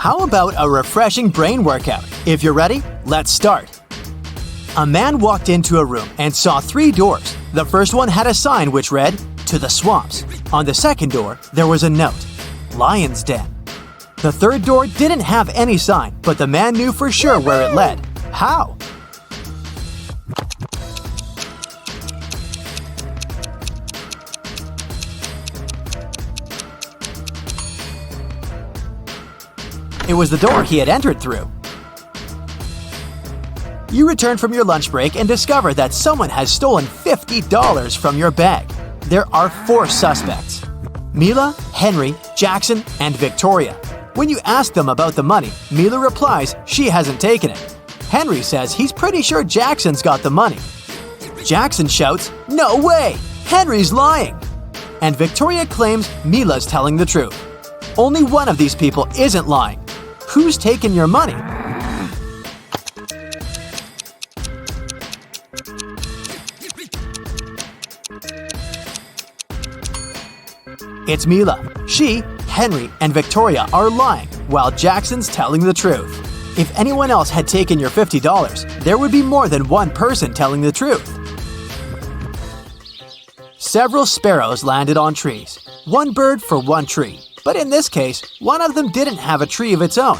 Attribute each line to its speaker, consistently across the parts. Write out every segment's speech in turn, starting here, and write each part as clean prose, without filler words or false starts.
Speaker 1: How about a refreshing brain workout? If you're ready, let's start. A man walked into a room and saw 3 doors. The first one had a sign which read, "To the swamps." On the second door, there was a note, "Lion's Den." The third door didn't have any sign, but the man knew for sure where it led. How? It was the door he had entered through. You return from your lunch break and discover that someone has stolen $50 from your bag. There are 4 suspects: Mila, Henry, Jackson, and Victoria. When you ask them about the money, Mila replies she hasn't taken it. Henry says he's pretty sure Jackson's got the money. Jackson shouts, "No way! Henry's lying!" And Victoria claims Mila's telling the truth. Only one of these people isn't lying. Who's taken your money? It's Mila. She, Henry, and Victoria are lying, while Jackson's telling the truth. If anyone else had taken your $50, there would be more than one person telling the truth. Several sparrows landed on trees. One bird for one tree. But in this case, one of them didn't have a tree of its own.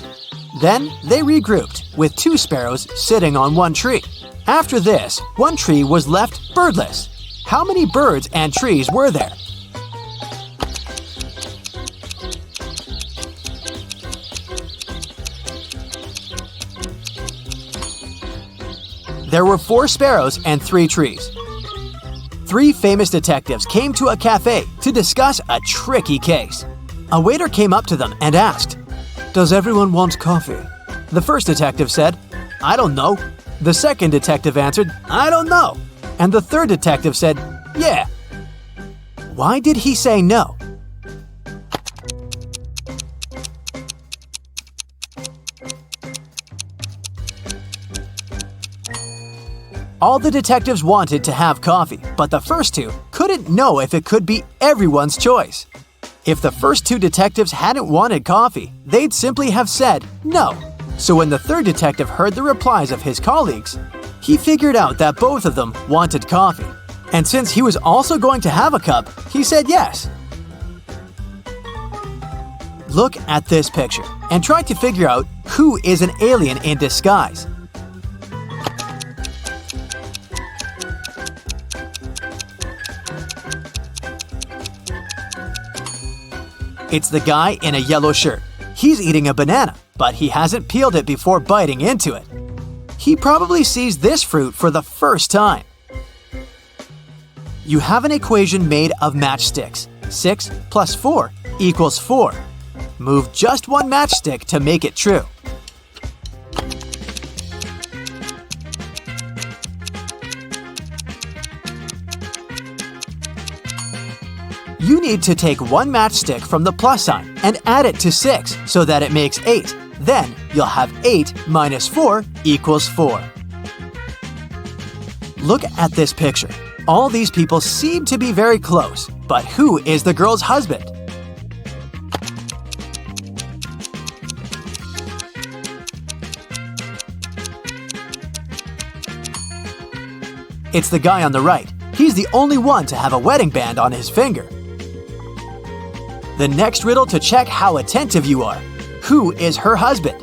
Speaker 1: Then they regrouped, with 2 sparrows sitting on one tree. After this, one tree was left birdless. How many birds and trees were there? There were 4 sparrows and 3 trees. 3 famous detectives came to a cafe to discuss a tricky case. A waiter came up to them and asked, "Does everyone want coffee?" The first detective said, "I don't know." The second detective answered, "I don't know." And the third detective said, "Yeah." Why did he say no? All the detectives wanted to have coffee, but the first 2 couldn't know if it could be everyone's choice. If the first 2 detectives hadn't wanted coffee, they'd simply have said no. So when the third detective heard the replies of his colleagues, he figured out that both of them wanted coffee. And since he was also going to have a cup, he said yes. Look at this picture and try to figure out who is an alien in disguise. It's the guy in a yellow shirt. He's eating a banana, but he hasn't peeled it before biting into it. He probably sees this fruit for the first time. You have an equation made of matchsticks. 6 plus 4 equals 4. Move just one matchstick to make it true. You need to take one matchstick from the plus sign and add it to 6 so that it makes 8. Then you'll have 8 minus 4 equals 4. Look at this picture. All these people seem to be very close, but who is the girl's husband? It's the guy on the right. He's the only one to have a wedding band on his finger. The next riddle to check how attentive you are. Who is her husband?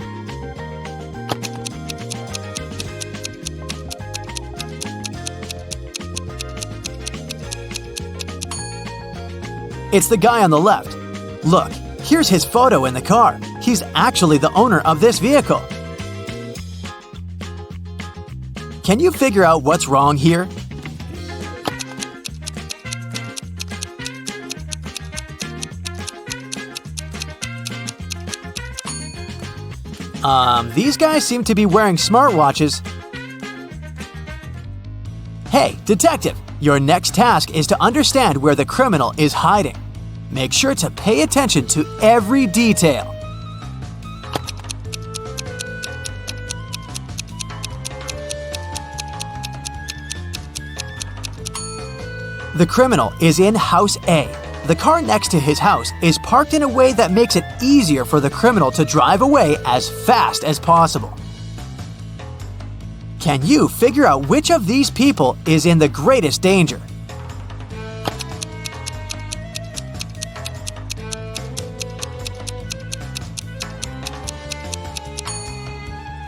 Speaker 1: It's the guy on the left. Look, here's his photo in the car. He's actually the owner of this vehicle. Can you figure out what's wrong here? These guys seem to be wearing smartwatches. Hey, detective, your next task is to understand where the criminal is hiding. Make sure to pay attention to every detail. The criminal is in House A. The car next to his house is parked in a way that makes it easier for the criminal to drive away as fast as possible. Can you figure out which of these people is in the greatest danger?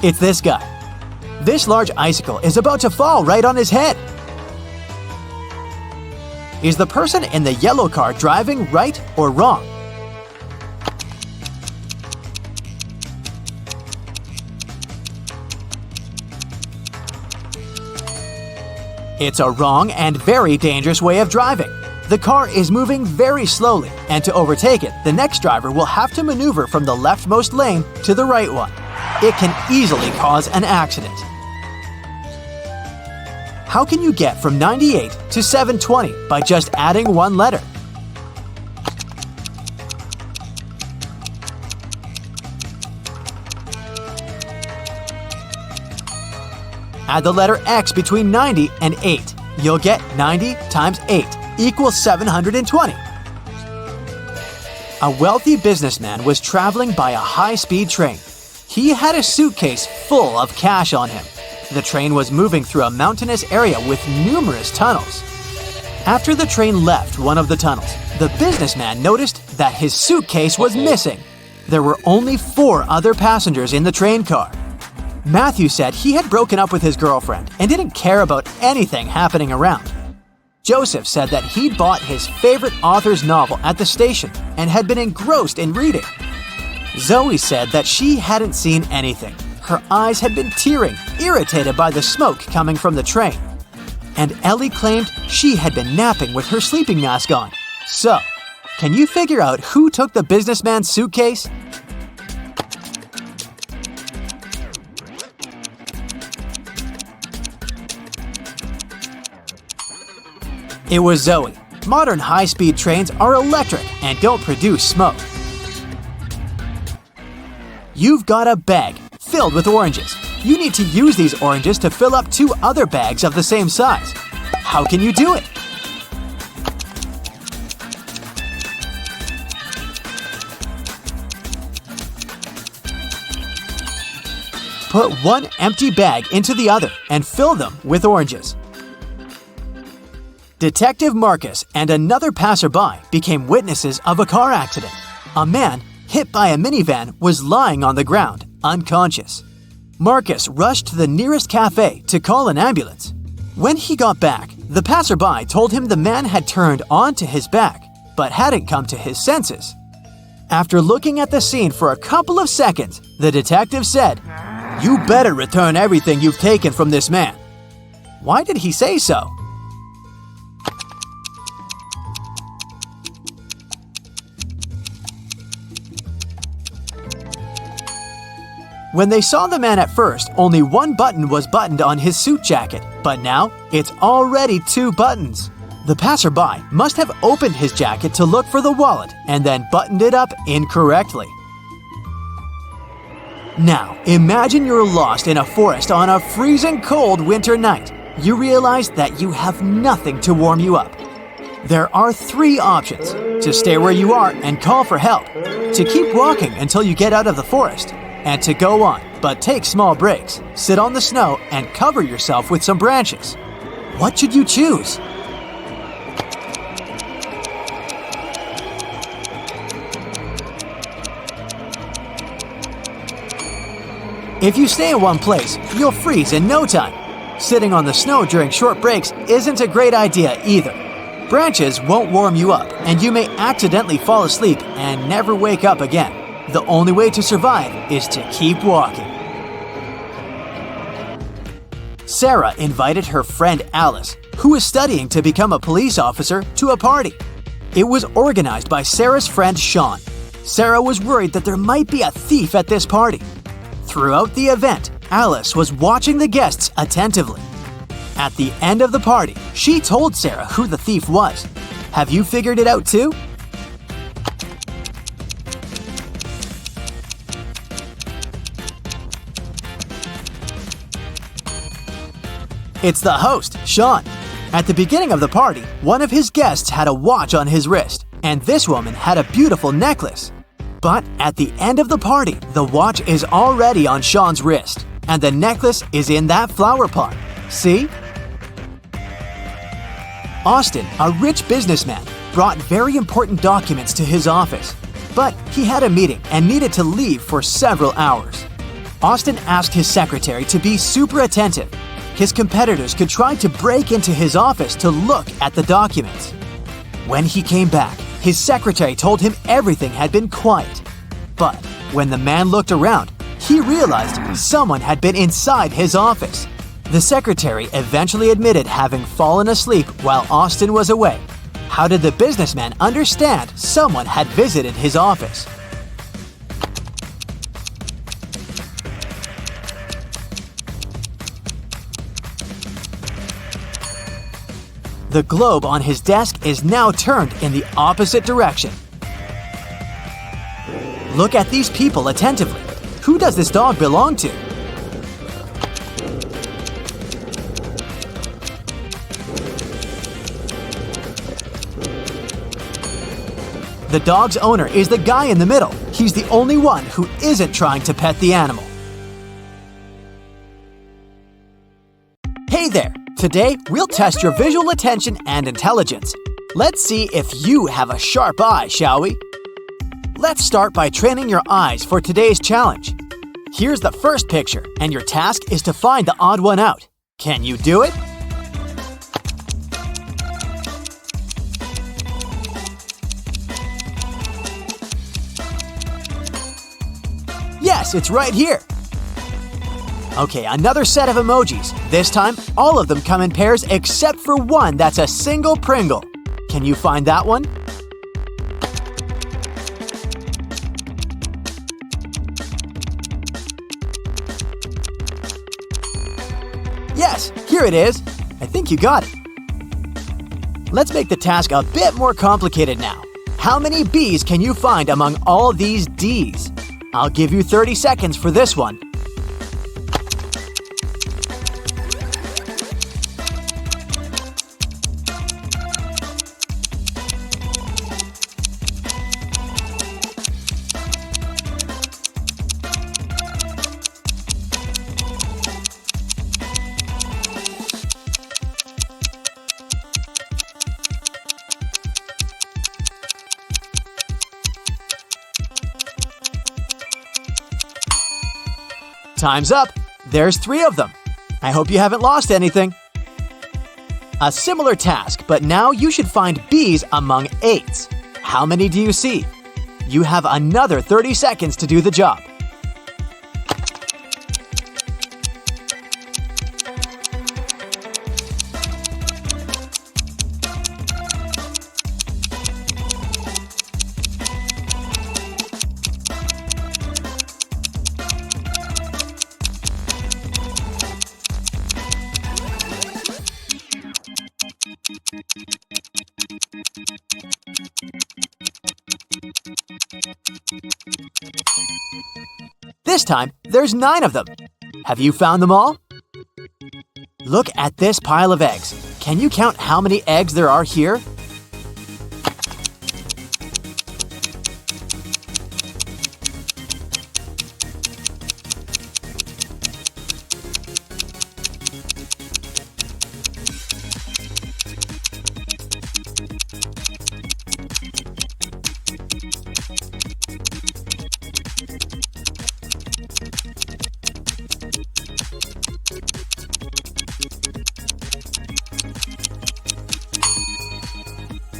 Speaker 1: It's this guy. This large icicle is about to fall right on his head. Is the person in the yellow car driving right or wrong? It's a wrong and very dangerous way of driving. The car is moving very slowly, and to overtake it, the next driver will have to maneuver from the leftmost lane to the right one. It can easily cause an accident. How can you get from 98 to 720 by just adding one letter? Add the letter X between 90 and 8. You'll get 90 times 8 equals 720. A wealthy businessman was traveling by a high-speed train. He had a suitcase full of cash on him. The train was moving through a mountainous area with numerous tunnels. After the train left one of the tunnels, the businessman noticed that his suitcase was missing. There were only 4 other passengers in the train car. Matthew said he had broken up with his girlfriend and didn't care about anything happening around. Joseph said that he'd bought his favorite author's novel at the station and had been engrossed in reading. Zoe said that she hadn't seen anything. Her eyes had been tearing, irritated by the smoke coming from the train. And Ellie claimed she had been napping with her sleeping mask on. So, can you figure out who took the businessman's suitcase? It was Zoe. Modern high-speed trains are electric and don't produce smoke. You've got a bag filled with oranges. You need to use these oranges to fill up 2 other bags of the same size. How can you do it? Put one empty bag into the other and fill them with oranges. Detective Marcus and another passerby became witnesses of a car accident. A man, hit by a minivan, was lying on the ground, unconscious. Marcus rushed to the nearest cafe to call an ambulance. When he got back, the passerby told him the man had turned onto his back, but hadn't come to his senses. After looking at the scene for a couple of seconds, the detective said, "You better return everything you've taken from this man." Why did he say so? When they saw the man at first, only one button was buttoned on his suit jacket, but now it's already 2 buttons. The passerby must have opened his jacket to look for the wallet and then buttoned it up incorrectly. Now, imagine you're lost in a forest on a freezing cold winter night. You realize that you have nothing to warm you up. There are 3 options: to stay where you are and call for help, to keep walking until you get out of the forest, and to go on, but take small breaks, sit on the snow, and cover yourself with some branches. What should you choose? If you stay in one place, you'll freeze in no time. Sitting on the snow during short breaks isn't a great idea either. Branches won't warm you up, and you may accidentally fall asleep and never wake up again. The only way to survive is to keep walking. Sarah invited her friend Alice, who was studying to become a police officer, to a party. It was organized by Sarah's friend Sean. Sarah was worried that there might be a thief at this party. Throughout the event, Alice was watching the guests attentively. At the end of the party, she told Sarah who the thief was. Have you figured it out too? It's the host, Sean. At the beginning of the party, one of his guests had a watch on his wrist. and this woman had a beautiful necklace. But at the end of the party, the watch is already on Sean's wrist, and the necklace is in that flower pot. See? Austin, a rich businessman, brought very important documents to his office, but he had a meeting and needed to leave for several hours. Austin asked his secretary to be super attentive. His competitors could try to break into his office to look at the documents. When he came back, his secretary told him everything had been quiet. But when the man looked around, he realized someone had been inside his office. The secretary eventually admitted having fallen asleep while Austin was away. How did the businessman understand someone had visited his office? The globe on his desk is now turned in the opposite direction. Look at these people attentively. Who does this dog belong to? The dog's owner is the guy in the middle. He's the only one who isn't trying to pet the animal. Hey there! Today, we'll test your visual attention and intelligence. Let's see if you have a sharp eye, shall we? Let's start by training your eyes for today's challenge. Here's the first picture, and your task is to find the odd one out. Can you do it? Yes, it's right here. Okay, another set of emojis. This time, all of them come in pairs except for one that's a single Pringle. Can you find that one? Yes, here it is. I think you got it. Let's make the task a bit more complicated now. How many B's can you find among all these D's? I'll give you 30 seconds for this one. Time's up! There's 3 of them. I hope you haven't lost anything. A similar task, but now you should find B's among 8s. How many do you see? You have another 30 seconds to do the job. This time, there's 9 of them. Have you found them all? Look at this pile of eggs. Can you count how many eggs there are here?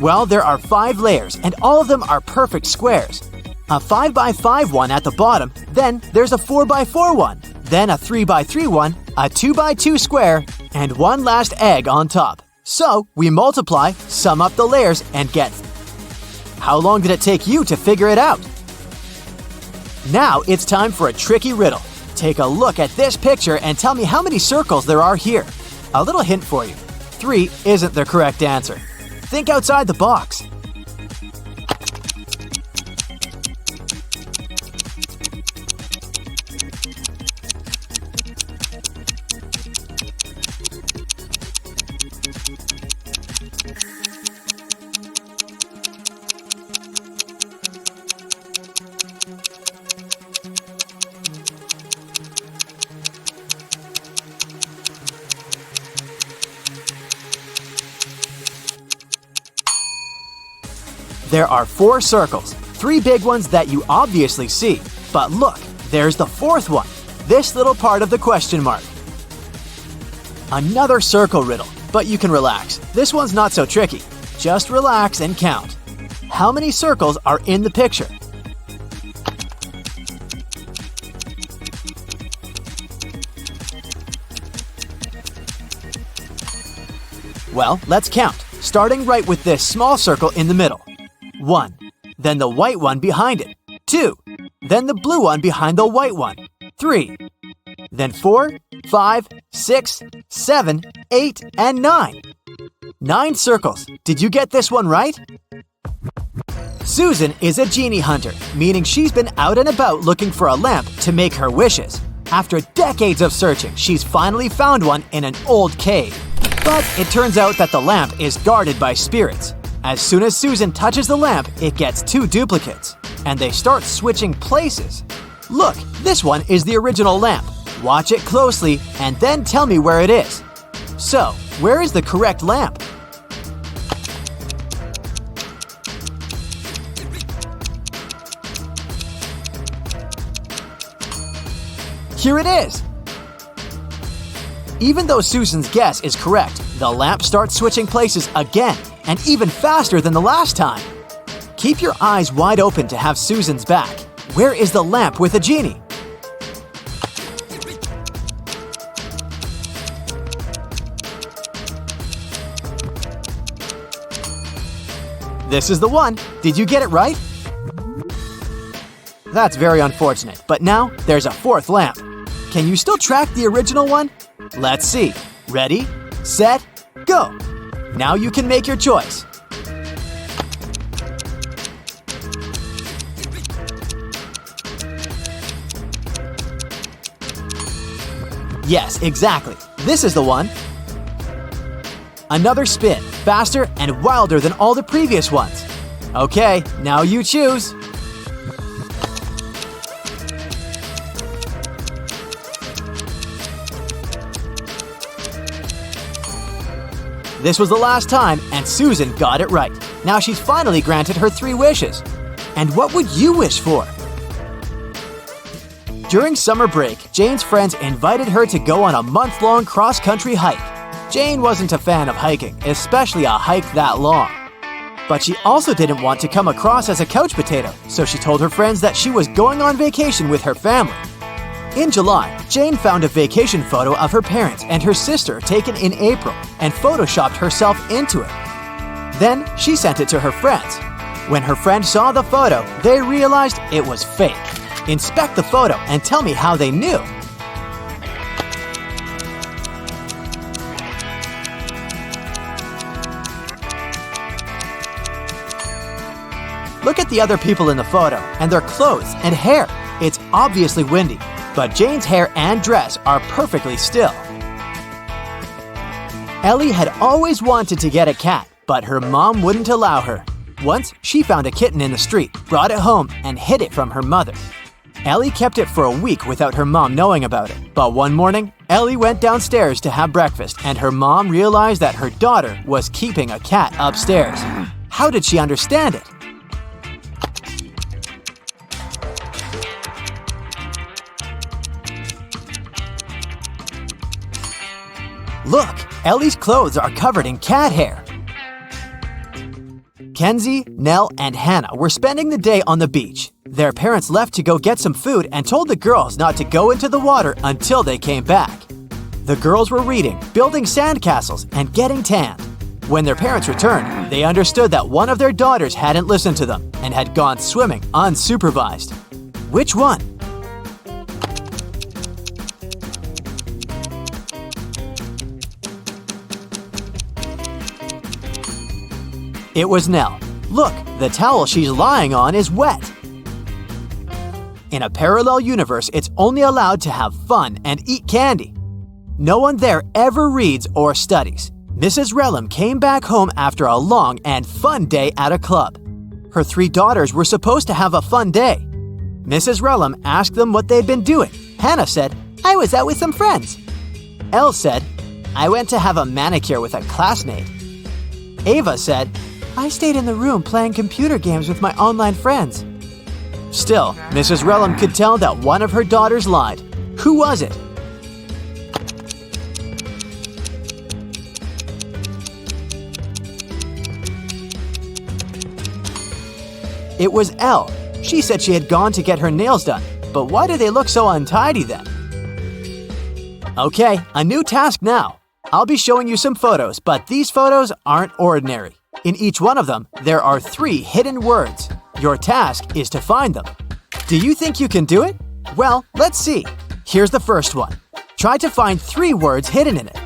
Speaker 1: Well, there are 5 layers, and all of them are perfect squares. A 5x5 one at the bottom, then there's a 4x4 one, then a 3x3 one, a 2x2 square, and one last egg on top. So, we multiply, sum up the layers, and get. How long did it take you to figure it out? Now it's time for a tricky riddle. Take a look at this picture and tell me how many circles there are here. A little hint for you. 3 isn't the correct answer. Think outside the box. There are 4 circles, 3 big ones that you obviously see. But look, there's the 4th one, this little part of the question mark. Another circle riddle, but you can relax. This one's not so tricky. Just relax and count. How many circles are in the picture? Well, let's count, starting right with this small circle in the middle. 1. Then the white one behind it. 2. Then the blue one behind the white one. 3. Then 4, 5, 6, 7, 8, and 9. 9 circles. Did you get this one right? Susan is a genie hunter, meaning she's been out and about looking for a lamp to make her wishes. After decades of searching, she's finally found one in an old cave. But it turns out that the lamp is guarded by spirits. As soon as Susan touches the lamp, it gets 2 duplicates, and they start switching places. Look, this one is the original lamp. Watch it closely and then tell me where it is. So, where is the correct lamp? Here it is! Even though Susan's guess is correct, the lamp starts switching places again, and even faster than the last time. Keep your eyes wide open to have Susan's back. Where is the lamp with a genie? This is the one. Did you get it right? That's very unfortunate, but now there's a 4th lamp. Can you still track the original one? Let's see. Ready, set, go! Now you can make your choice. Yes, exactly. This is the one. Another spin, faster and wilder than all the previous ones. Okay, now you choose. This was the last time, and Susan got it right. Now she's finally granted her 3 wishes. And what would you wish for? During summer break, Jane's friends invited her to go on a month-long cross-country hike. Jane wasn't a fan of hiking, especially a hike that long. But she also didn't want to come across as a couch potato, so she told her friends that she was going on vacation with her family. In July, Jane found a vacation photo of her parents and her sister taken in April and photoshopped herself into it. Then she sent it to her friends. When her friend saw the photo, they realized it was fake. Inspect the photo and tell me how they knew. Look at the other people in the photo and their clothes and hair. It's obviously windy, but Jane's hair and dress are perfectly still. Ellie had always wanted to get a cat, but her mom wouldn't allow her. Once, she found a kitten in the street, brought it home, and hid it from her mother. Ellie kept it for a week without her mom knowing about it. But one morning, Ellie went downstairs to have breakfast, and her mom realized that her daughter was keeping a cat upstairs. How did she understand it? Look, Ellie's clothes are covered in cat hair. Kenzie, Nell, and Hannah were spending the day on the beach. Their parents left to go get some food and told the girls not to go into the water until they came back. The girls were reading, building sandcastles, and getting tanned. When their parents returned, they understood that one of their daughters hadn't listened to them and had gone swimming unsupervised. Which one? It was Nell. Look, the towel she's lying on is wet. In a parallel universe, it's only allowed to have fun and eat candy. No one there ever reads or studies. Mrs. Relham came back home after a long and fun day at a club. Her 3 daughters were supposed to have a fun day. Mrs. Relham asked them what they'd been doing. Hannah said, "I was out with some friends." Elle said, "I went to have a manicure with a classmate." Ava said, I stayed in the room playing computer games with my online friends. Still, Mrs. Relham could tell that one of her daughters lied. Who was it? It was Elle. She said she had gone to get her nails done, but why do they look so untidy then? Okay, a new task now. I'll be showing you some photos, but these photos aren't ordinary. In each one of them, there are 3 hidden words. Your task is to find them. Do you think you can do it? Well, let's see. Here's the first one. Try to find 3 words hidden in it.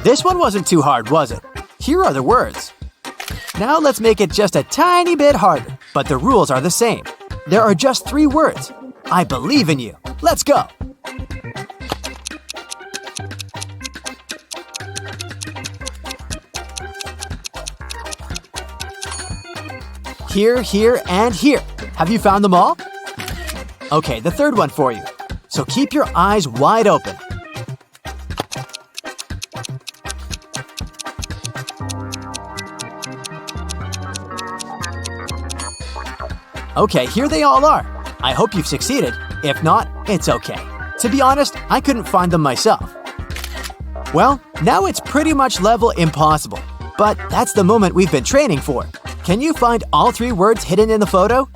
Speaker 1: This one wasn't too hard, was it? Here are the words. Now let's make it just a tiny bit harder, but the rules are the same. There are just 3 words. I believe in you. Let's go. Here, here, and here. Have you found them all? Okay, the third one for you. So keep your eyes wide open. Okay, here they all are. I hope you've succeeded. If not, it's okay. To be honest, I couldn't find them myself. Well, now it's pretty much level impossible. But that's the moment we've been training for. Can you find all 3 words hidden in the photo?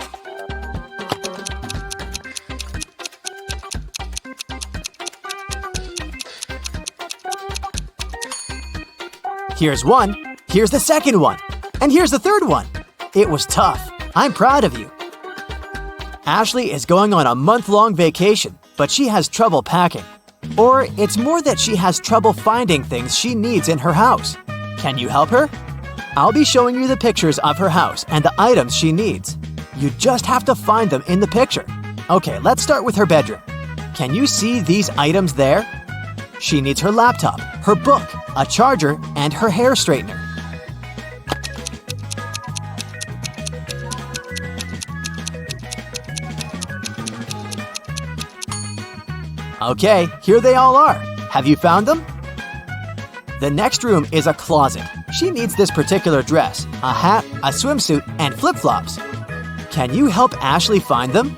Speaker 1: Here's one, here's the second one, and here's the third one. It was tough. I'm proud of you. Ashley is going on a month-long vacation, but she has trouble packing. Or it's more that she has trouble finding things she needs in her house. Can you help her? I'll be showing you the pictures of her house and the items she needs. You just have to find them in the picture. Okay, let's start with her bedroom. Can you see these items there? She needs her laptop, her book, a charger, and her hair straightener. Okay, here they all are. Have you found them? The next room is a closet. She needs this particular dress, a hat, a swimsuit, and flip-flops. Can you help Ashley find them?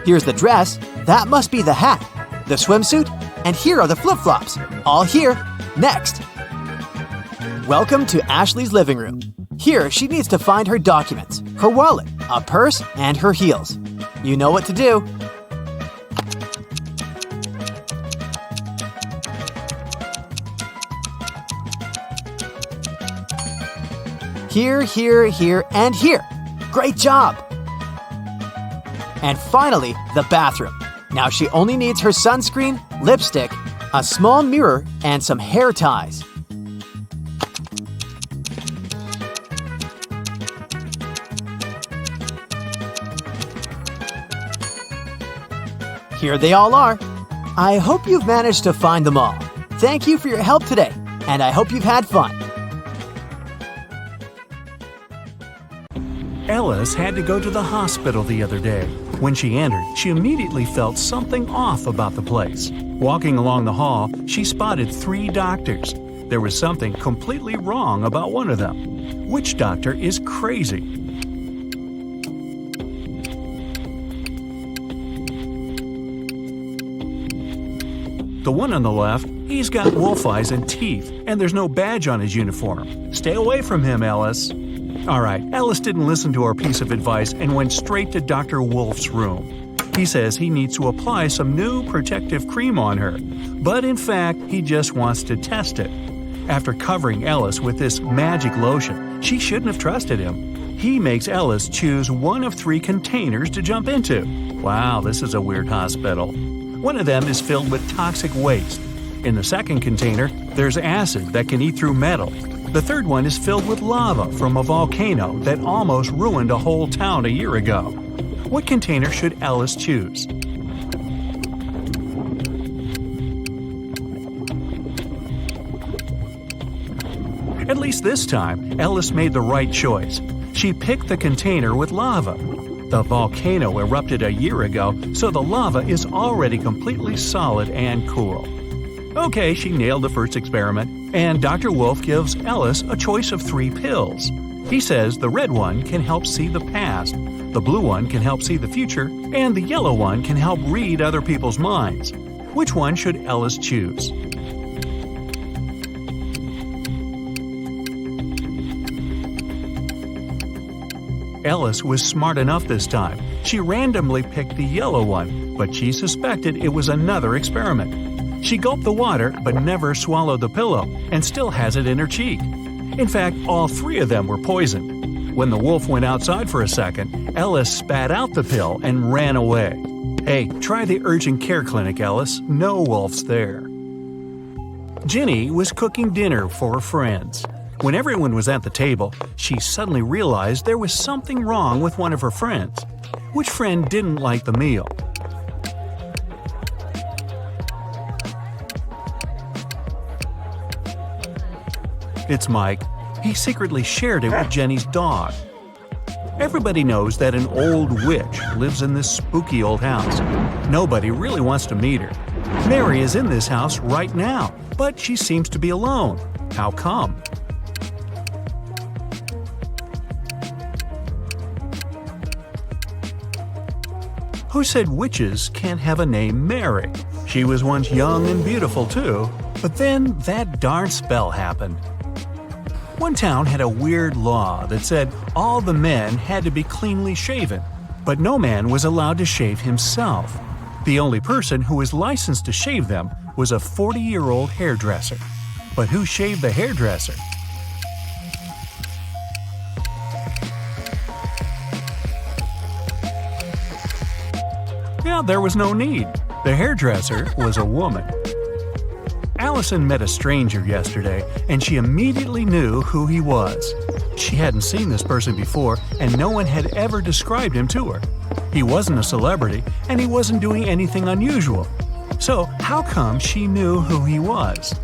Speaker 1: Here's the dress. That must be the hat, the swimsuit, and here are the flip-flops. All here. Next. Welcome to Ashley's living room. Here, she needs to find her documents, her wallet, a purse, and her heels. You know what to do. Here, here, here, and here. Great job! And finally, the bathroom. Now she only needs her sunscreen, lipstick, a small mirror, and some hair ties. Here they all are. I hope you've managed to find them all. Thank you for your help today, and I hope you've had fun.
Speaker 2: Ellis had to go to the hospital the other day. When she entered, she immediately felt something off about the place. Walking along the hall, she spotted 3 doctors. There was something completely wrong about one of them. Which doctor is crazy? The one on the left, he's got wolf eyes and teeth, and there's no badge on his uniform. Stay away from him, Ellis. Alright, Ellis didn't listen to our piece of advice and went straight to Dr. Wolf's room. He says he needs to apply some new protective cream on her, but in fact, he just wants to test it. After covering Ellis with this magic lotion, she shouldn't have trusted him. He makes Ellis choose one of 3 containers to jump into. Wow, this is a weird hospital. One of them is filled with toxic waste. In the second container, there's acid that can eat through metal. The third one is filled with lava from a volcano that almost ruined a whole town a year ago. What container should Ellis choose? It least this time, Ellis made the right choice. She picked the container with lava. The volcano erupted a year ago, so the lava is already completely solid and cool. Okay, she nailed the first experiment, and Dr. Wolf gives Ellis a choice of 3 pills. He says the red one can help see the past, the blue one can help see the future, and the yellow one can help read other people's minds. Which one should Ellis choose? Ellis was smart enough this time. She randomly picked the yellow one, but she suspected it was another experiment. She gulped the water but never swallowed the pillow and still has it in her cheek. In fact, all 3 of them were poisoned. When the wolf went outside for a second, Ellis spat out the pill and ran away. Hey, try the urgent care clinic, Ellis. No wolves there. Ginny was cooking dinner for her friends. When everyone was at the table, she suddenly realized there was something wrong with one of her friends. Which friend didn't like the meal? It's Mike. He secretly shared it with Jenny's dog. Everybody knows that an old witch lives in this spooky old house. Nobody really wants to meet her. Mary is in this house right now, but she seems to be alone. How come? Who said witches can't have a name Mary? She was once young and beautiful too, but then that darn spell happened. One town had a weird law that said all the men had to be cleanly shaven, but no man was allowed to shave himself. The only person who was licensed to shave them was a 40-year-old hairdresser. But who shaved the hairdresser? Yeah, there was no need. The hairdresser was a woman. Allison met a stranger yesterday, and she immediately knew who he was. She hadn't seen this person before, and no one had ever described him to her. He wasn't a celebrity, and he wasn't doing anything unusual. So how come she knew who he was?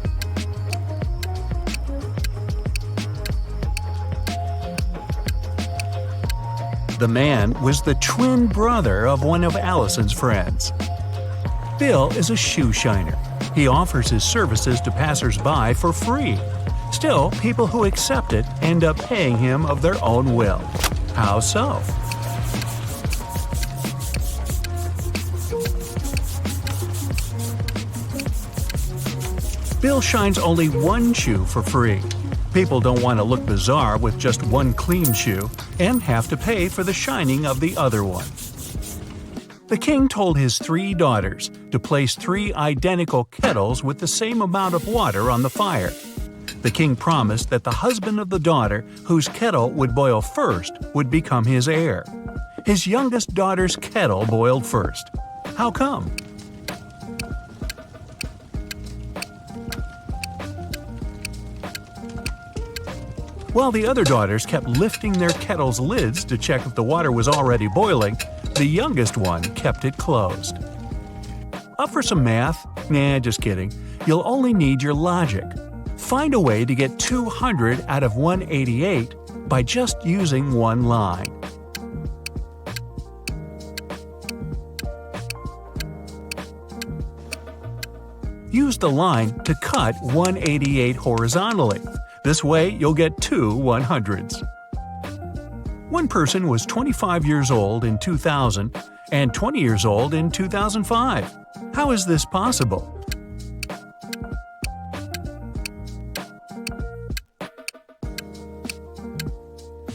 Speaker 2: The man was the twin brother of one of Allison's friends. Bill is a shoe shiner. He offers his services to passers-by for free. Still, people who accept it end up paying him of their own will. How so? Bill shines only one shoe for free. People don't want to look bizarre with just one clean shoe and have to pay for the shining of the other one. The king told his 3 daughters to place 3 identical kettles with the same amount of water on the fire. The king promised that the husband of the daughter whose kettle would boil first would become his heir. His youngest daughter's kettle boiled first. How come? While the other daughters kept lifting their kettle's lids to check if the water was already boiling, the youngest one kept it closed. Up for some math? Nah, just kidding. You'll only need your logic. Find a way to get 200 out of 188 by just using one line. Use the line to cut 188 horizontally. This way, you'll get 2 100s. One person was 25 years old in 2000 and 20 years old in 2005. How is this possible?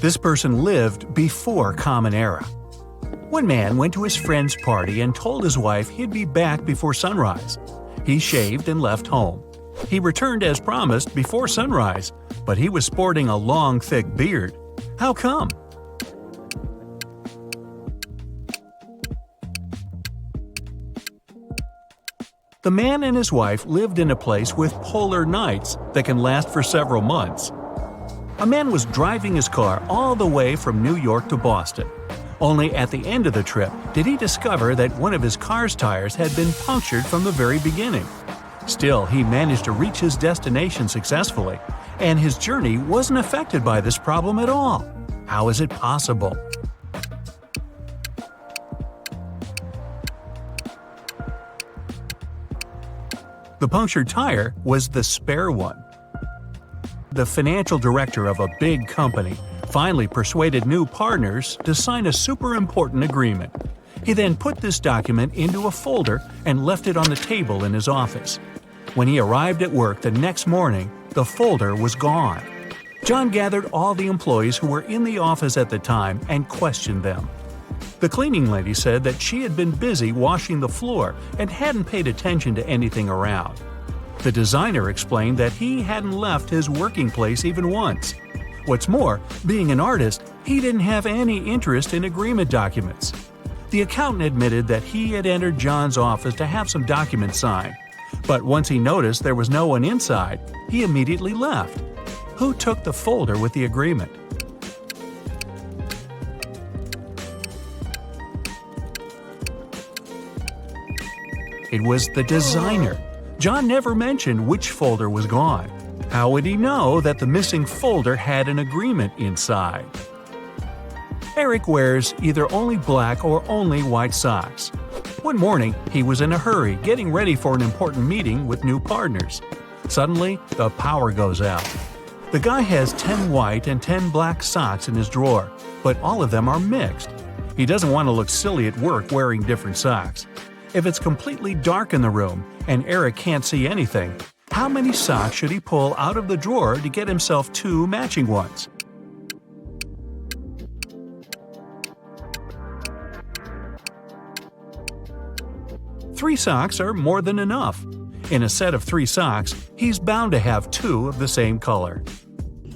Speaker 2: This person lived before Common Era. One man went to his friend's party and told his wife he'd be back before sunrise. He shaved and left home. He returned as promised before sunrise, but he was sporting a long, thick beard. How come? The man and his wife lived in a place with polar nights that can last for several months. A man was driving his car all the way from New York to Boston. Only at the end of the trip did he discover that one of his car's tires had been punctured from the very beginning. Still, he managed to reach his destination successfully, and his journey wasn't affected by this problem at all. How is it possible? The punctured tire was the spare one. The financial director of a big company finally persuaded new partners to sign a super important agreement. He then put this document into a folder and left it on the table in his office. When he arrived at work the next morning, the folder was gone. John gathered all the employees who were in the office at the time and questioned them. The cleaning lady said that she had been busy washing the floor and hadn't paid attention to anything around. The designer explained that he hadn't left his working place even once. What's more, being an artist, he didn't have any interest in agreement documents. The accountant admitted that he had entered John's office to have some documents signed, but once he noticed there was no one inside, he immediately left. Who took the folder with the agreement? It was the designer. John never mentioned which folder was gone. How would he know that the missing folder had an agreement inside? Eric wears either only black or only white socks. One morning, he was in a hurry getting ready for an important meeting with new partners. Suddenly, the power goes out. The guy has 10 white and 10 black socks in his drawer, but all of them are mixed. He doesn't want to look silly at work wearing different socks. If it's completely dark in the room and Eric can't see anything, how many socks should he pull out of the drawer to get himself 2 matching ones? Three socks are more than enough. In a set of 3 socks, he's bound to have 2 of the same color.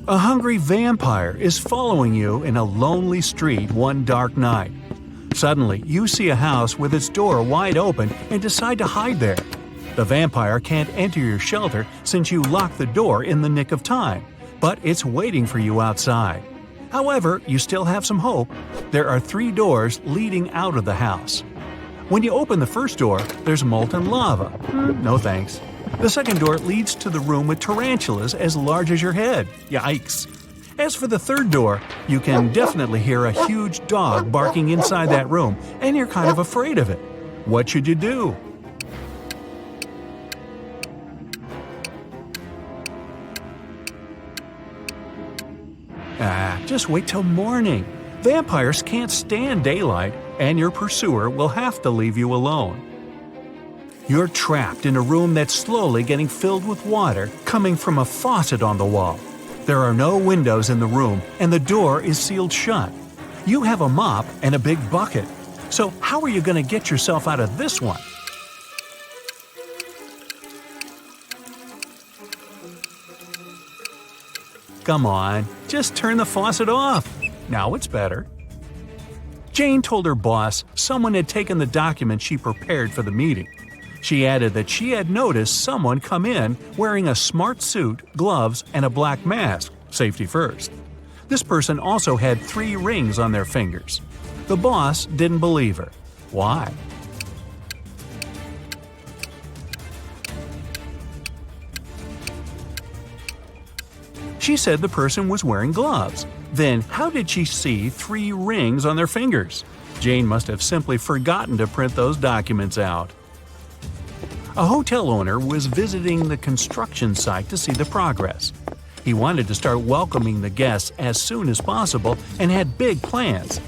Speaker 2: A hungry vampire is following you in a lonely street one dark night. Suddenly, you see a house with its door wide open and decide to hide there. The vampire can't enter your shelter since you locked the door in the nick of time, but it's waiting for you outside. However, you still have some hope. There are 3 doors leading out of the house. When you open the first door, there's molten lava. No thanks. The second door leads to the room with tarantulas as large as your head. Yikes. As for the third door, you can definitely hear a huge dog barking inside that room, and you're kind of afraid of it. What should you do? Just wait till morning. Vampires can't stand daylight, and your pursuer will have to leave you alone. You're trapped in a room that's slowly getting filled with water coming from a faucet on the wall. There are no windows in the room, and the door is sealed shut. You have a mop and a big bucket. So how are you going to get yourself out of this one? Come on, just turn the faucet off. Now it's better. Jane told her boss someone had taken the document she prepared for the meeting. She added that she had noticed someone come in wearing a smart suit, gloves, and a black mask, safety first. This person also had 3 rings on their fingers. The boss didn't believe her. Why? She said the person was wearing gloves. Then how did she see 3 rings on their fingers? Jane must have simply forgotten to print those documents out. A hotel owner was visiting the construction site to see the progress. He wanted to start welcoming the guests as soon as possible and had big plans.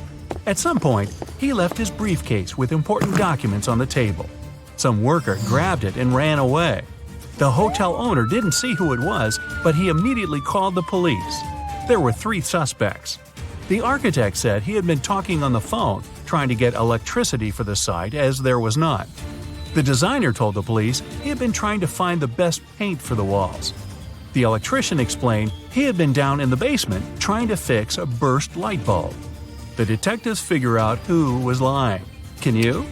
Speaker 2: At some point, he left his briefcase with important documents on the table. Some worker grabbed it and ran away. The hotel owner didn't see who it was, but he immediately called the police. There were 3 suspects. The architect said he had been talking on the phone, trying to get electricity for the site as there was none. The designer told the police he had been trying to find the best paint for the walls. The electrician explained he had been down in the basement trying to fix a burst light bulb. The detectives figure out who was lying. Can you?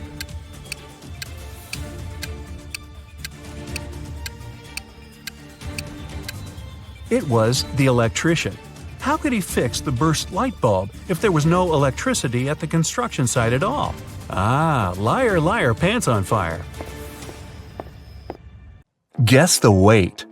Speaker 2: It was the electrician. How could he fix the burst light bulb if there was no electricity at the construction site at all? Liar, liar, pants on fire. Guess the weight.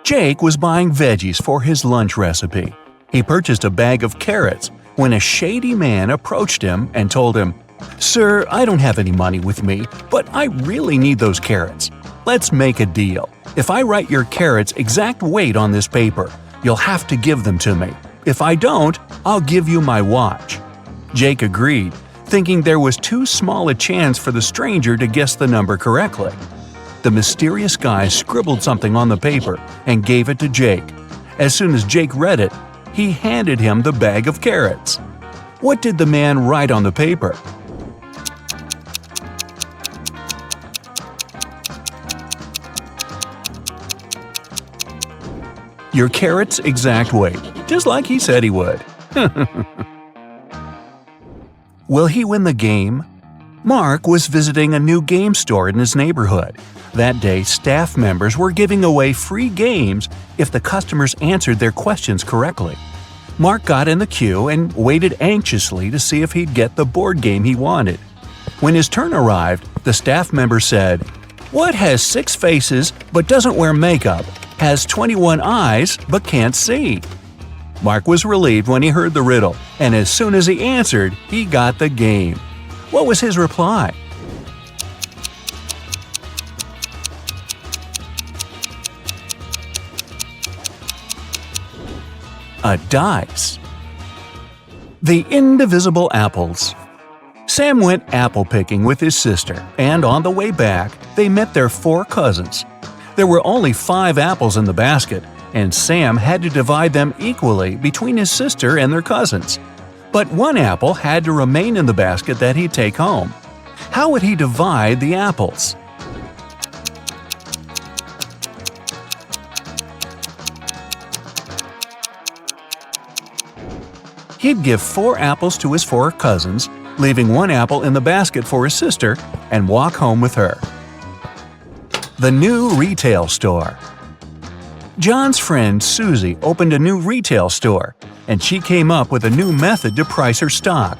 Speaker 2: Jake was buying veggies for his lunch recipe. He purchased a bag of carrots when a shady man approached him and told him, "Sir, I don't have any money with me, but I really need those carrots. Let's make a deal. If I write your carrots' exact weight on this paper, you'll have to give them to me. If I don't, I'll give you my watch." Jake agreed, thinking there was too small a chance for the stranger to guess the number correctly. The mysterious guy scribbled something on the paper and gave it to Jake. As soon as Jake read it, he handed him the bag of carrots. What did the man write on the paper? Your carrot's exact weight, just like he said he would. Will he win the game? Mark was visiting a new game store in his neighborhood. That day, staff members were giving away free games if the customers answered their questions correctly. Mark got in the queue and waited anxiously to see if he'd get the board game he wanted. When his turn arrived, the staff member said, "What has 6 faces but doesn't wear makeup, has 21 eyes but can't see?" Mark was relieved when he heard the riddle, and as soon as he answered, he got the game. What was his reply? A dice. The indivisible apples. Sam went apple picking with his sister, and on the way back, they met their 4 cousins. There were only 5 apples in the basket, and Sam had to divide them equally between his sister and their cousins. But 1 apple had to remain in the basket that he'd take home. How would he divide the apples? He'd give 4 apples to his 4 cousins, leaving 1 apple in the basket for his sister, and walk home with her. The new retail store. John's friend Susie opened a new retail store, and she came up with a new method to price her stock.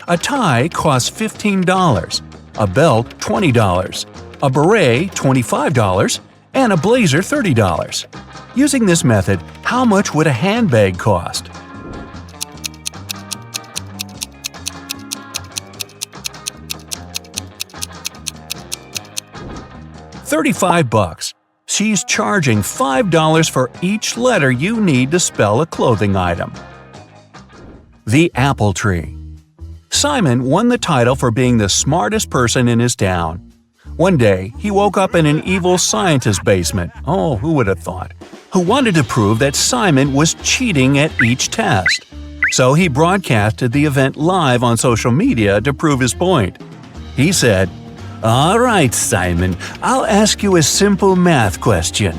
Speaker 2: A tie cost $15, a belt $20, a beret $25, and a blazer $30. Using this method, how much would a handbag cost? $35. She's charging $5 for each letter you need to spell a clothing item. The apple tree. Simon won the title for being the smartest person in his town. One day, he woke up in an evil scientist's basement. Oh, who would have thought? Who wanted to prove that Simon was cheating at each test. So he broadcasted the event live on social media to prove his point. He said, "All right, Simon, I'll ask you a simple math question.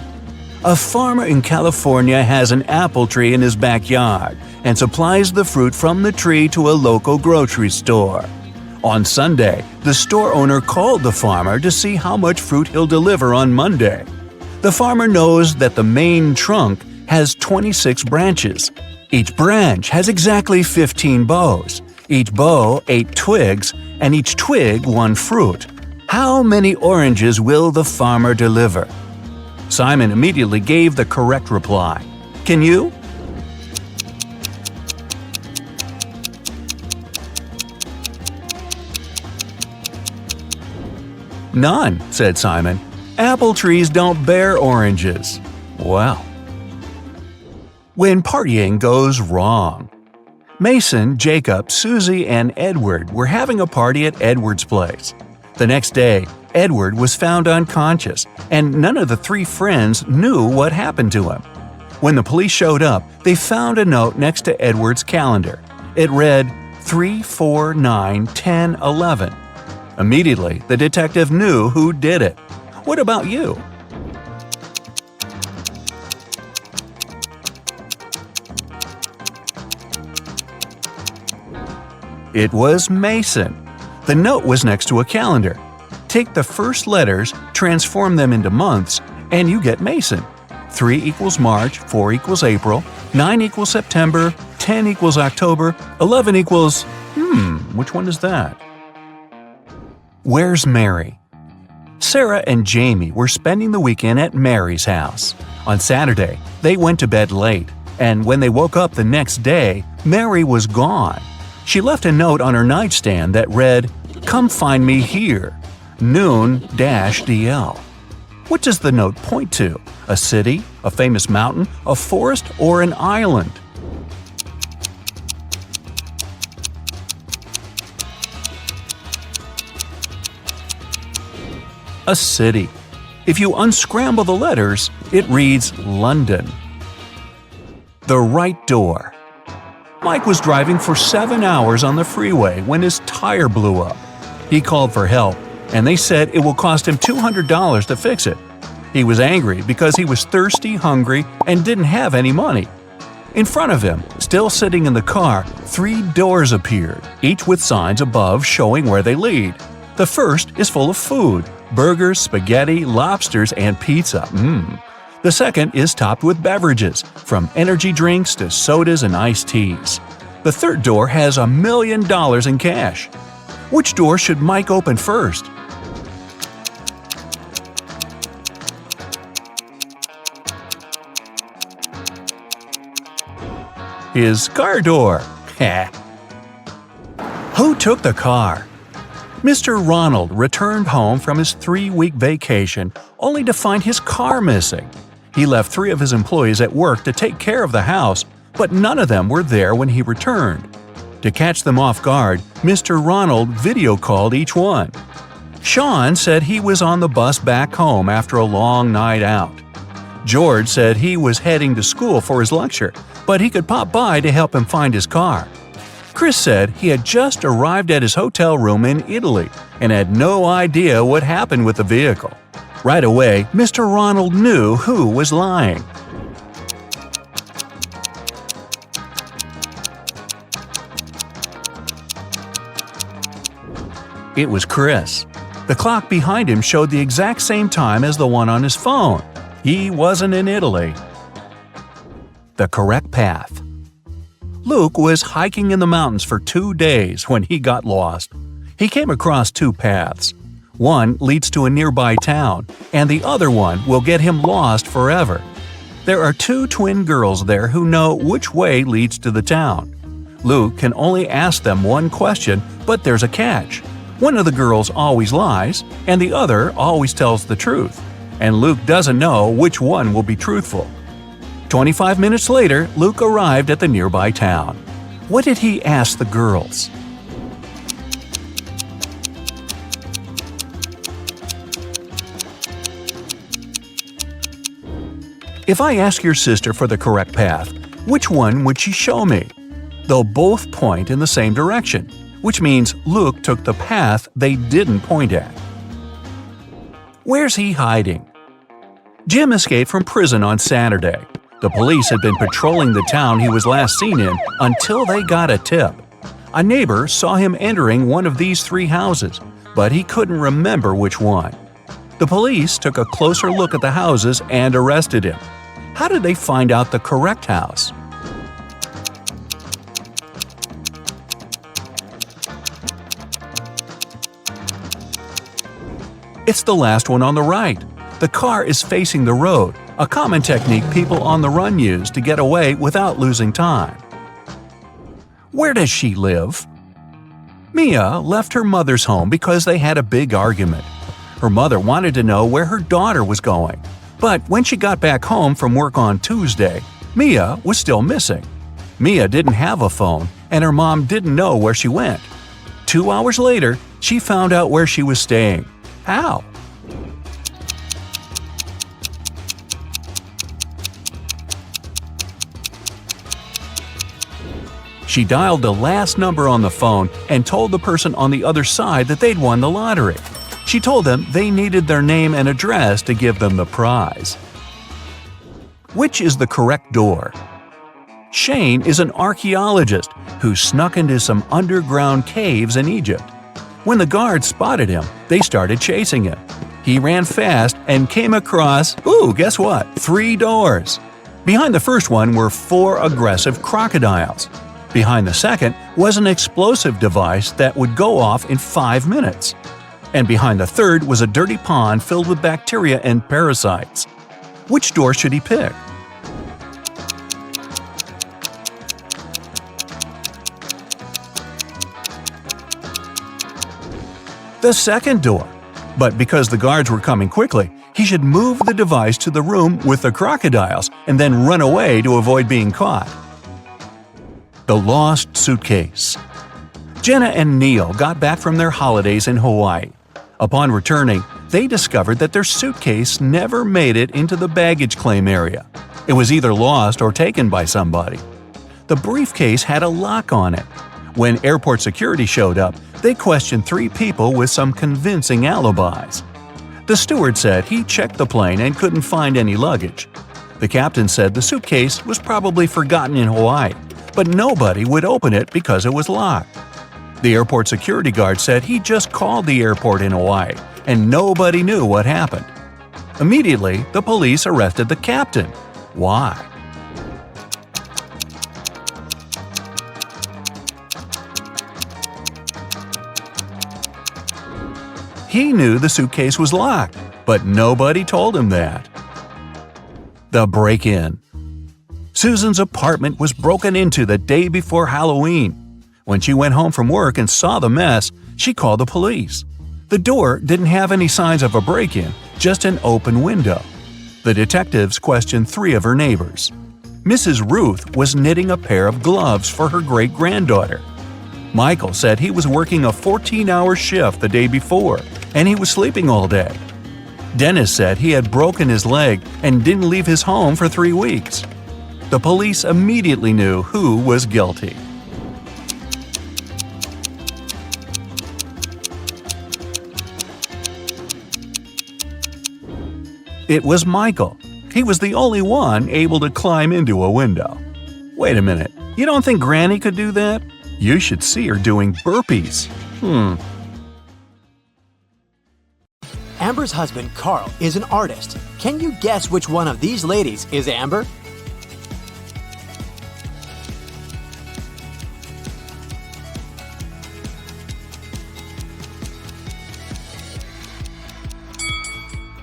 Speaker 2: A farmer in California has an apple tree in his backyard and supplies the fruit from the tree to a local grocery store. On Sunday, the store owner called the farmer to see how much fruit he'll deliver on Monday. The farmer knows that the main trunk has 26 branches. Each branch has exactly 15 boughs, each bough 8 twigs, and each twig 1 fruit. How many oranges will the farmer deliver?" Simon immediately gave the correct reply. Can you? "None," said Simon. "Apple trees don't bear oranges." Well. When partying goes wrong. Mason, Jacob, Susie, and Edward were having a party at Edward's place. The next day, Edward was found unconscious, and none of the 3 friends knew what happened to him. When the police showed up, they found a note next to Edward's calendar. It read 3, 4, 9, 10, 11. Immediately, the detective knew who did it. What about you? It was Mason. The note was next to a calendar. Take the first letters, transform them into months, and you get Mason. 3 equals March, 4 equals April, 9 equals September, 10 equals October, 11 equals… which one is that? Where's Mary? Sarah and Jamie were spending the weekend at Mary's house. On Saturday, they went to bed late, and when they woke up the next day, Mary was gone. She left a note on her nightstand that read, "Come find me here, noon-DL." What does the note point to? A city, a famous mountain, a forest, or an island? A city. If you unscramble the letters, it reads London. The right door. Mike was driving for 7 hours on the freeway when his tire blew up. He called for help, and they said it will cost him $200 to fix it. He was angry because he was thirsty, hungry, and didn't have any money. In front of him, still sitting in the car, 3 doors appeared, each with signs above showing where they lead. The first is full of food: burgers, spaghetti, lobsters, and pizza. The second is topped with beverages, from energy drinks to sodas and iced teas. The third door has $1 million in cash. Which door should Mike open first? His car door. Who took the car? Mr. Ronald returned home from his 3-week vacation only to find his car missing. He left 3 of his employees at work to take care of the house, but none of them were there when he returned. To catch them off guard, Mr. Ronald video called each one. Sean said he was on the bus back home after a long night out. George said he was heading to school for his lecture, but he could pop by to help him find his car. Chris said he had just arrived at his hotel room in Italy and had no idea what happened with the vehicle. Right away, Mr. Ronald knew who was lying. It was Chris. The clock behind him showed the exact same time as the one on his phone. He wasn't in Italy. The correct path. Luke was hiking in the mountains for 2 days when he got lost. He came across 2 paths. One leads to a nearby town, and the other one will get him lost forever. There are 2 twin girls there who know which way leads to the town. Luke can only ask them one question, but there's a catch. One of the girls always lies, and the other always tells the truth. And Luke doesn't know which one will be truthful. 25 minutes later, Luke arrived at the nearby town. What did he ask the girls? If I ask your sister for the correct path, which one would she show me? They'll both point in the same direction, which means Luke took the path they didn't point at. Where's he hiding? Jim escaped from prison on Saturday. The police had been patrolling the town he was last seen in until they got a tip. A neighbor saw him entering one of these 3 houses, but he couldn't remember which one. The police took a closer look at the houses and arrested him. How did they find out the correct house? It's the last one on the right. The car is facing the road, a common technique people on the run use to get away without losing time. Where does she live? Mia left her mother's home because they had a big argument. Her mother wanted to know where her daughter was going, but when she got back home from work on Tuesday, Mia was still missing. Mia didn't have a phone, and her mom didn't know where she went. 2 hours later, she found out where she was staying. How? She dialed the last number on the phone and told the person on the other side that they'd won the lottery. She told them they needed their name and address to give them the prize. Which is the correct door? Shane is an archaeologist who snuck into some underground caves in Egypt. When the guards spotted him, they started chasing him. He ran fast and came across, guess what? 3 doors. Behind the first one were 4 aggressive crocodiles. Behind the second was an explosive device that would go off in 5 minutes. and behind the third was a dirty pond filled with bacteria and parasites. Which door should he pick? The second door. But because the guards were coming quickly, he should move the device to the room with the crocodiles and then run away to avoid being caught. The lost suitcase. Jenna and Neil got back from their holidays in Hawaii. Upon returning, they discovered that their suitcase never made it into the baggage claim area. It was either lost or taken by somebody. The briefcase had a lock on it. When airport security showed up, they questioned 3 people with some convincing alibis. The steward said he checked the plane and couldn't find any luggage. The captain said the suitcase was probably forgotten in Hawaii, but nobody would open it because it was locked. The airport security guard said he just called the airport in Hawaii, and nobody knew what happened. Immediately, the police arrested the captain. Why? He knew the suitcase was locked, but nobody told him that. The break-in. Susan's apartment was broken into the day before Halloween. When she went home from work and saw the mess, she called the police. The door didn't have any signs of a break-in, just an open window. The detectives questioned 3 of her neighbors. Mrs. Ruth was knitting a pair of gloves for her great-granddaughter. Michael said he was working a 14-hour shift the day before, and he was sleeping all day. Dennis said he had broken his leg and didn't leave his home for 3 weeks. The police immediately knew who was guilty. It was Michael. He was the only one able to climb into a window. Wait a minute, you don't think Granny could do that? You should see her doing burpees.
Speaker 1: Amber's husband, Carl, is an artist. Can you guess which one of these ladies is Amber?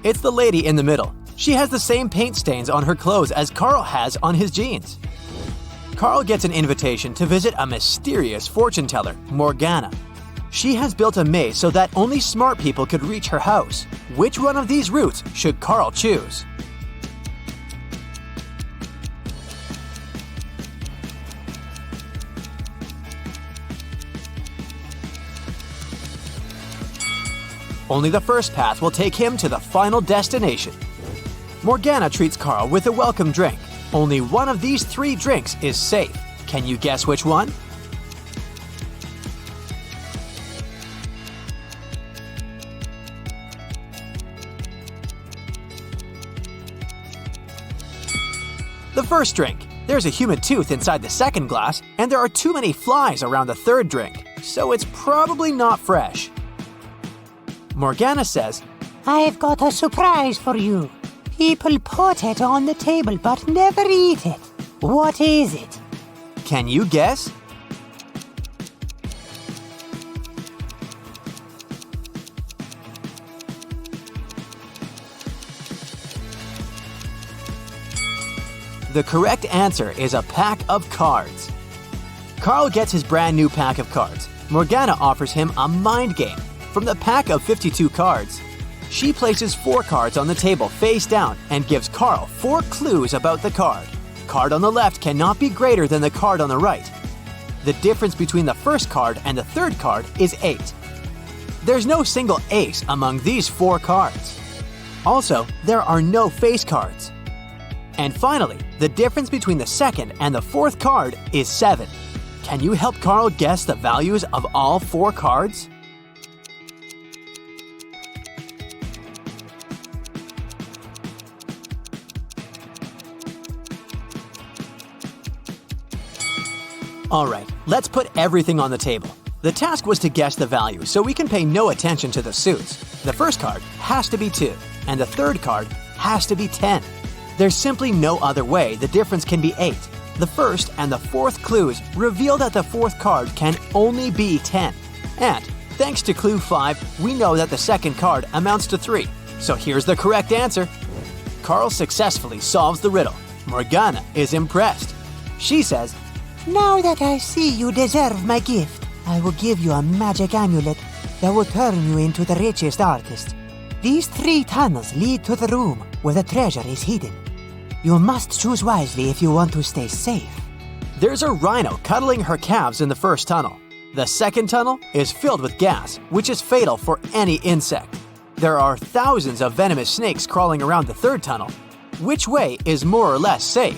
Speaker 1: It's the lady in the middle. She has the same paint stains on her clothes as Carl has on his jeans. Carl gets an invitation to visit a mysterious fortune teller, Morgana. She has built a maze so that only smart people could reach her house. Which one of these routes should Carl choose? Only the first path will take him to the final destination. Morgana treats Carl with a welcome drink. Only one of these 3 drinks is safe. Can you guess which one? The first drink. There's a human tooth inside the second glass, and there are too many flies around the third drink, so it's probably not fresh. Morgana says,
Speaker 3: "I've got a surprise for you. People put it on the table but never eat it. What is it?"
Speaker 1: Can you guess? The correct answer is a pack of cards. Carl gets his brand new pack of cards. Morgana offers him a mind game. From the pack of 52 cards, she places 4 cards on the table face down and gives Carl 4 clues about the card. Card on the left cannot be greater than the card on the right. The difference between the first card and the third card is 8. There's no single ace among these 4 cards. Also, there are no face cards. And finally, the difference between the second and the fourth card is 7. Can you help Carl guess the values of all 4 cards? Alright, let's put everything on the table. The task was to guess the value, so we can pay no attention to the suits. The first card has to be 2, and the third card has to be 10. There's simply no other way the difference can be 8. The first and the fourth clues reveal that the fourth card can only be 10. And Thanks to clue 5, we know that the second card amounts to 3. So here's the correct answer. Carl successfully solves the riddle. Morgana is impressed. She says,
Speaker 3: Now that I see you deserve my gift, I will give you a magic amulet that will turn you into the richest artist. These 3 tunnels lead to the room where the treasure is hidden. You must choose wisely if you want to stay safe.
Speaker 1: There's a rhino cuddling her calves in the first tunnel. The second tunnel is filled with gas, which is fatal for any insect. There are thousands of venomous snakes crawling around the third tunnel. Which way is more or less safe?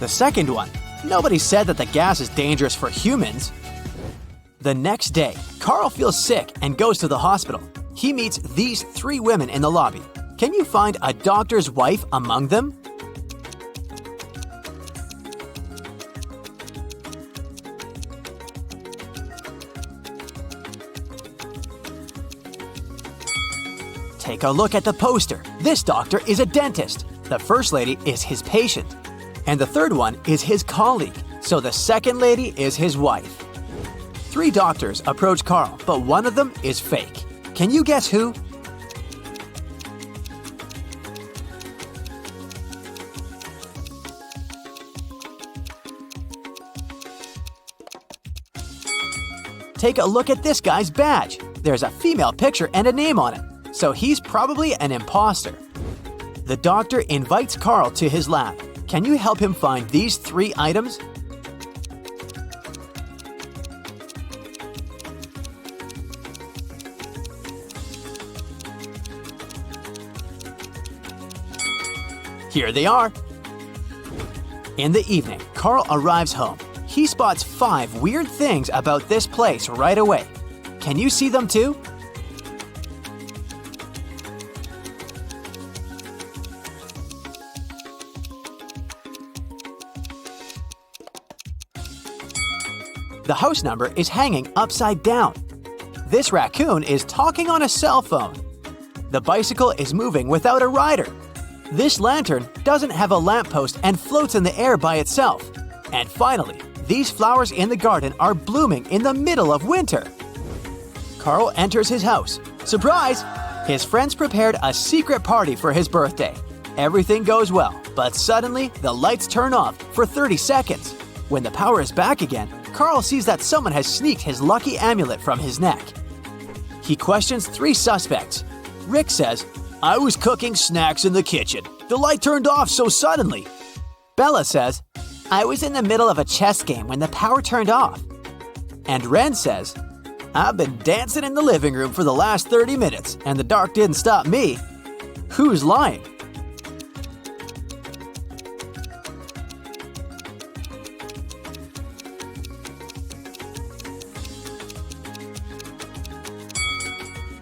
Speaker 1: The second one. Nobody said that the gas is dangerous for humans. The next day, Carl feels sick and goes to the hospital. He meets these 3 women in the lobby. Can you find a doctor's wife among them? Take a look at the poster. This doctor is a dentist. The first lady is his patient. And the third one is his colleague. So the second lady is his wife. 3 doctors approach Carl, but one of them is fake. Can you guess who? Take a look at this guy's badge. There's a female picture and a name on it, so he's probably an imposter. The doctor invites Carl to his lab. Can you help him find these 3 items? Here they are. In the evening, Carl arrives home. He spots 5 weird things about this place right away. Can you see them too? The house number is hanging upside down. This raccoon is talking on a cell phone. The bicycle is moving without a rider. This lantern doesn't have a lamppost and floats in the air by itself. And finally, these flowers in the garden are blooming in the middle of winter. Carl enters his house. Surprise! His friends prepared a secret party for his birthday. Everything goes well, but suddenly the lights turn off for 30 seconds. When the power is back again, Carl sees that someone has sneaked his lucky amulet from his neck. He questions 3 suspects. Rick says, "I was cooking snacks in the kitchen. The light turned off so suddenly." Bella says, "I was in the middle of a chess game when the power turned off." And Ren says, "I've been dancing in the living room for the last 30 minutes, and the dark didn't stop me." Who's lying?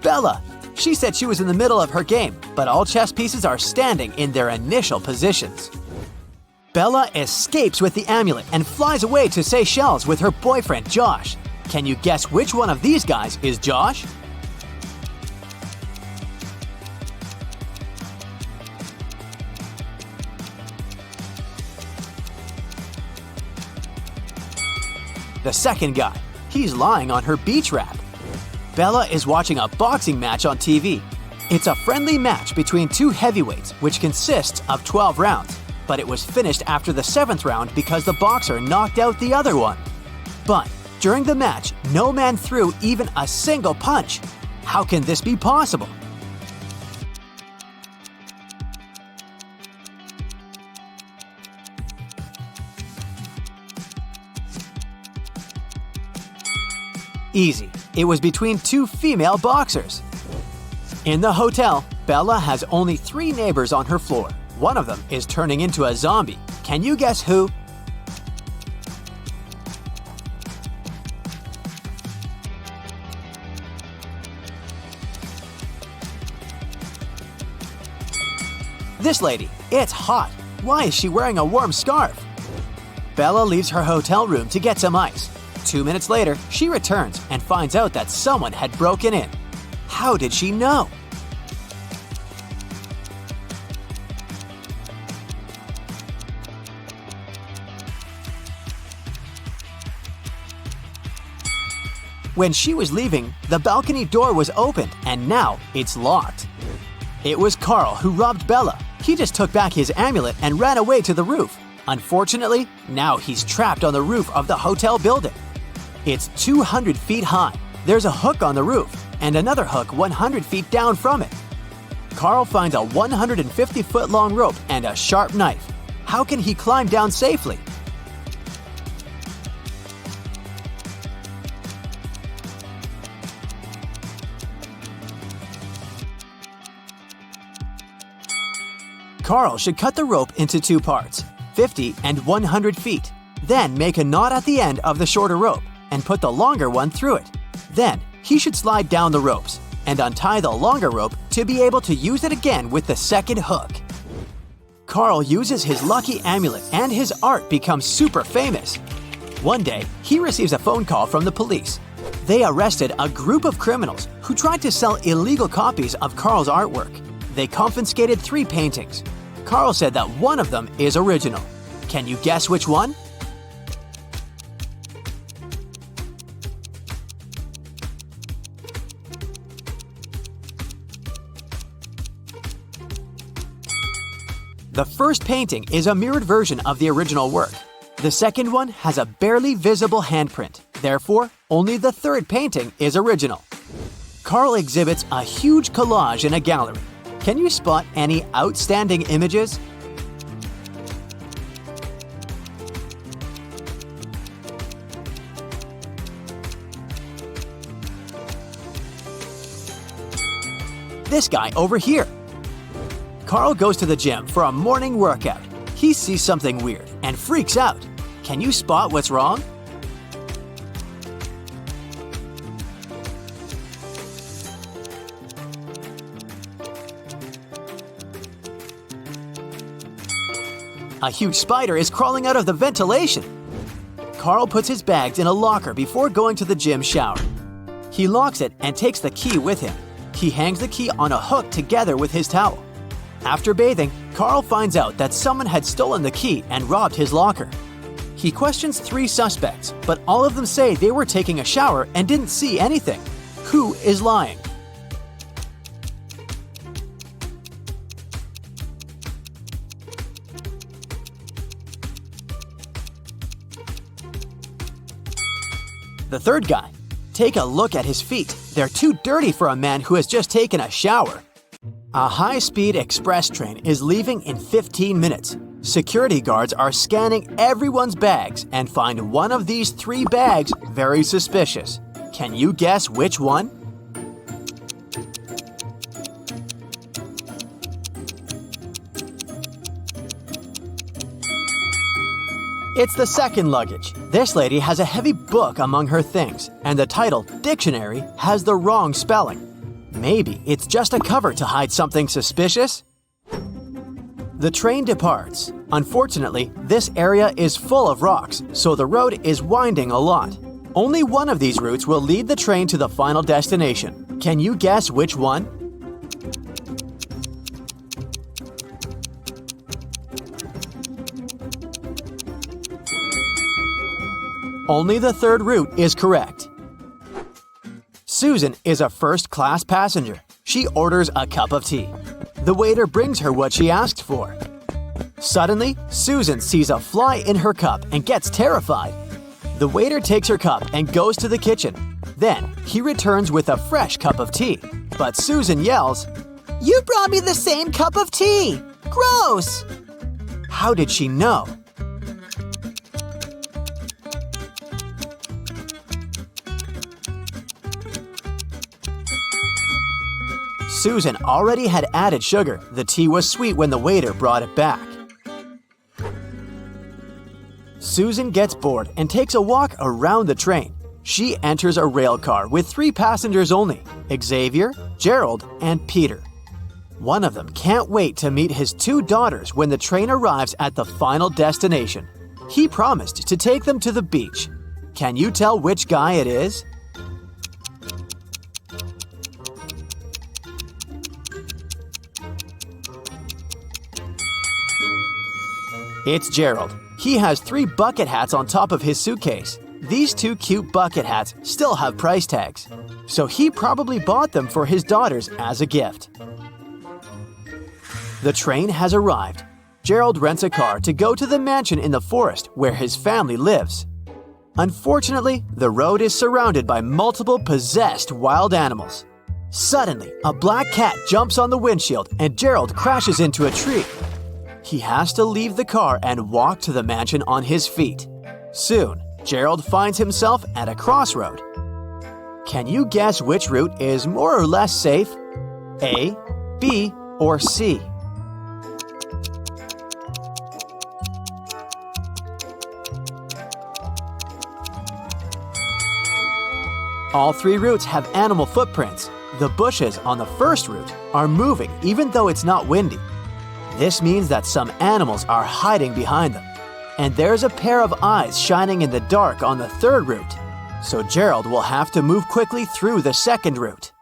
Speaker 1: Bella. She said she was in the middle of her game, but all chess pieces are standing in their initial positions. Bella escapes with the amulet and flies away to Seychelles with her boyfriend Josh. Can you guess which one of these guys is Josh? The second guy. He's lying on her beach wrap. Bella is watching a boxing match on TV. It's a friendly match between 2 heavyweights, which consists of 12 rounds, but it was finished after the 7th round because the boxer knocked out the other one. But during the match, no man threw even a single punch. How can this be possible? Easy. It was between 2 female boxers. In the hotel, Bella has only 3 neighbors on her floor. One of them is turning into a zombie. Can you guess who? This lady. It's hot. Why is she wearing a warm scarf? Bella leaves her hotel room to get some ice. 2 minutes later, she returns and finds out that someone had broken in. How did she know? When she was leaving, the balcony door was opened and now it's locked. It was Carl who robbed Bella. He just took back his amulet and ran away to the roof. Unfortunately, now he's trapped on the roof of the hotel building. It's 200 feet high. There's a hook on the roof and another hook 100 feet down from it. Carl finds a 150-foot-long rope and a sharp knife. How can he climb down safely? Carl should cut the rope into two parts, 50 and 100 feet. Then make a knot at the end of the shorter rope and put the longer one through it. Then he should slide down the ropes and untie the longer rope to be able to use it again with the second hook. Carl uses his lucky amulet and his art becomes super famous. One day, he receives a phone call from the police. They arrested a group of criminals who tried to sell illegal copies of Carl's artwork. They confiscated 3 paintings. Carl said that one of them is original. Can you guess which one? The first painting is a mirrored version of the original work. The second one has a barely visible handprint. Therefore, only the third painting is original. Carl exhibits a huge collage in a gallery. Can you spot any outstanding images? This guy over here. Carl goes to the gym for a morning workout. He sees something weird and freaks out. Can you spot what's wrong? A huge spider is crawling out of the ventilation. Carl puts his bags in a locker before going to the gym shower. He locks it and takes the key with him. He hangs the key on a hook together with his towel. After bathing, Carl finds out that someone had stolen the key and robbed his locker. He questions 3 suspects, but all of them say they were taking a shower and didn't see anything. Who is lying? The third guy. Take a look at his feet. They're too dirty for a man who has just taken a shower. A high-speed express train is leaving in 15 minutes. Security guards are scanning everyone's bags and find one of these 3 bags very suspicious. Can you guess which one? It's the second luggage. This lady has a heavy book among her things, and the title, Dictionary, has the wrong spelling. Maybe it's just a cover to hide something suspicious? The train departs. Unfortunately, this area is full of rocks, so the road is winding a lot. Only one of these routes will lead the train to the final destination. Can you guess which one? Only the third route is correct. Susan is a first-class passenger. She orders a cup of tea. The waiter brings her what she asked for. Suddenly, Susan sees a fly in her cup and gets terrified. The waiter takes her cup and goes to the kitchen. Then, he returns with a fresh cup of tea. But Susan yells, "You brought me the same cup of tea! Gross!" How did she know? Susan already had added sugar. The tea was sweet when the waiter brought it back. Susan gets bored and takes a walk around the train. She enters a rail car with 3 passengers only, Xavier, Gerald, and Peter. One of them can't wait to meet his 2 daughters when the train arrives at the final destination. He promised to take them to the beach. Can you tell which guy it is? It's Gerald. He has 3 bucket hats on top of his suitcase. These two cute bucket hats still have price tags, so he probably bought them for his daughters as a gift. The train has arrived. Gerald rents a car to go to the mansion in the forest where his family lives. Unfortunately, the road is surrounded by multiple possessed wild animals. Suddenly, a black cat jumps on the windshield and Gerald crashes into a tree. He has to leave the car and walk to the mansion on his feet. Soon, Gerald finds himself at a crossroad. Can you guess which route is more or less safe? A, B, or C? All three routes have animal footprints. The bushes on the first route are moving even though it's not windy. This means that some animals are hiding behind them. And there's a pair of eyes shining in the dark on the third route. So Gerald will have to move quickly through the second route.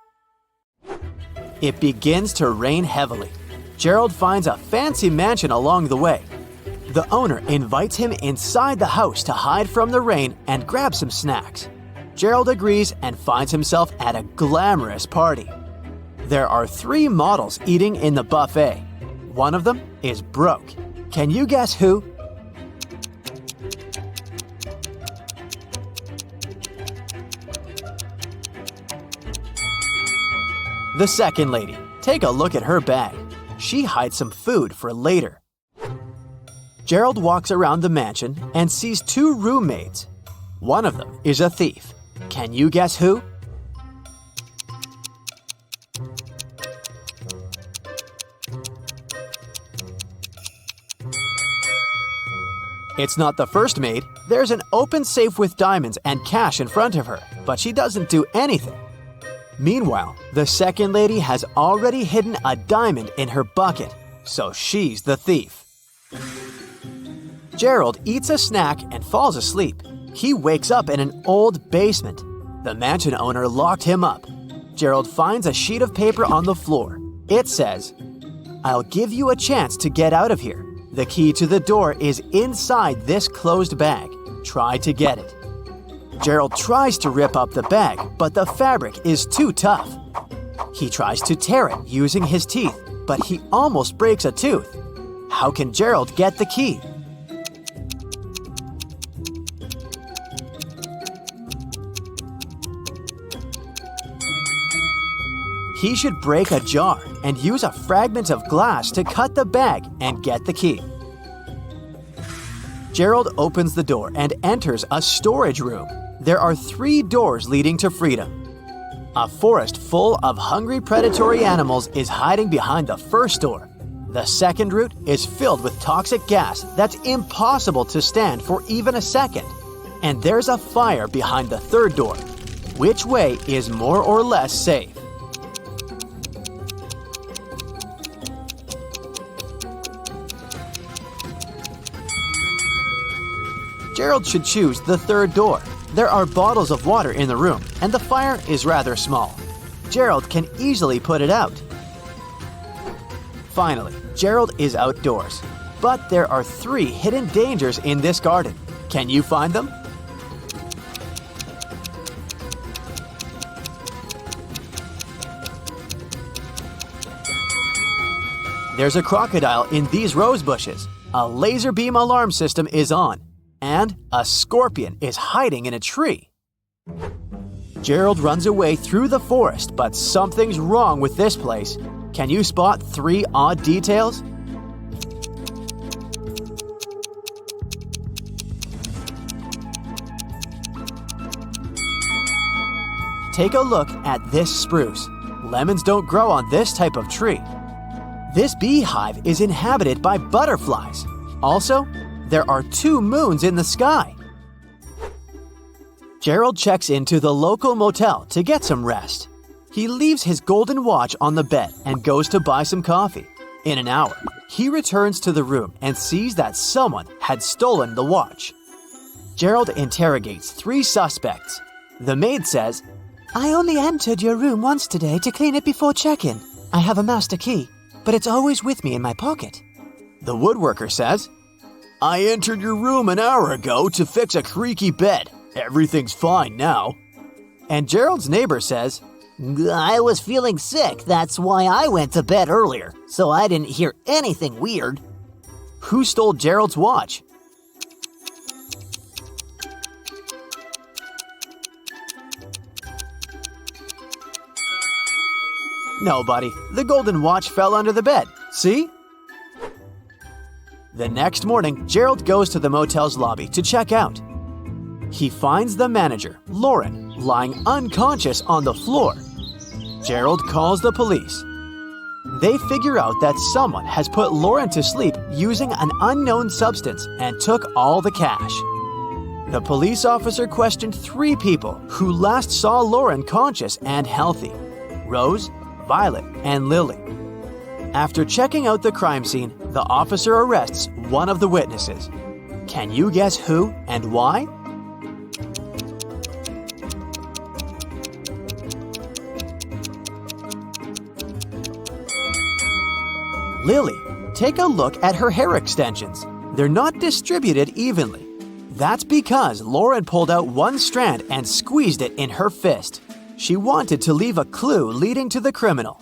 Speaker 1: It begins to rain heavily. Gerald finds a fancy mansion along the way. The owner invites him inside the house to hide from the rain and grab some snacks. Gerald agrees and finds himself at a glamorous party. There are 3 models eating in the buffet. One of them is broke. Can you guess who? The second lady. Take a look at her bag. She hides some food for later. Gerald walks around the mansion and sees 2 roommates. One of them is a thief. Can you guess who? It's not the first maid. There's an open safe with diamonds and cash in front of her, but she doesn't do anything. Meanwhile, the second lady has already hidden a diamond in her bucket, so she's the thief. Gerald eats a snack and falls asleep. He wakes up in an old basement. The mansion owner locked him up. Gerald finds a sheet of paper on the floor. It says, "I'll give you a chance to get out of here. The key to the door is inside this closed bag. Try to get it." Gerald tries to rip up the bag, but the fabric is too tough. He tries to tear it using his teeth, but he almost breaks a tooth. How can Gerald get the key? He should break a jar and use a fragment of glass to cut the bag and get the key. Gerald opens the door and enters a storage room. There are 3 doors leading to freedom. A forest full of hungry predatory animals is hiding behind the first door. The second route is filled with toxic gas that's impossible to stand for even a second. And there's a fire behind the third door. Which way is more or less safe? Gerald should choose the third door. There are bottles of water in the room, and the fire is rather small. Gerald can easily put it out. Finally, Gerald is outdoors. But there are 3 hidden dangers in this garden. Can you find them? There's a crocodile in these rose bushes. A laser beam alarm system is on. And a scorpion is hiding in a tree. Gerald runs away through the forest, but something's wrong with this place. Can you spot 3 odd details? Take a look at this spruce. Lemons don't grow on this type of tree. This beehive is inhabited by butterflies. Also, there are 2 moons in the sky. Gerald checks into the local motel to get some rest. He leaves his golden watch on the bed and goes to buy some coffee. In an hour, he returns to the room and sees that someone had stolen the watch. Gerald interrogates 3 suspects. The maid says,
Speaker 3: I only entered your room once today to clean it before check-in. I have a master key, but it's always with me in my pocket.
Speaker 1: The woodworker says, I entered your room an hour ago to fix a creaky bed. Everything's fine now. And Gerald's neighbor says,
Speaker 4: I was feeling sick, that's why I went to bed earlier, so I didn't hear anything weird.
Speaker 1: who stole Gerald's watch? No, buddy. The golden watch fell under the bed. See? The next morning, Gerald goes to the motel's lobby to check out. He finds the manager, Lauren, lying unconscious on the floor. Gerald calls the police. They figure out that someone has put Lauren to sleep using an unknown substance and took all the cash. The police officer questioned 3 people who last saw Lauren conscious and healthy: Rose, Violet, and Lily. After checking out the crime scene, the officer arrests one of the witnesses. Can you guess who and why? Lily. Take a look at her hair extensions. They're not distributed evenly. That's because Lauren pulled out one strand and squeezed it in her fist. She wanted to leave a clue leading to the criminal.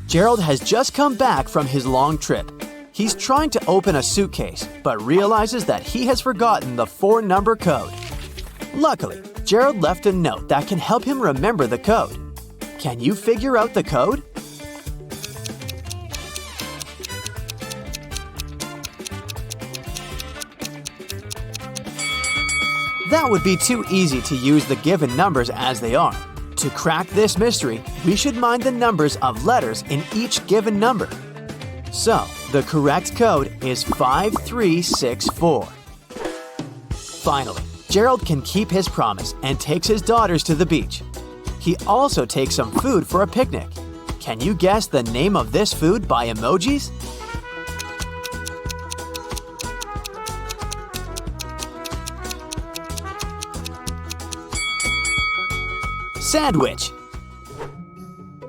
Speaker 1: Gerald has just come back from his long trip. He's trying to open a suitcase, but realizes that he has forgotten the 4-number code. Luckily, Gerald left a note that can help him remember the code. Can you figure out the code? That would be too easy to use the given numbers as they are. To crack this mystery, we should mind the numbers of letters in each given number. So, the correct code is 5364. Finally, Gerald can keep his promise and takes his daughters to the beach. He also takes some food for a picnic. Can you guess the name of this food by emojis? Sandwich.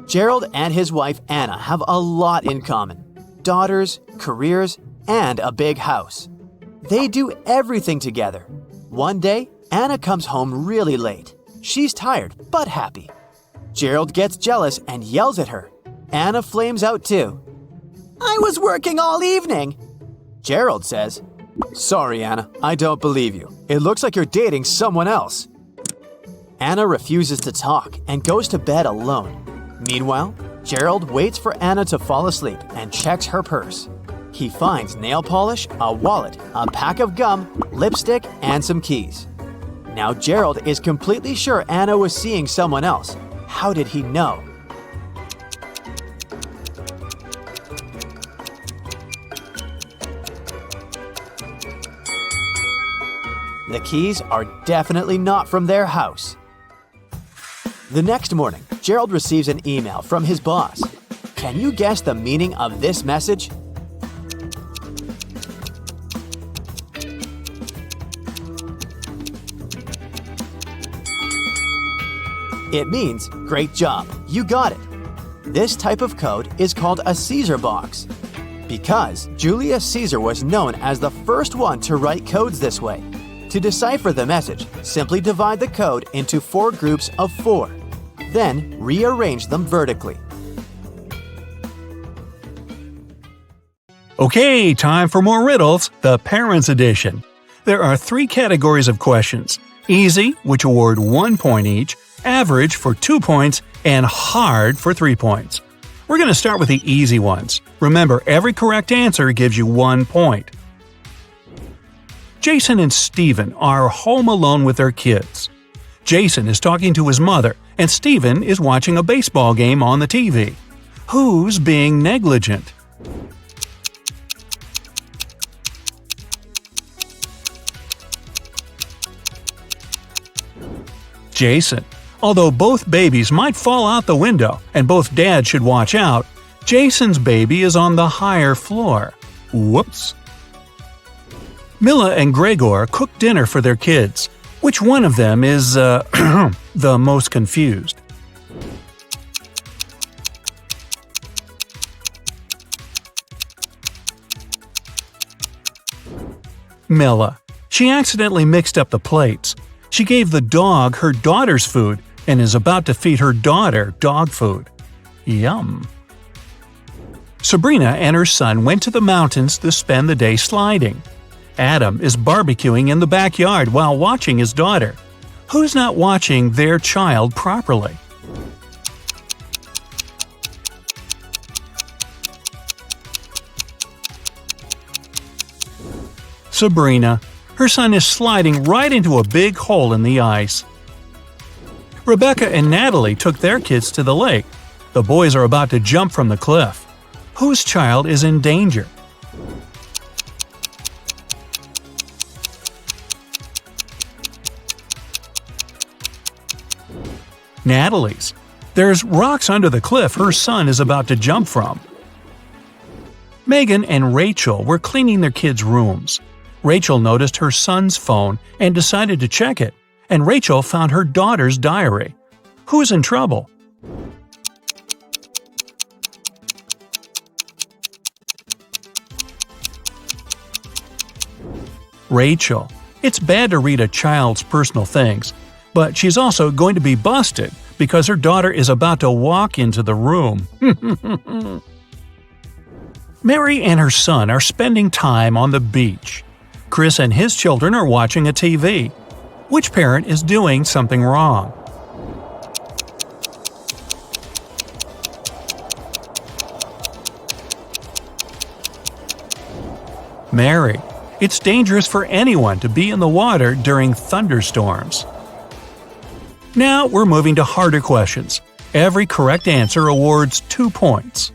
Speaker 1: Gerald and his wife Anna have a lot in common: daughters, careers, and a big house. They do everything together. One day, Anna comes home really late. She's tired but happy. Gerald gets jealous and yells at her. Anna flames out too. "I was working all evening." Gerald says, "Sorry, Anna, I don't believe you. It looks like you're dating someone else." Anna refuses to talk and goes to bed alone. Meanwhile, Gerald waits for Anna to fall asleep and checks her purse. He finds nail polish, a wallet, a pack of gum, lipstick, and some keys. Now Gerald is completely sure Anna was seeing someone else. How did he know? The keys are definitely not from their house. The next morning, Gerald receives an email from his boss. Can you guess the meaning of this message? It means, "Great job, you got it." This type of code is called a Caesar box. Because Julius Caesar was known as the first one to write codes this way. To decipher the message, simply divide the code into 4 groups of 4. Then rearrange them vertically.
Speaker 2: Okay, time for more riddles, the Parents Edition. There are 3 categories of questions: easy, which award 1 point each, average for 2 points, and hard for 3 points. We're going to start with the easy ones. Remember, every correct answer gives you 1 point. Jason and Steven are home alone with their kids. Jason is talking to his mother, and Steven is watching a baseball game on the TV. Who's being negligent? Jason. Although both babies might fall out the window and both dads should watch out, Jason's baby is on the higher floor. Whoops. Mila and Gregor cook dinner for their kids. Which one of them is, the most confused? Mila. She accidentally mixed up the plates. She gave the dog her daughter's food and is about to feed her daughter dog food. Yum. Sabrina and her son went to the mountains to spend the day sliding. Adam is barbecuing in the backyard while watching his daughter. Who's not watching their child properly? Sabrina. Her son is sliding right into a big hole in the ice. Rebecca and Natalie took their kids to the lake. The boys are about to jump from the cliff. Whose child is in danger? Natalie's. There's rocks under the cliff her son is about to jump from. Megan and Rachel were cleaning their kids' rooms. Rachel noticed her son's phone and decided to check it, and Rachel found her daughter's diary. Who's in trouble? Rachel. It's bad to read a child's personal things, but she's also going to be busted because her daughter is about to walk into the room. Mary and her son are spending time on the beach. Chris and his children are watching a TV. Which parent is doing something wrong? Mary. It's dangerous for anyone to be in the water during thunderstorms. Now we're moving to harder questions. Every correct answer awards 2 points.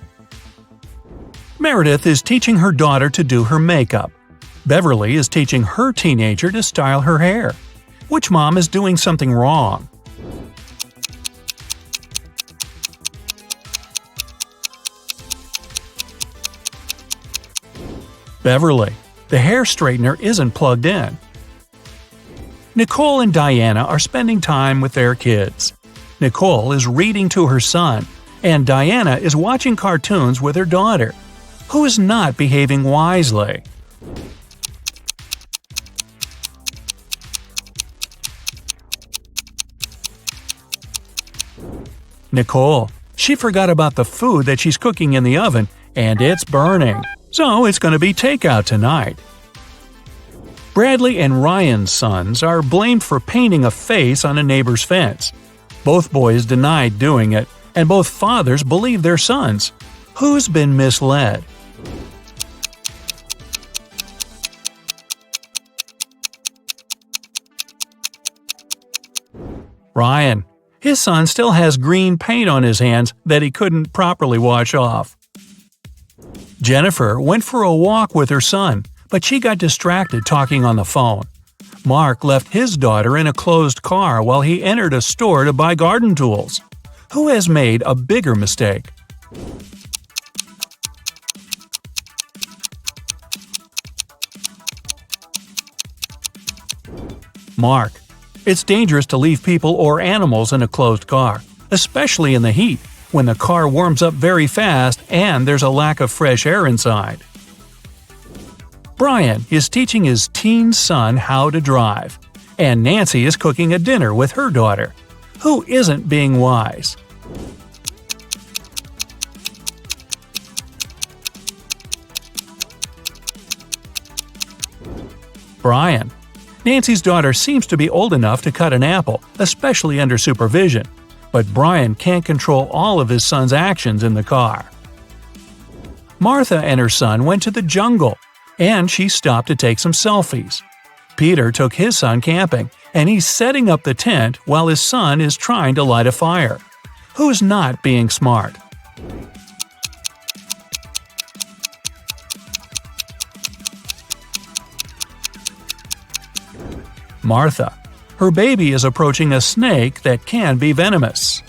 Speaker 2: Meredith is teaching her daughter to do her makeup. Beverly is teaching her teenager to style her hair. Which mom is doing something wrong? Beverly. The hair straightener isn't plugged in. Nicole and Diana are spending time with their kids. Nicole is reading to her son, and Diana is watching cartoons with her daughter. Who is not behaving wisely? Nicole. She forgot about the food that she's cooking in the oven, and it's burning. So it's going to be takeout tonight. Bradley and Ryan's sons are blamed for painting a face on a neighbor's fence. Both boys denied doing it, and both fathers believe their sons. Who's been misled? Ryan. His son still has green paint on his hands that he couldn't properly wash off. Jennifer went for a walk with her son, but she got distracted talking on the phone. Mark left his daughter in a closed car while he entered a store to buy garden tools. Who has made a bigger mistake? Mark. It's dangerous to leave people or animals in a closed car, especially in the heat, when the car warms up very fast and there's a lack of fresh air inside. Brian is teaching his teen son how to drive, and Nancy is cooking a dinner with her daughter. Who isn't being wise? Brian. Nancy's daughter seems to be old enough to cut an apple, especially under supervision, but Brian can't control all of his son's actions in the car. Martha and her son went to the jungle, and she stopped to take some selfies. Peter took his son camping, and he's setting up the tent while his son is trying to light a fire. Who's not being smart? Martha. Her baby is approaching a snake that can be venomous.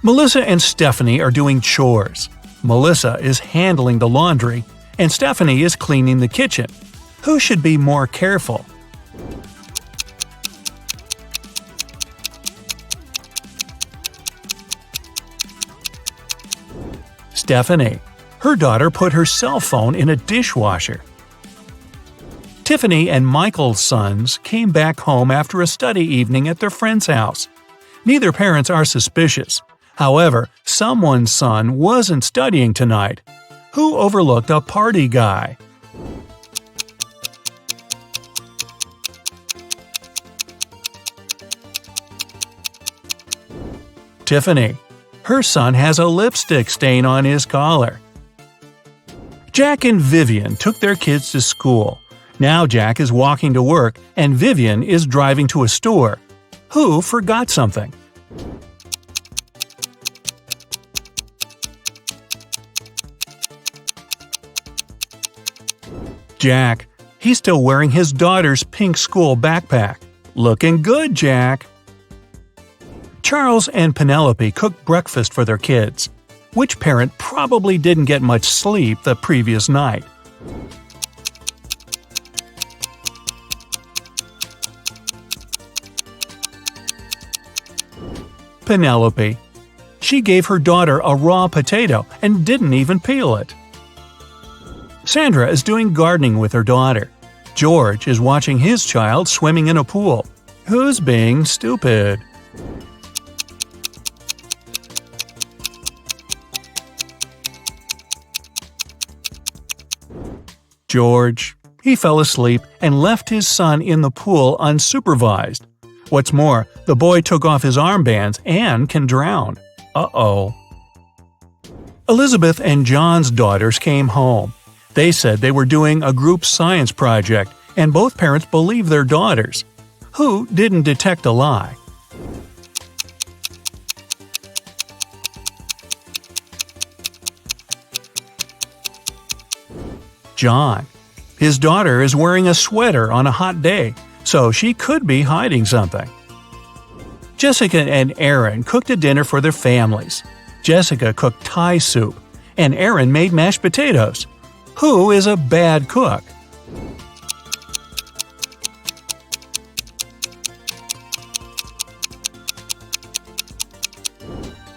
Speaker 2: Melissa and Stephanie are doing chores. Melissa is handling the laundry, and Stephanie is cleaning the kitchen. Who should be more careful? Stephanie. Her daughter put her cell phone in a dishwasher. Tiffany and Michael's sons came back home after a study evening at their friend's house. Neither parents are suspicious. However, someone's son wasn't studying tonight. Who overlooked a party guy? Tiffany. Her son has a lipstick stain on his collar. Jack and Vivian took their kids to school. Now Jack is walking to work and Vivian is driving to a store. Who forgot something? Jack. He's still wearing his daughter's pink school backpack. Looking good, Jack. Charles and Penelope cooked breakfast for their kids. Which parent probably didn't get much sleep the previous night? Penelope. She gave her daughter a raw potato and didn't even peel it. Sandra is doing gardening with her daughter. George is watching his child swimming in a pool. Who's being stupid? George. He fell asleep and left his son in the pool unsupervised. What's more, the boy took off his armbands and can drown. Uh-oh. Elizabeth and John's daughters came home. They said they were doing a group science project, and both parents believed their daughters. Who didn't detect a lie? John. His daughter is wearing a sweater on a hot day, so she could be hiding something. Jessica and Aaron cooked a dinner for their families. Jessica cooked Thai soup, and Aaron made mashed potatoes. Who is a bad cook?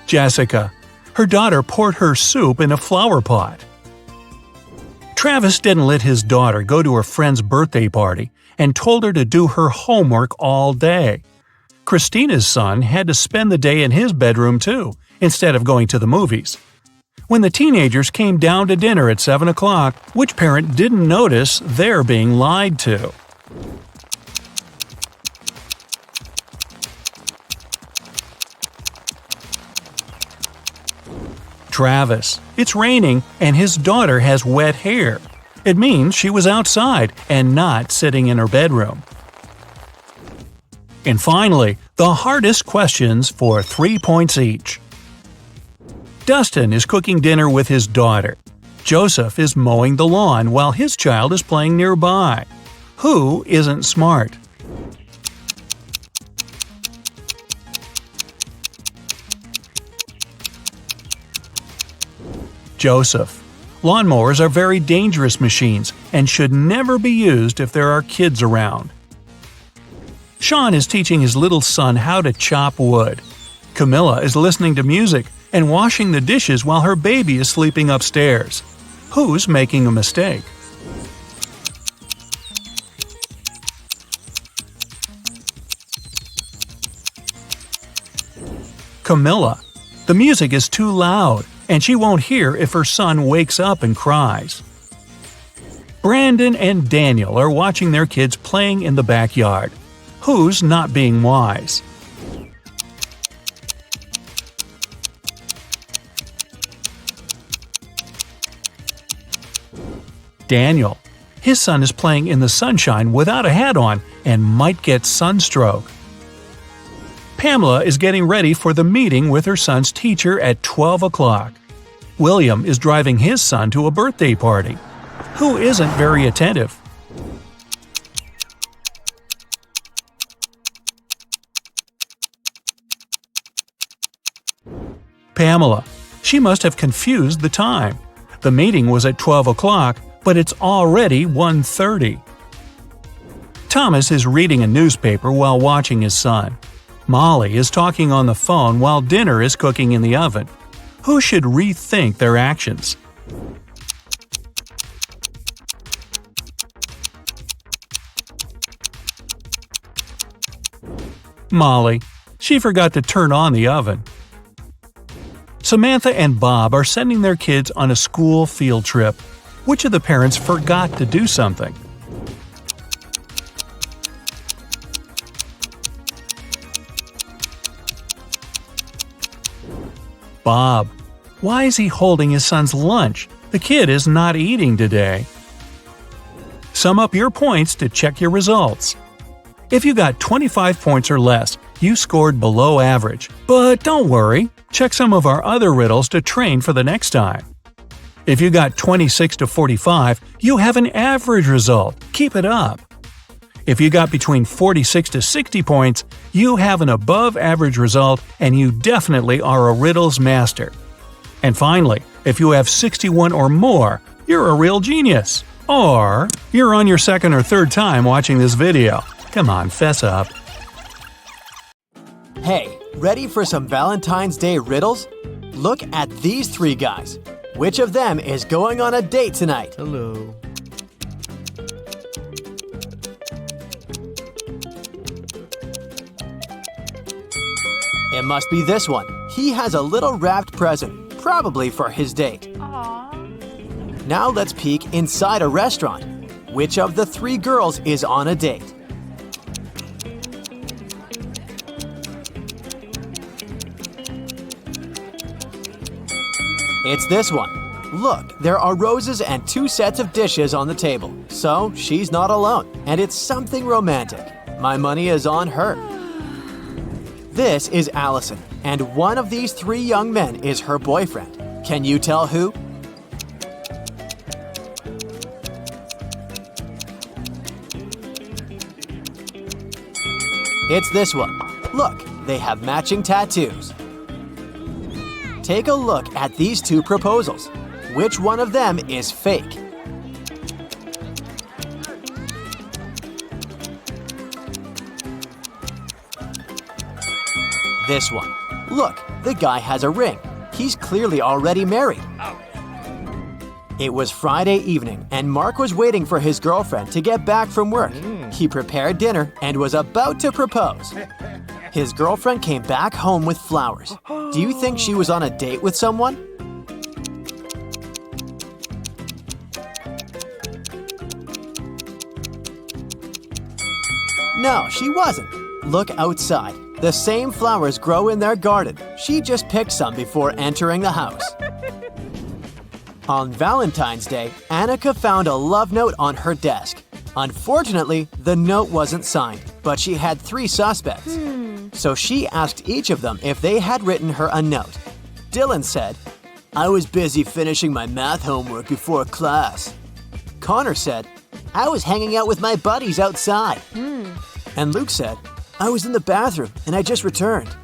Speaker 2: Jessica. Her daughter poured her soup in a flower pot. Travis didn't let his daughter go to her friend's birthday party and told her to do her homework all day. Christina's son had to spend the day in his bedroom too, instead of going to the movies. When the teenagers came down to dinner at 7 o'clock, which parent didn't notice they're being lied to? Travis. It's raining and his daughter has wet hair. It means she was outside and not sitting in her bedroom. And finally, the hardest questions for 3 points each. Dustin is cooking dinner with his daughter. Joseph is mowing the lawn while his child is playing nearby. Who isn't smart? Joseph. Lawnmowers are very dangerous machines and should never be used if there are kids around. Sean is teaching his little son how to chop wood. Camilla is listening to music and washing the dishes while her baby is sleeping upstairs. Who's making a mistake? Camilla. The music is too loud, and she won't hear if her son wakes up and cries. Brandon and Daniel are watching their kids playing in the backyard. Who's not being wise? Daniel. His son is playing in the sunshine without a hat on and might get sunstroke. Pamela is getting ready for the meeting with her son's teacher at 12 o'clock. William is driving his son to a birthday party. Who isn't very attentive? Pamela. She must have confused the time. The meeting was at 12 o'clock, but it's already 1:30. Thomas is reading a newspaper while watching his son. Molly is talking on the phone while dinner is cooking in the oven. Who should rethink their actions? Molly. She forgot to turn on the oven. Samantha and Bob are sending their kids on a school field trip. Which of the parents forgot to do something? Bob. Why is he holding his son's lunch? The kid is not eating today. Sum up your points to check your results. If you got 25 points or less, you scored below average. But don't worry, check some of our other riddles to train for the next time. If you got 26 to 45, you have an average result. Keep it up. If you got between 46 to 60 points, you have an above-average result and you definitely are a riddles master. And finally, if you have 61 or more, you're a real genius. Or you're on your second or third time watching this video. Come on, fess up.
Speaker 1: Hey, ready for some Valentine's Day riddles? Look at these three guys. Which of them is going on a date tonight?
Speaker 5: Hello.
Speaker 1: It must be this one. He has a little wrapped present, probably for his date. Now let's peek inside a restaurant. Which of the three girls is on a date? It's this one. Look, there are roses and 2 sets of dishes on the table, so she's not alone, and it's something romantic. My money is on her. This is Allison, and one of these 3 young men is her boyfriend. Can you tell who? It's this one. Look, they have matching tattoos. Take a look at these 2 proposals. Which one of them is fake? This one. Look, the guy has a ring. He's clearly already married. It was Friday evening, and Mark was waiting for his girlfriend to get back from work. He prepared dinner and was about to propose. His girlfriend came back home with flowers. Do you think she was on a date with someone? No, she wasn't. Look outside. The same flowers grow in their garden. She just picked some before entering the house. On Valentine's Day, Annika found a love note on her desk. Unfortunately, the note wasn't signed, but she had 3 suspects. So she asked each of them if they had written her a note. Dylan said, "I was busy finishing my math homework before class." Connor said, "I was hanging out with my buddies outside." And Luke said, "I was in the bathroom and I just returned."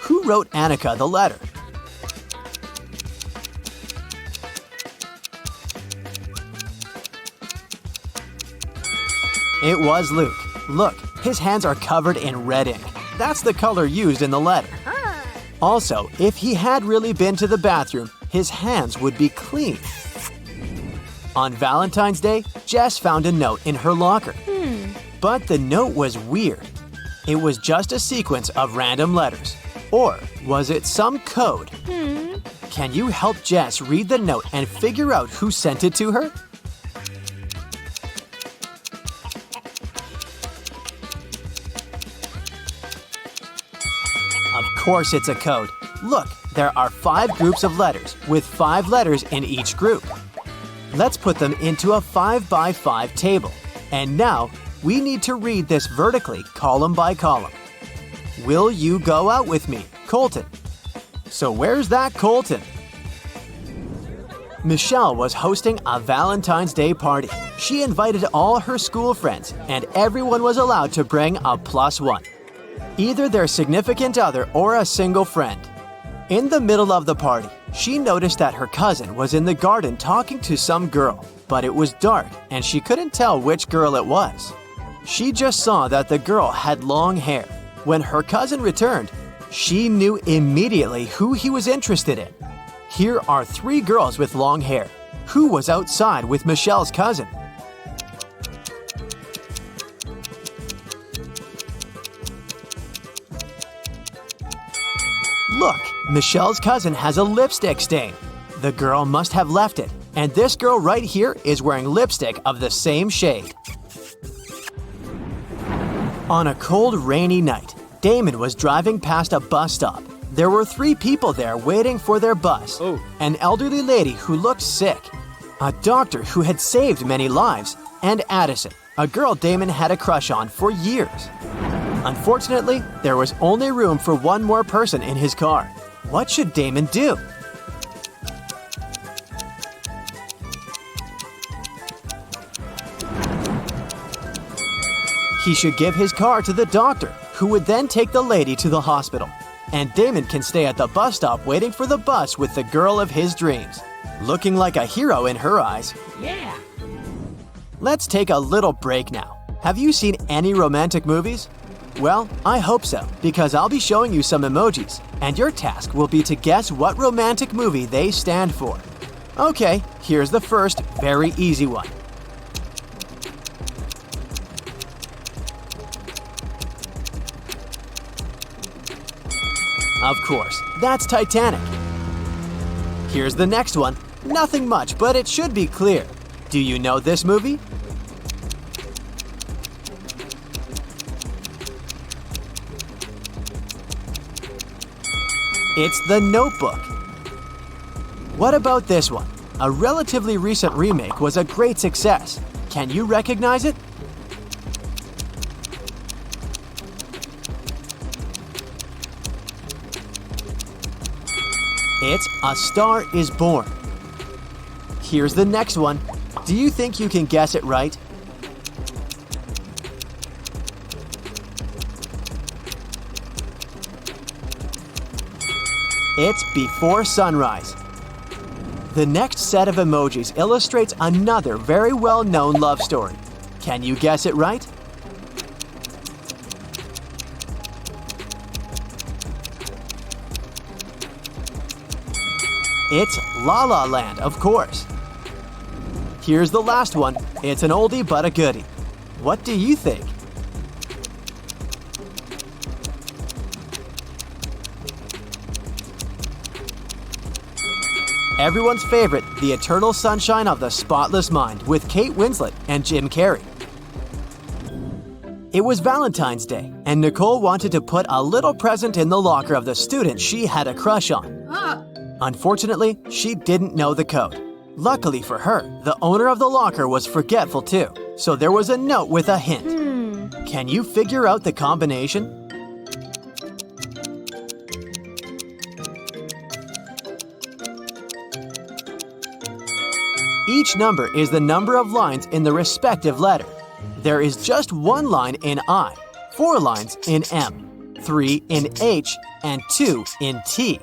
Speaker 1: Who wrote Annika the letter? It was Luke. Look, his hands are covered in red ink. That's the color used in the letter. Also, if he had really been to the bathroom, his hands would be clean. On Valentine's Day, Jess found a note in her locker. But the note was weird. It was just a sequence of random letters. Or was it some code? Can you help Jess read the note and figure out who sent it to her? Of course it's a code. Look, there are 5 groups of letters, with 5 letters in each group. Let's put them into a 5x5 table. And now, we need to read this vertically, column by column. Will you go out with me, Colton? So where's that Colton? Michelle was hosting a Valentine's Day party. She invited all her school friends, and everyone was allowed to bring a +1. Either their significant other or a single friend. In the middle of the party, she noticed that her cousin was in the garden talking to some girl, but it was dark and she couldn't tell which girl it was. She just saw that the girl had long hair. When her cousin returned, she knew immediately who he was interested in. Here are 3 girls with long hair. Who was outside with Michelle's cousin? Michelle's cousin has a lipstick stain. The girl must have left it, and this girl right here is wearing lipstick of the same shade. On a cold, rainy night, Damon was driving past a bus stop. There were 3 people there waiting for their bus. An elderly lady who looked sick, a doctor who had saved many lives, and Addison, a girl Damon had a crush on for years. Unfortunately, there was only room for one more person in his car. What should Damon do? He should give his car to the doctor, who would then take the lady to the hospital. And Damon can stay at the bus stop waiting for the bus with the girl of his dreams. Looking like a hero in her eyes.
Speaker 5: Yeah.
Speaker 1: Let's take a little break now. Have you seen any romantic movies? Well, I hope so, because I'll be showing you some emojis, and your task will be to guess what romantic movie they stand for. Okay, here's the first very easy one. Of course, that's Titanic. Here's the next one. Nothing much, but it should be clear. Do you know this movie? It's The Notebook. What about this one? A relatively recent remake was a great success. Can you recognize it? It's A Star is Born. Here's the next one. Do you think you can guess it right? It's Before Sunrise. The next set of emojis illustrates another very well-known love story. Can you guess it right? It's La La Land, of course. Here's the last one. It's an oldie but a goodie. What do you think? Everyone's favorite, The Eternal Sunshine of the Spotless Mind with Kate Winslet and Jim Carrey. It was Valentine's Day, and Nicole wanted to put a little present in the locker of the student she had a crush on. Unfortunately, she didn't know the code. Luckily for her, the owner of the locker was forgetful too, so there was a note with a hint. Can you figure out the combination? Each number is the number of lines in the respective letter. There is just one line in I, 4 lines in M, 3 in H, and 2 in T.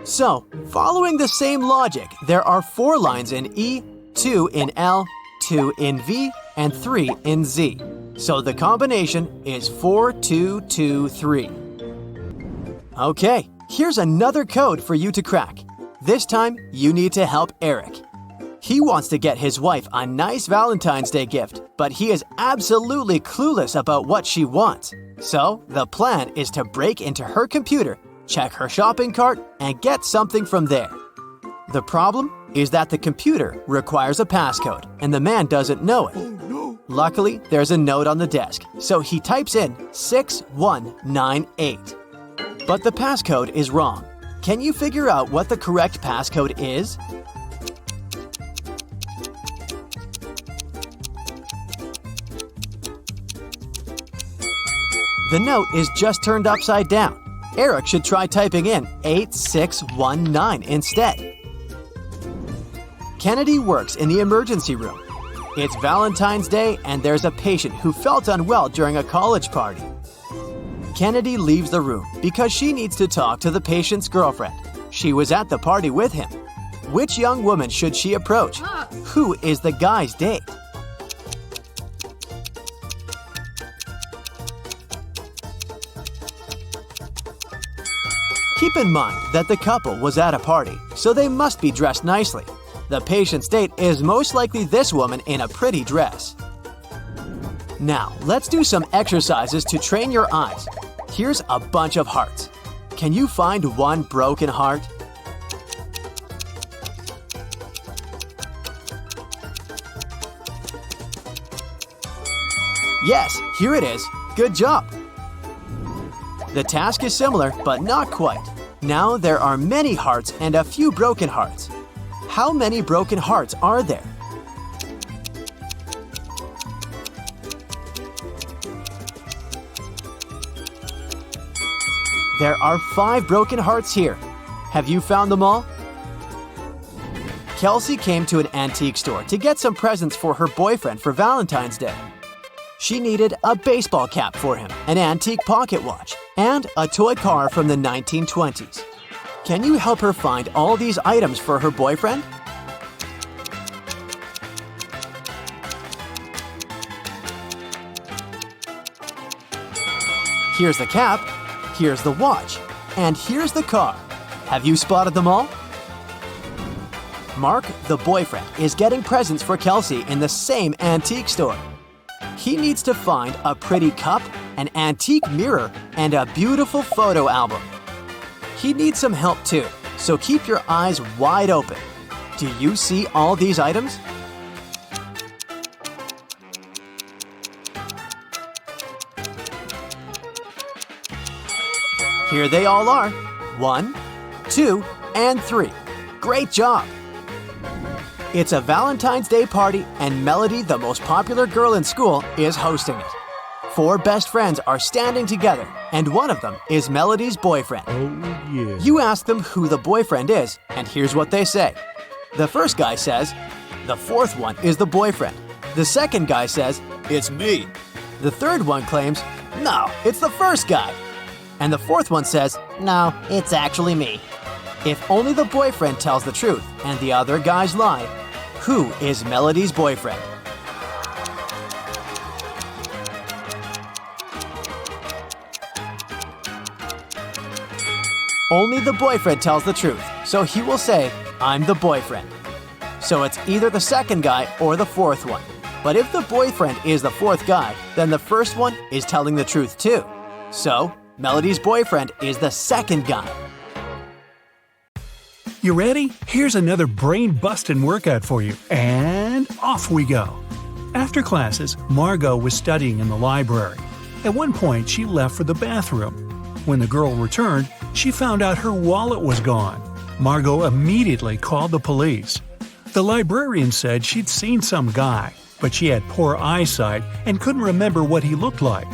Speaker 1: So, following the same logic, there are 4 lines in E, 2 in L, 2 in V, and 3 in Z. So the combination is 4, 2, 2, 3. Okay, here's another code for you to crack. This time, you need to help Eric. He wants to get his wife a nice Valentine's Day gift, but he is absolutely clueless about what she wants. So, the plan is to break into her computer, check her shopping cart, and get something from there. The problem is that the computer requires a passcode, and the man doesn't know it. Luckily, there's a note on the desk, so he types in 6198. But the passcode is wrong. Can you figure out what the correct passcode is? The note is just turned upside down. Eric should try typing in 8619 instead. Kennedy works in the emergency room. It's Valentine's Day and there's a patient who felt unwell during a college party. Kennedy leaves the room because she needs to talk to the patient's girlfriend. She was at the party with him. Which young woman should she approach? Who is the guy's date? Keep in mind that the couple was at a party, so they must be dressed nicely. The patient's date is most likely this woman in a pretty dress. Now, let's do some exercises to train your eyes. Here's a bunch of hearts. Can you find one broken heart? Yes, here it is. Good job. The task is similar, but not quite. Now there are many hearts and a few broken hearts. How many broken hearts are there? There are 5 broken hearts here. Have you found them all? Kelsey came to an antique store to get some presents for her boyfriend for Valentine's Day. She needed a baseball cap for him, an antique pocket watch, and a toy car from the 1920s. Can you help her find all these items for her boyfriend? Here's the cap, here's the watch, and here's the car. Have you spotted them all? Mark, the boyfriend, is getting presents for Kelsey in the same antique store. He needs to find a pretty cup, an antique mirror, and a beautiful photo album. He needs some help too, so keep your eyes wide open. Do you see all these items? Here they all are. 1, 2, and 3. Great job! It's a Valentine's Day party, and Melody, the most popular girl in school, is hosting it. 4 best friends are standing together, and one of them is Melody's boyfriend.
Speaker 5: Oh, yeah.
Speaker 1: You ask them who the boyfriend is, and here's what they say. The first guy says, "The fourth one is the boyfriend." The second guy says, "It's me." The third one claims, "No, it's the first guy." And the fourth one says,
Speaker 4: No, it's actually me.
Speaker 1: if only the boyfriend tells the truth and the other guys lie, who is Melody's boyfriend? Only the boyfriend tells the truth, so he will say, "I'm the boyfriend." So it's either the second guy or the fourth one. But if the boyfriend is the fourth guy, then the first one is telling the truth too. So, Melody's boyfriend is the second guy.
Speaker 2: You ready? Here's another brain-busting workout for you. And off we go. After classes, Margot was studying in the library. At one point, she left for the bathroom. When the girl returned, she found out her wallet was gone. Margot immediately called the police. The librarian said she'd seen some guy, but she had poor eyesight and couldn't remember what he looked like.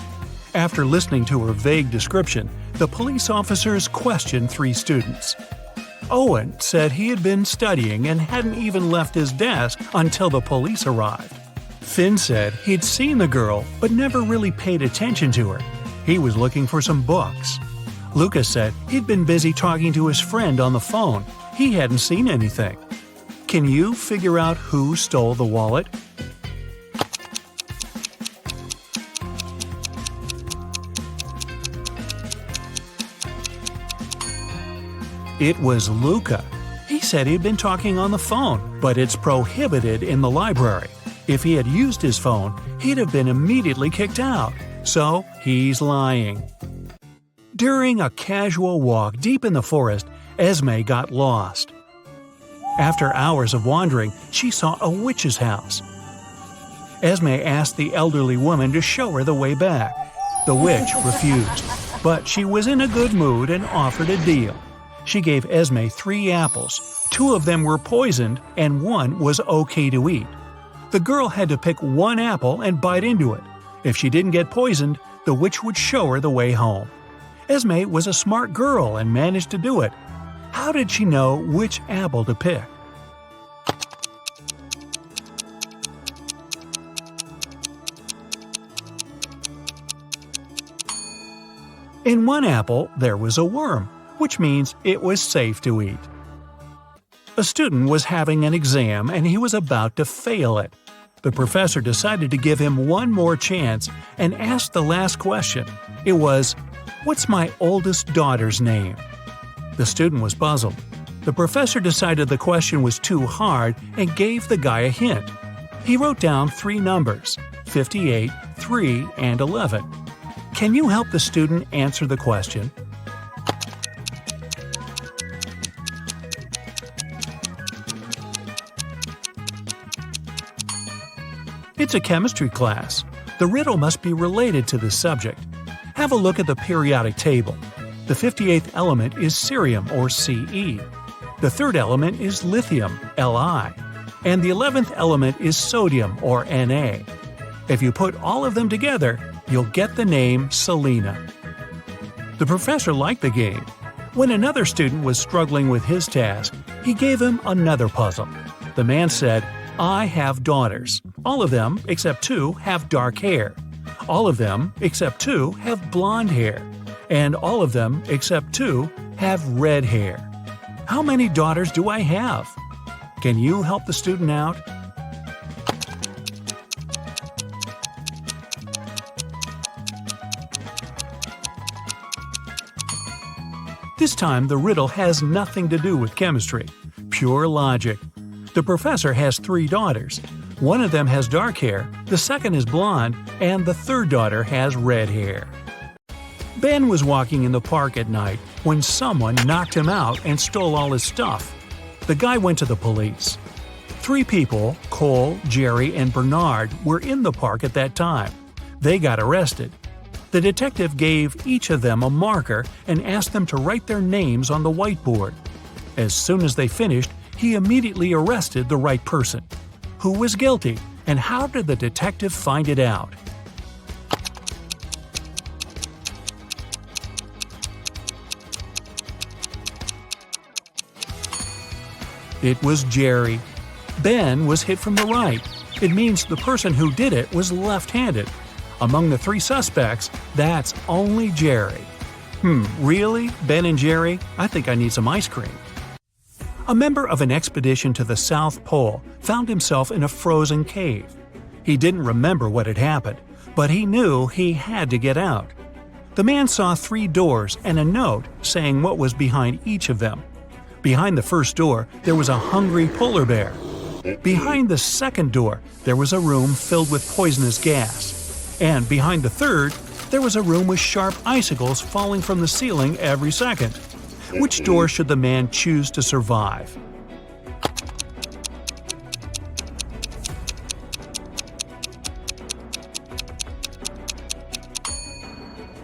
Speaker 2: After listening to her vague description, the police officers questioned 3 students. Owen said he had been studying and hadn't even left his desk until the police arrived. Finn said he'd seen the girl but never really paid attention to her. He was looking for some books. Lucas said he'd been busy talking to his friend on the phone. He hadn't seen anything. Can you figure out who stole the wallet? It was Luca. He said he'd been talking on the phone, but it's prohibited in the library. If he had used his phone, he'd have been immediately kicked out. So he's lying. During a casual walk deep in the forest, Esme got lost. After hours of wandering, she saw a witch's house. Esme asked the elderly woman to show her the way back. The witch refused, but she was in a good mood and offered a deal. She gave Esme 3 apples. 2 of them were poisoned and 1 was okay to eat. The girl had to pick 1 apple and bite into it. If she didn't get poisoned, the witch would show her the way home. Esme was a smart girl and managed to do it. How did she know which apple to pick? In 1 apple, there was a worm, which means it was safe to eat. A student was having an exam and he was about to fail it. The professor decided to give him 1 more chance and asked the last question. It was, "What's my oldest daughter's name?" The student was puzzled. The professor decided the question was too hard and gave the guy a hint. He wrote down 3 numbers, 58, 3, and 11. Can you help the student answer the question? It's a chemistry class. The riddle must be related to the subject. Have a look at the periodic table. The 58th element is cerium, or Ce. The third element is lithium, Li. And the 11th element is sodium, or Na. If you put all of them together, you'll get the name Selena. The professor liked the game. When another student was struggling with his task, he gave him another puzzle. The man said, "I have daughters. All of them, except 2, have dark hair. All of them, except 2, have blonde hair. And all of them, except 2, have red hair. How many daughters do I have?" Can you help the student out? This time, the riddle has nothing to do with chemistry. Pure logic. The professor has 3 daughters. One of them has dark hair, the second is blonde, and the third daughter has red hair. Ben was walking in the park at night when someone knocked him out and stole all his stuff. The guy went to the police. 3 people, Cole, Jerry, and Bernard, were in the park at that time. They got arrested. The detective gave each of them a marker and asked them to write their names on the whiteboard. As soon as they finished, he immediately arrested the right person. Who was guilty, and how did the detective find it out? It was Jerry. Ben was hit from the right. It means the person who did it was left-handed. Among the 3 suspects, that's only Jerry. Really? Ben and Jerry? I think I need some ice cream. A member of an expedition to the South Pole found himself in a frozen cave. He didn't remember what had happened, but he knew he had to get out. The man saw 3 doors and a note saying what was behind each of them. Behind the first door, there was a hungry polar bear. Behind the second door, there was a room filled with poisonous gas. And behind the third, there was a room with sharp icicles falling from the ceiling every second. Which door should the man choose to survive?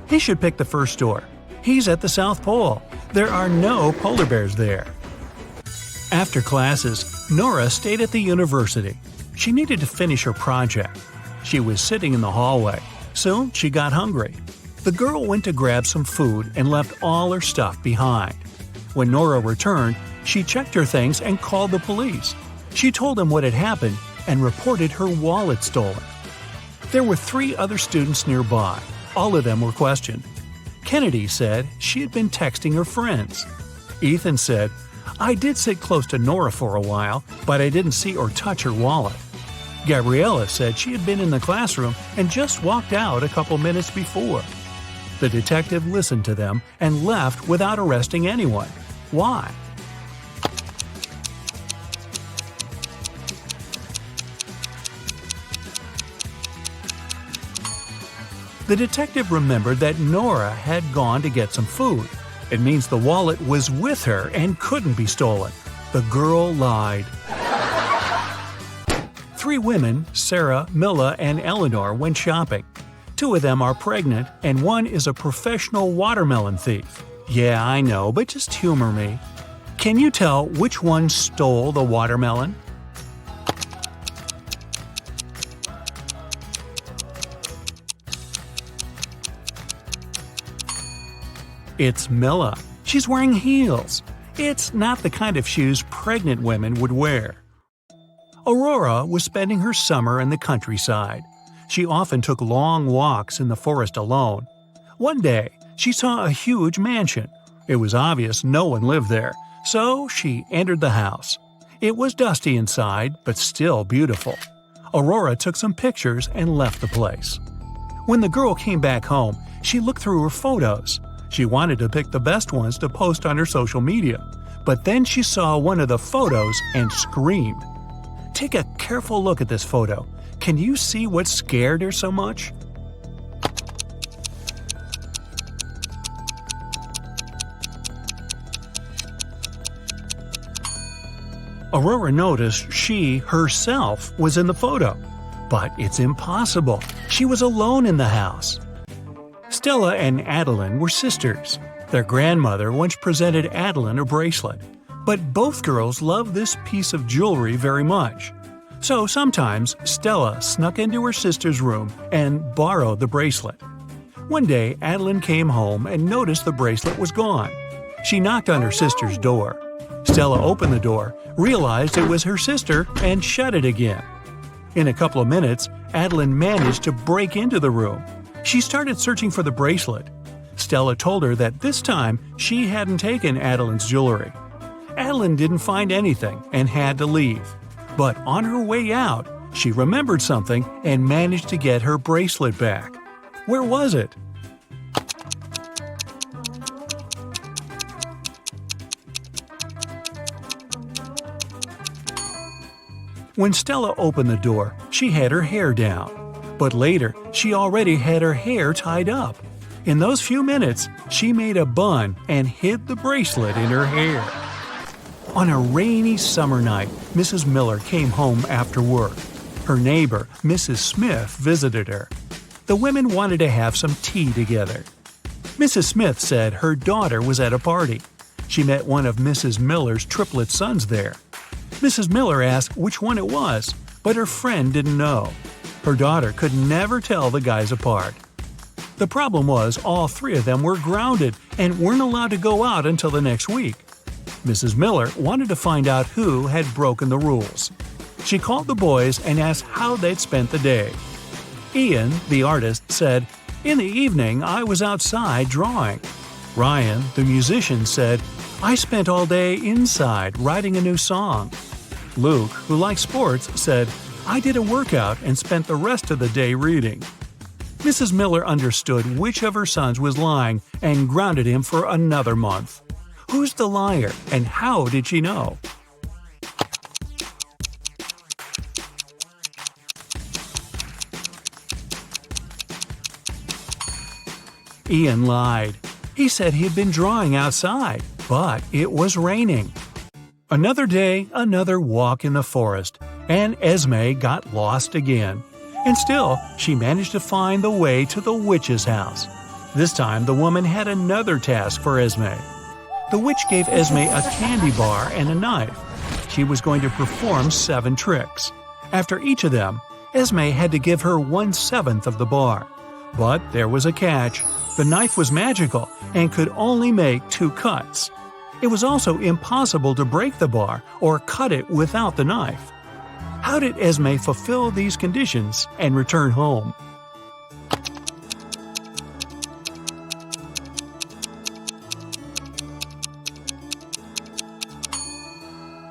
Speaker 2: He should pick the first door. He's at the South Pole. There are no polar bears there. After classes, Nora stayed at the university. She needed to finish her project. She was sitting in the hallway. Soon she got hungry. The girl went to grab some food and left all her stuff behind. When Nora returned, she checked her things and called the police. She told them what had happened and reported her wallet stolen. There were 3 other students nearby. All of them were questioned. Kennedy said she had been texting her friends. Ethan said, "I did sit close to Nora for a while, but I didn't see or touch her wallet." Gabriella said she had been in the classroom and just walked out a couple minutes before. The detective listened to them and left without arresting anyone. Why? The detective remembered that Nora had gone to get some food. It means the wallet was with her and couldn't be stolen. The girl lied. 3 women, Sarah, Milla, and Eleanor, went shopping. 2 of them are pregnant, and 1 is a professional watermelon thief. Yeah, I know, but just humor me. Can you tell which one stole the watermelon? It's Milla. She's wearing heels. It's not the kind of shoes pregnant women would wear. Aurora was spending her summer in the countryside. She often took long walks in the forest alone. One day, she saw a huge mansion. It was obvious no one lived there, so she entered the house. It was dusty inside, but still beautiful. Aurora took some pictures and left the place. When the girl came back home, she looked through her photos. She wanted to pick the best ones to post on her social media, but then she saw one of the photos and screamed. Take a careful look at this photo. Can you see what scared her so much? Aurora noticed she, herself, was in the photo. But it's impossible. She was alone in the house. Stella and Adeline were sisters. Their grandmother once presented Adeline a bracelet, but both girls loved this piece of jewelry very much. So sometimes Stella snuck into her sister's room and borrowed the bracelet. One day, Adeline came home and noticed the bracelet was gone. She knocked on her sister's door. Stella opened the door, realized it was her sister, and shut it again. In a couple of minutes, Adeline managed to break into the room. She started searching for the bracelet. Stella told her that this time she hadn't taken Adeline's jewelry. Adeline didn't find anything and had to leave. But on her way out, she remembered something and managed to get her bracelet back. Where was it? When Stella opened the door, she had her hair down. But later, she already had her hair tied up. In those few minutes, she made a bun and hid the bracelet in her hair. On a rainy summer night, Mrs. Miller came home after work. Her neighbor, Mrs. Smith, visited her. The women wanted to have some tea together. Mrs. Smith said her daughter was at a party. She met one of Mrs. Miller's triplet sons there. Mrs. Miller asked which one it was, but her friend didn't know. Her daughter could never tell the guys apart. The problem was all three of them were grounded and weren't allowed to go out until the next week. Mrs. Miller wanted to find out who had broken the rules. She called the boys and asked how they'd spent the day. Ian, the artist, said, "In the evening, I was outside drawing." Ryan, the musician, said, "I spent all day inside writing a new song." Luke, who likes sports, said, "I did a workout and spent the rest of the day reading." Mrs. Miller understood which of her sons was lying and grounded him for another month. Who's the liar, and how did she know? Ian lied. He said he'd been drawing outside, but it was raining. Another day, another walk in the forest, and Esme got lost again. And still, she managed to find the way to the witch's house. This time, the woman had another task for Esme. The witch gave Esme a candy bar and a knife. She was going to perform 7 tricks. After each of them, Esme had to give her 1/7 of the bar. But there was a catch. The knife was magical and could only make 2 cuts. It was also impossible to break the bar or cut it without the knife. How did Esme fulfill these conditions and return home?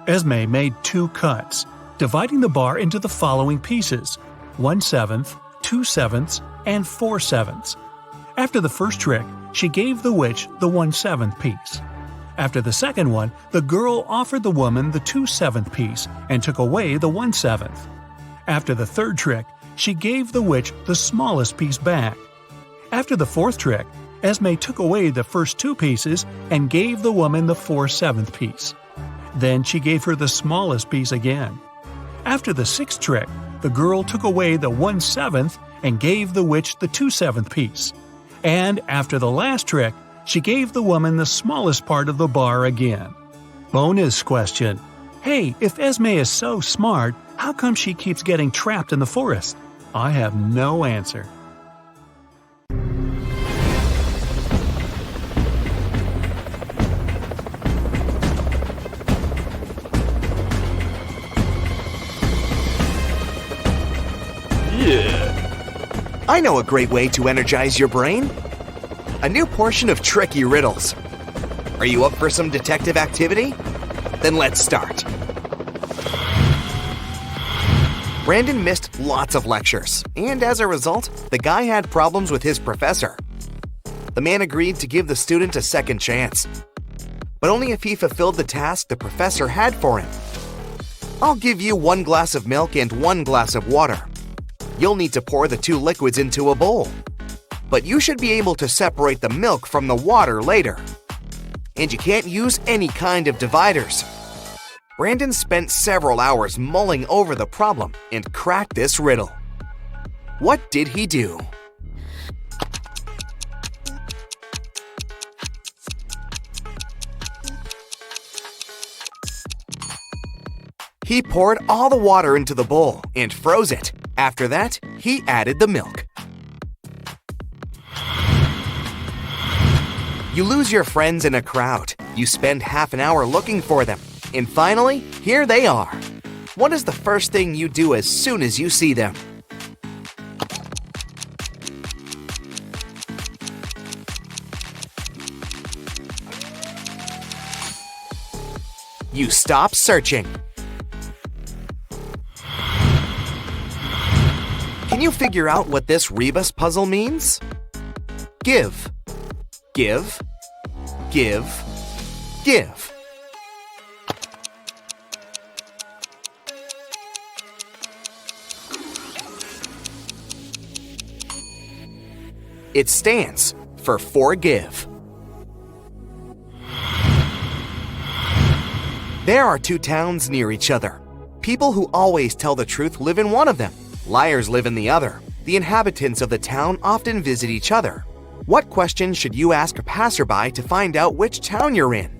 Speaker 2: Esme made 2 cuts, dividing the bar into the following pieces: 1/7, 2/7, and 4/7. After the first trick, she gave the witch the 1/7 piece. After the second one, the girl offered the woman the 2/7 piece and took away the 1/7. After the third trick, she gave the witch the smallest piece back. After the fourth trick, Esme took away the first 2 pieces and gave the woman the 4/7 piece. Then she gave her the smallest piece again. After the sixth trick, the girl took away the 1/7 and gave the witch the 2/7 piece. And after the last trick, she gave the woman the smallest part of the bar again. Bonus question. Hey, if Esme is so smart, how come she keeps getting trapped in the forest? I have no answer.
Speaker 5: I know a great way to energize your brain. A new portion of Tricky Riddles. Are you up for some detective activity? Then let's start. Brandon missed lots of lectures, and as a result, the guy had problems with his professor. The man agreed to give the student a second chance, but only if he fulfilled the task the professor had for him. I'll give you 1 glass of milk and 1 glass of water. You'll need to pour the 2 liquids into a bowl, but you should be able to separate the milk from the water later. And you can't use any kind of dividers. Brandon spent several hours mulling over the problem and cracked this riddle. What did he do? He poured all the water into the bowl and froze it. After that, he added the milk. You lose your friends in a crowd. You spend half an hour looking for them. And finally, here they are. What is the first thing you do as soon as you see them? You stop searching. Can you figure out what this rebus puzzle means? Give. Give. Give. Give. It stands for forgive. There are two towns near each other. People who always tell the truth live in one of them. Liars live in the other. The inhabitants of the town often visit each other. What question should you ask a passerby to find out which town you're in?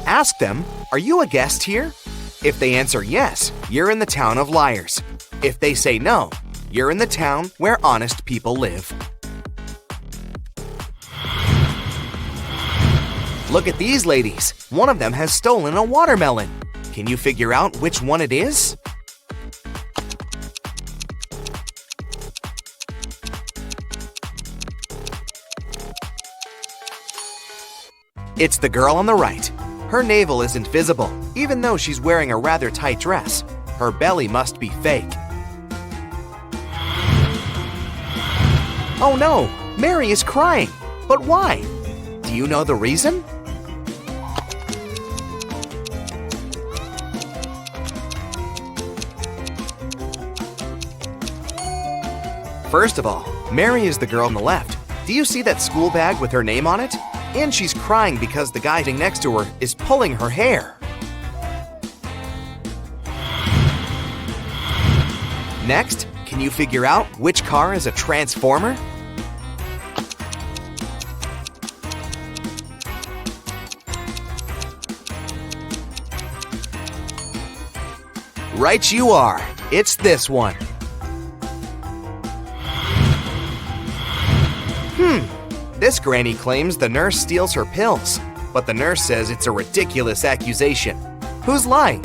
Speaker 5: Ask them, are you a guest here? If they answer yes, you're in the town of liars. If they say no, you're in the town where honest people live. Look at these ladies. One of them has stolen a watermelon. Can you figure out which one it is? It's the girl on the right. Her navel isn't visible, even though she's wearing a rather tight dress. Her belly must be fake. Oh no, Mary is crying. But why? Do you know the reason? First of all, Mary is the girl on the left. Do you see that school bag with her name on it? And she's crying because the guy sitting next to her is pulling her hair. Next, can you figure out which car is a transformer? Right you are. It's this one. This granny claims the nurse steals her pills, but the nurse says it's a ridiculous accusation. Who's lying?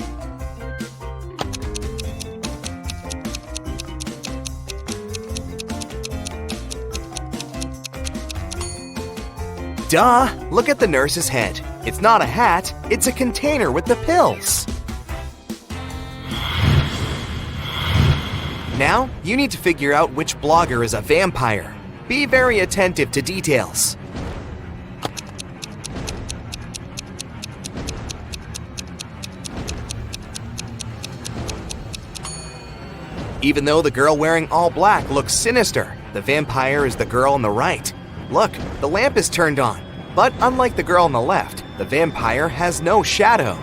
Speaker 5: Duh! Look at the nurse's head. It's not a hat, it's a container with the pills. Now, you need to figure out which blogger is a vampire. Be very attentive to details. Even though the girl wearing all black looks sinister, the vampire is the girl on the right. Look, the lamp is turned on. But unlike the girl on the left, the vampire has no shadow.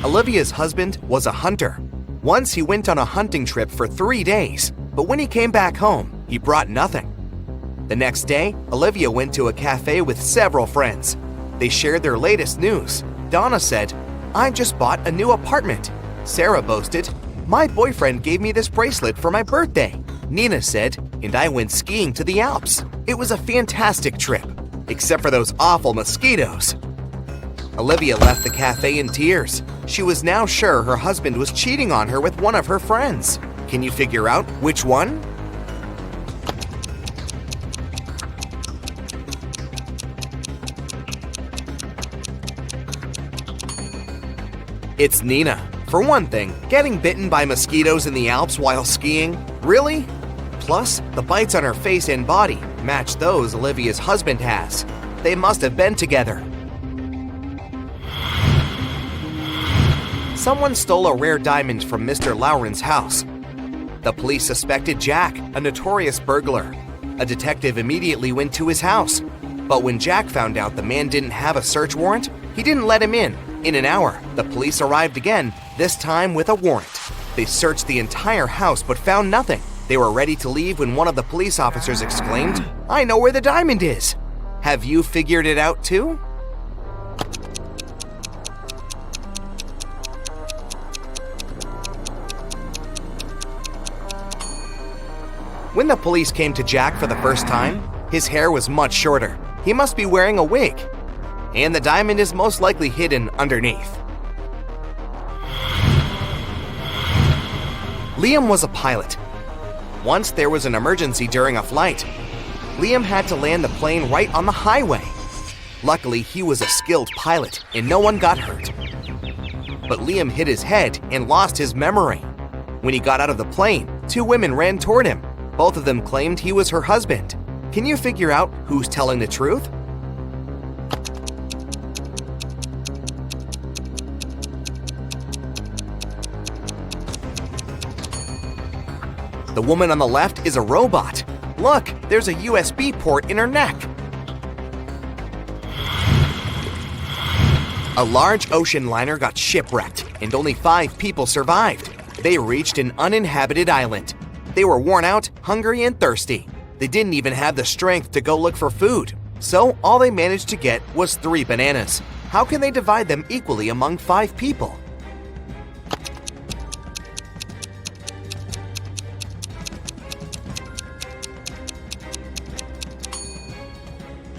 Speaker 5: Olivia's husband was a hunter. Once he went on a hunting trip for 3 days, but when he came back home, he brought nothing. The next day, Olivia went to a cafe with several friends. They shared their latest news. Donna said, "I just bought a new apartment." Sarah boasted, "My boyfriend gave me this bracelet for my birthday." Nina said, "And I went skiing to the Alps. It was a fantastic trip, except for those awful mosquitoes." Olivia left the cafe in tears. She was now sure her husband was cheating on her with one of her friends. Can you figure out which one? It's Nina. For one thing, getting bitten by mosquitoes in the Alps while skiing? Really? Plus, the bites on her face and body match those Olivia's husband has. They must have been together. Someone stole a rare diamond from Mr. Lauren's house. The police suspected Jack, a notorious burglar. A detective immediately went to his house. But when Jack found out the man didn't have a search warrant, he didn't let him in. In an hour, the police arrived again, this time with a warrant. They searched the entire house but found nothing. They were ready to leave when one of the police officers exclaimed, "I know where the diamond is!" Have you figured it out too? When the police came to Jack for the first time, his hair was much shorter. He must be wearing a wig. And the diamond is most likely hidden underneath. Liam was a pilot. Once there was an emergency during a flight. Liam had to land the plane right on the highway. Luckily, he was a skilled pilot and no one got hurt. But Liam hit his head and lost his memory. When he got out of the plane, two women ran toward him. Both of them claimed he was her husband. Can you figure out who's telling the truth? The woman on the left is a robot. Look, there's a USB port in her neck. A large ocean liner got shipwrecked, and only 5 people survived. They reached an uninhabited island. They were worn out, hungry, and thirsty. They didn't even have the strength to go look for food. So all they managed to get was 3 bananas. How can they divide them equally among 5 people?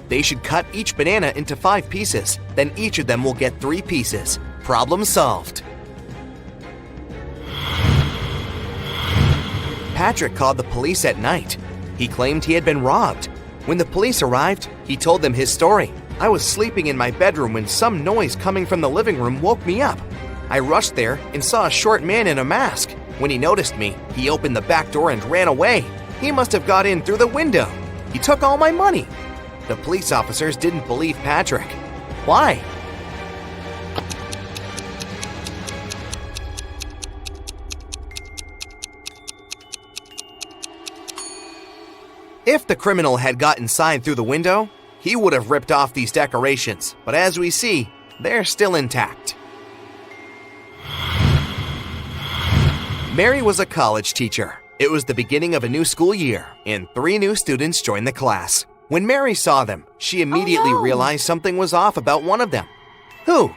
Speaker 5: They should cut each banana into 5 pieces. Then each of them will get 3 pieces. Problem solved. Patrick called the police at night. He claimed he had been robbed. When the police arrived, he told them his story. "I was sleeping in my bedroom when some noise coming from the living room woke me up. I rushed there and saw a short man in a mask. When he noticed me, he opened the back door and ran away. He must have got in through the window. He took all my money." The police officers didn't believe Patrick. Why? If the criminal had got inside through the window, he would have ripped off these decorations, but as we see, they're still intact. Mary was a college teacher. It was the beginning of a new school year, and 3 new students joined the class. When Mary saw them, she immediately realized something was off about one of them. Who?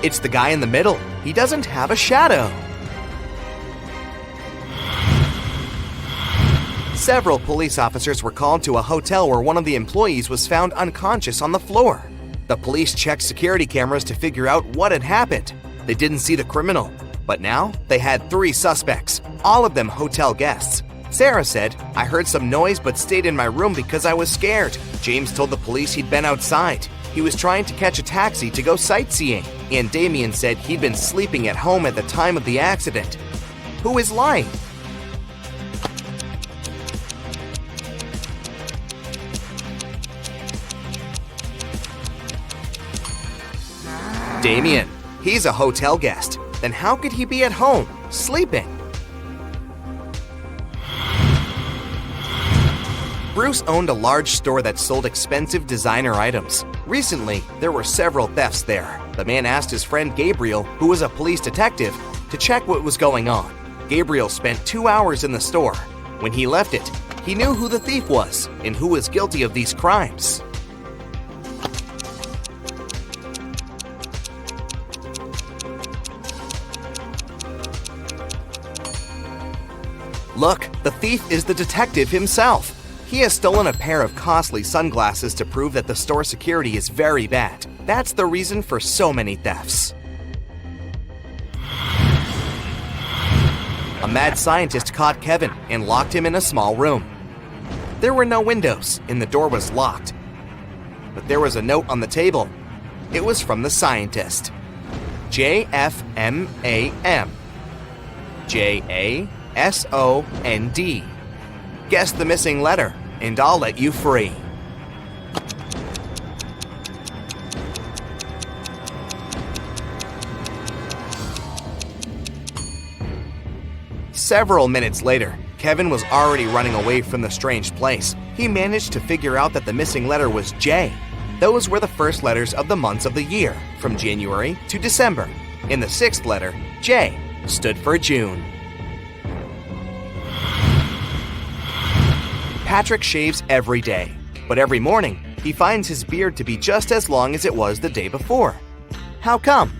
Speaker 5: It's the guy in the middle. He doesn't have a shadow. Several police officers were called to a hotel where one of the employees was found unconscious on the floor. The police checked security cameras to figure out what had happened. They didn't see the criminal, but now they had 3 suspects, all of them hotel guests. Sarah said, "I heard some noise but stayed in my room because I was scared." James told the police he'd been outside. He was trying to catch a taxi to go sightseeing. And Damien said he'd been sleeping at home at the time of the accident. Who is lying? Damien. He's a hotel guest. Then how could he be at home, sleeping? Bruce owned a large store that sold expensive designer items. Recently, there were several thefts there. The man asked his friend Gabriel, who was a police detective, to check what was going on. Gabriel spent 2 hours in the store. When he left it, he knew who the thief was and who was guilty of these crimes. Look, the thief is the detective himself. He has stolen a pair of costly sunglasses to prove that the store security is very bad. That's the reason for so many thefts. A mad scientist caught Kevin and locked him in a small room. There were no windows and the door was locked. But there was a note on the table. It was from the scientist. JFMAM. JASOND. Guess the missing letter, and I'll let you free. Several minutes later, Kevin was already running away from the strange place. He managed to figure out that the missing letter was J. Those were the first letters of the months of the year, from January to December. In the sixth letter, J, stood for June. Patrick shaves every day, but every morning, he finds his beard to be just as long as it was the day before. How come?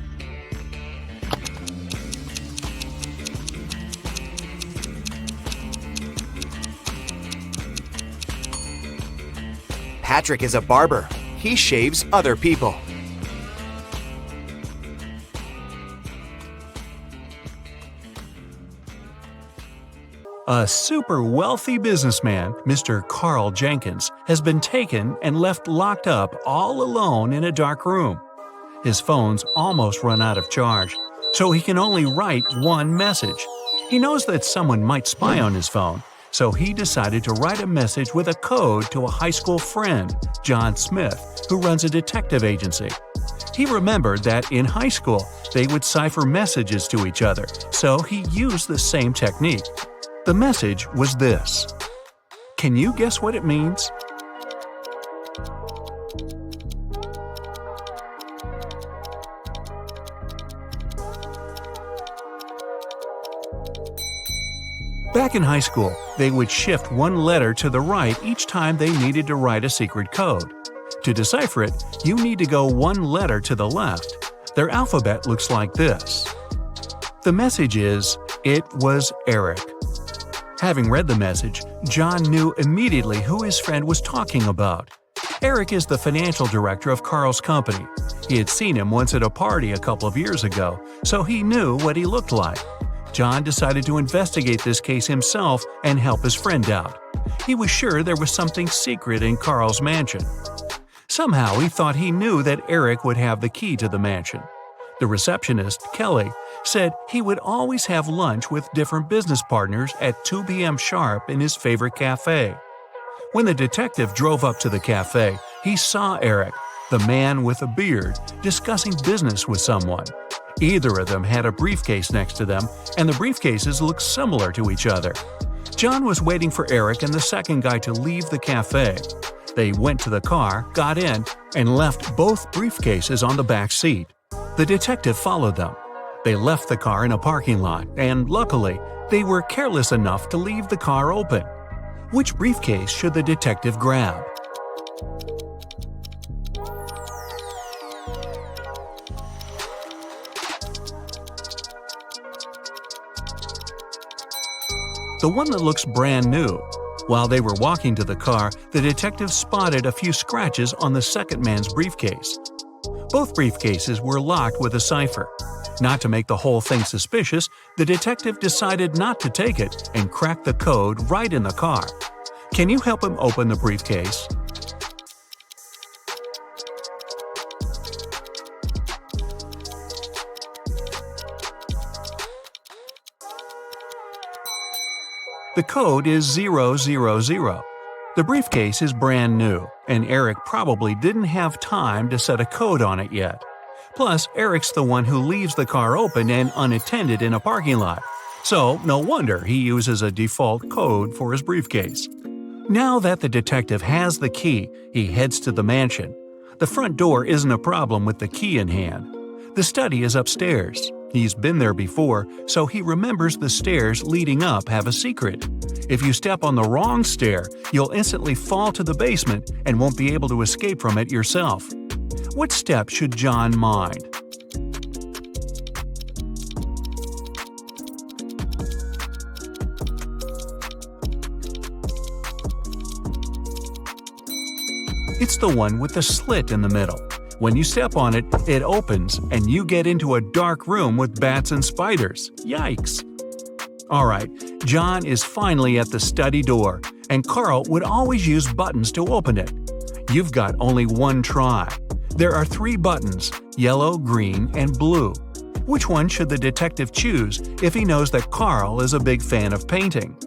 Speaker 5: Patrick is a barber. He shaves other people.
Speaker 2: A super wealthy businessman, Mr. Carl Jenkins, has been taken and left locked up all alone in a dark room. His phone's almost run out of charge, so he can only write one message. He knows that someone might spy on his phone, so he decided to write a message with a code to a high school friend, John Smith, who runs a detective agency. He remembered that in high school, they would cipher messages to each other, so he used the same technique. The message was this. Can you guess what it means? Back in high school, they would shift one letter to the right each time they needed to write a secret code. To decipher it, you need to go one letter to the left. Their alphabet looks like this. The message is, "It was Eric." Having read the message, John knew immediately who his friend was talking about. Eric is the financial director of Carl's company. He had seen him once at a party a couple of years ago, so he knew what he looked like. John decided to investigate this case himself and help his friend out. He was sure there was something secret in Carl's mansion. Somehow he thought he knew that Eric would have the key to the mansion. The receptionist, Kelly, said he would always have lunch with different business partners at 2 p.m. sharp in his favorite cafe. When the detective drove up to the cafe, he saw Eric, the man with a beard, discussing business with someone. Either of them had a briefcase next to them, and the briefcases looked similar to each other. John was waiting for Eric and the second guy to leave the cafe. They went to the car, got in, and left both briefcases on the back seat. The detective followed them. They left the car in a parking lot, and luckily, they were careless enough to leave the car open. Which briefcase should the detective grab? The one that looks brand new. While they were walking to the car, the detective spotted a few scratches on the second man's briefcase. Both briefcases were locked with a cipher. Not to make the whole thing suspicious, the detective decided not to take it and cracked the code right in the car. Can you help him open the briefcase? The code is 000. The briefcase is brand new, and Eric probably didn't have time to set a code on it yet. Plus, Eric's the one who leaves the car open and unattended in a parking lot, so no wonder he uses a default code for his briefcase. Now that the detective has the key, he heads to the mansion. The front door isn't a problem with the key in hand. The study is upstairs. He's been there before, so he remembers the stairs leading up have a secret. If you step on the wrong stair, you'll instantly fall to the basement and won't be able to escape from it yourself. What step should John mind? It's the one with the slit in the middle. When you step on it, it opens and you get into a dark room with bats and spiders. Yikes! Alright, John is finally at the study door, and Carl would always use buttons to open it. You've got only one try. There are 3 buttons, yellow, green, and blue. Which one should the detective choose if he knows that Carl is a big fan of painting?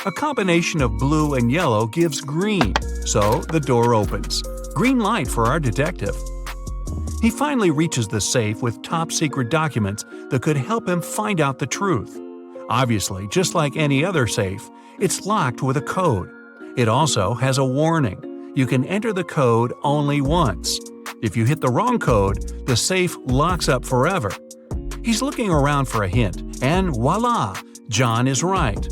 Speaker 2: A combination of blue and yellow gives green. So the door opens. Green light for our detective. He finally reaches the safe with top-secret documents that could help him find out the truth. Obviously, just like any other safe, it's locked with a code. It also has a warning. You can enter the code only once. If you hit the wrong code, the safe locks up forever. He's looking around for a hint, and voila! John is right.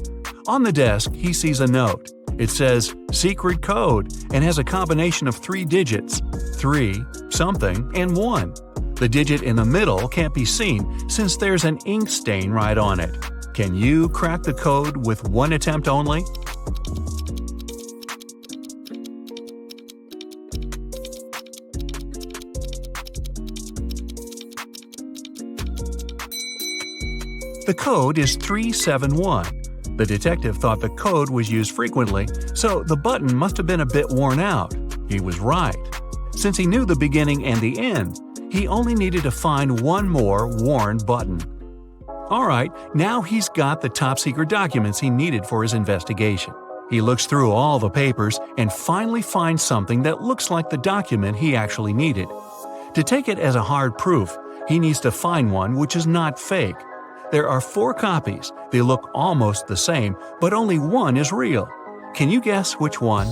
Speaker 2: On the desk, he sees a note. It says "Secret Code" and has a combination of 3 digits, 3, something, and 1. The digit in the middle can't be seen since there's an ink stain right on it. Can you crack the code with one attempt only? The code is 371. The detective thought the code was used frequently, so the button must have been a bit worn out. He was right. Since he knew the beginning and the end, he only needed to find one more worn button. Alright, now he's got the top-secret documents he needed for his investigation. He looks through all the papers and finally finds something that looks like the document he actually needed. To take it as a hard proof, he needs to find one which is not fake. There are 4 copies. They look almost the same, but only one is real. Can you guess which one?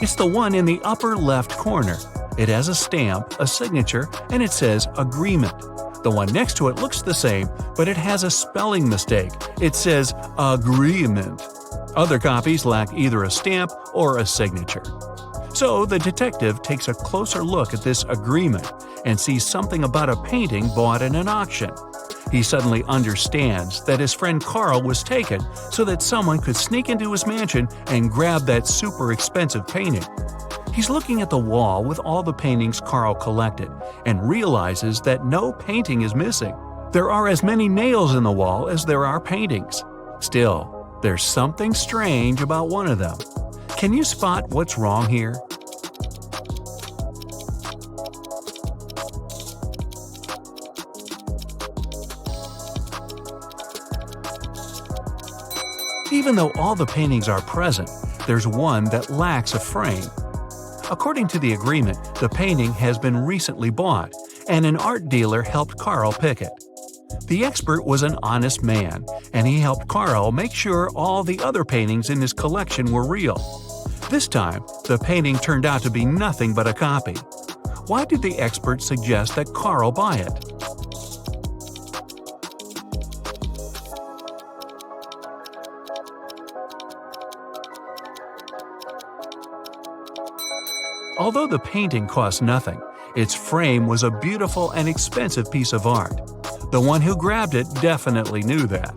Speaker 2: It's the one in the upper left corner. It has a stamp, a signature, and it says "Agreement." The one next to it looks the same, but it has a spelling mistake. It says "Agreement." Other copies lack either a stamp or a signature. So the detective takes a closer look at this agreement and sees something about a painting bought in an auction. He suddenly understands that his friend Carl was taken so that someone could sneak into his mansion and grab that super expensive painting. He's looking at the wall with all the paintings Carl collected and realizes that no painting is missing. There are as many nails in the wall as there are paintings. Still, there's something strange about one of them. Can you spot what's wrong here? Even though all the paintings are present, there's one that lacks a frame. According to the agreement, the painting has been recently bought, and an art dealer helped Carl pick it. The expert was an honest man, and he helped Carl make sure all the other paintings in his collection were real. This time, the painting turned out to be nothing but a copy. Why did the expert suggest that Carl buy it? Although the painting cost nothing, its frame was a beautiful and expensive piece of art. The one who grabbed it definitely knew that.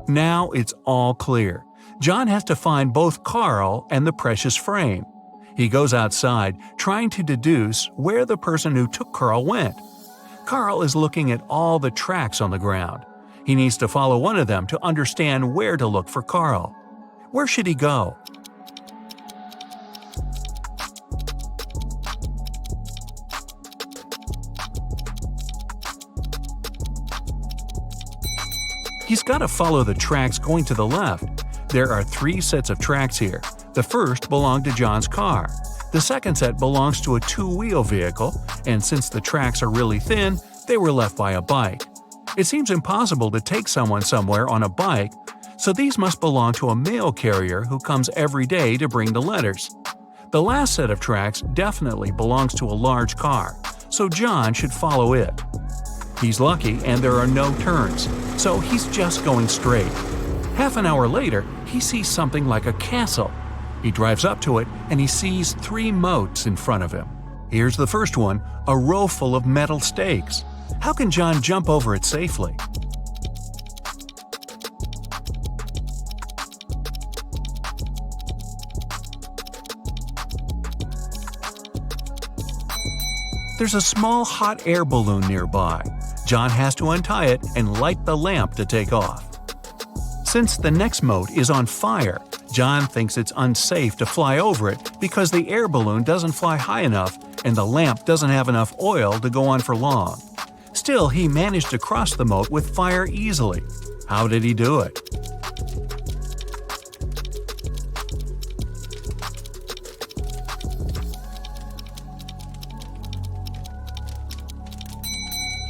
Speaker 2: Now it's all clear. John has to find both Carl and the precious frame. He goes outside, trying to deduce where the person who took Carl went. Carl is looking at all the tracks on the ground. He needs to follow one of them to understand where to look for Carl. Where should he go? He's got to follow the tracks going to the left. There are 3 sets of tracks here. The first belonged to John's car. The second set belongs to a 2-wheel vehicle, and since the tracks are really thin, they were left by a bike. It seems impossible to take someone somewhere on a bike, so these must belong to a mail carrier who comes every day to bring the letters. The last set of tracks definitely belongs to a large car, so John should follow it. He's lucky and there are no turns, so he's just going straight. Half an hour later, he sees something like a castle. He drives up to it and he sees 3 moats in front of him. Here's the first one, a row full of metal stakes. How can John jump over it safely? There's a small hot air balloon nearby. John has to untie it and light the lamp to take off. Since the next moat is on fire, John thinks it's unsafe to fly over it because the air balloon doesn't fly high enough and the lamp doesn't have enough oil to go on for long. Still, he managed to cross the moat with fire easily. How did he do it?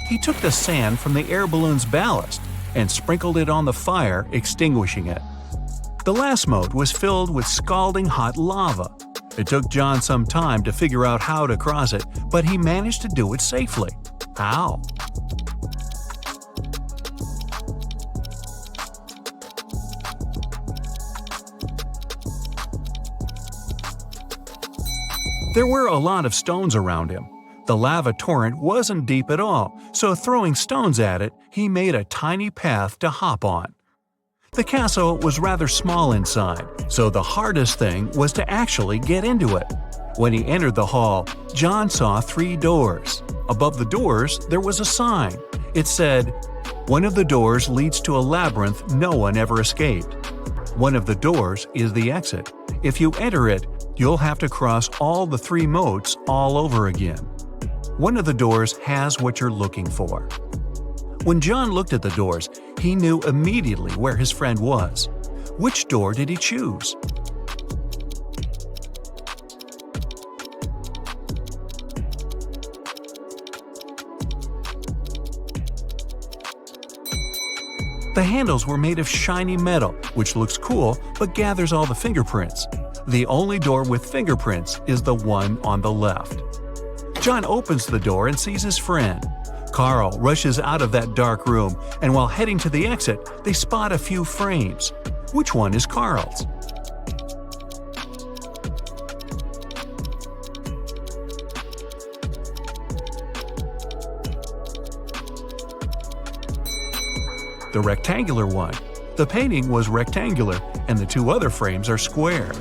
Speaker 2: He took the sand from the air balloon's ballast and sprinkled it on the fire, extinguishing it. The last moat was filled with scalding hot lava. It took John some time to figure out how to cross it, but he managed to do it safely. How? There were a lot of stones around him. The lava torrent wasn't deep at all, so throwing stones at it, he made a tiny path to hop on. The castle was rather small inside, so the hardest thing was to actually get into it. When he entered the hall, John saw 3 doors. Above the doors, there was a sign. It said, "One of the doors leads to a labyrinth no one ever escaped. One of the doors is the exit. If you enter it, you'll have to cross all the 3 moats all over again. One of the doors has what you're looking for." When John looked at the doors, he knew immediately where his friend was. Which door did he choose? The handles were made of shiny metal, which looks cool but gathers all the fingerprints. The only door with fingerprints is the one on the left. John opens the door and sees his friend. Carl rushes out of that dark room, and while heading to the exit, they spot a few frames. Which one is Carl's? The rectangular one. The painting was rectangular, and the 2 other frames are square.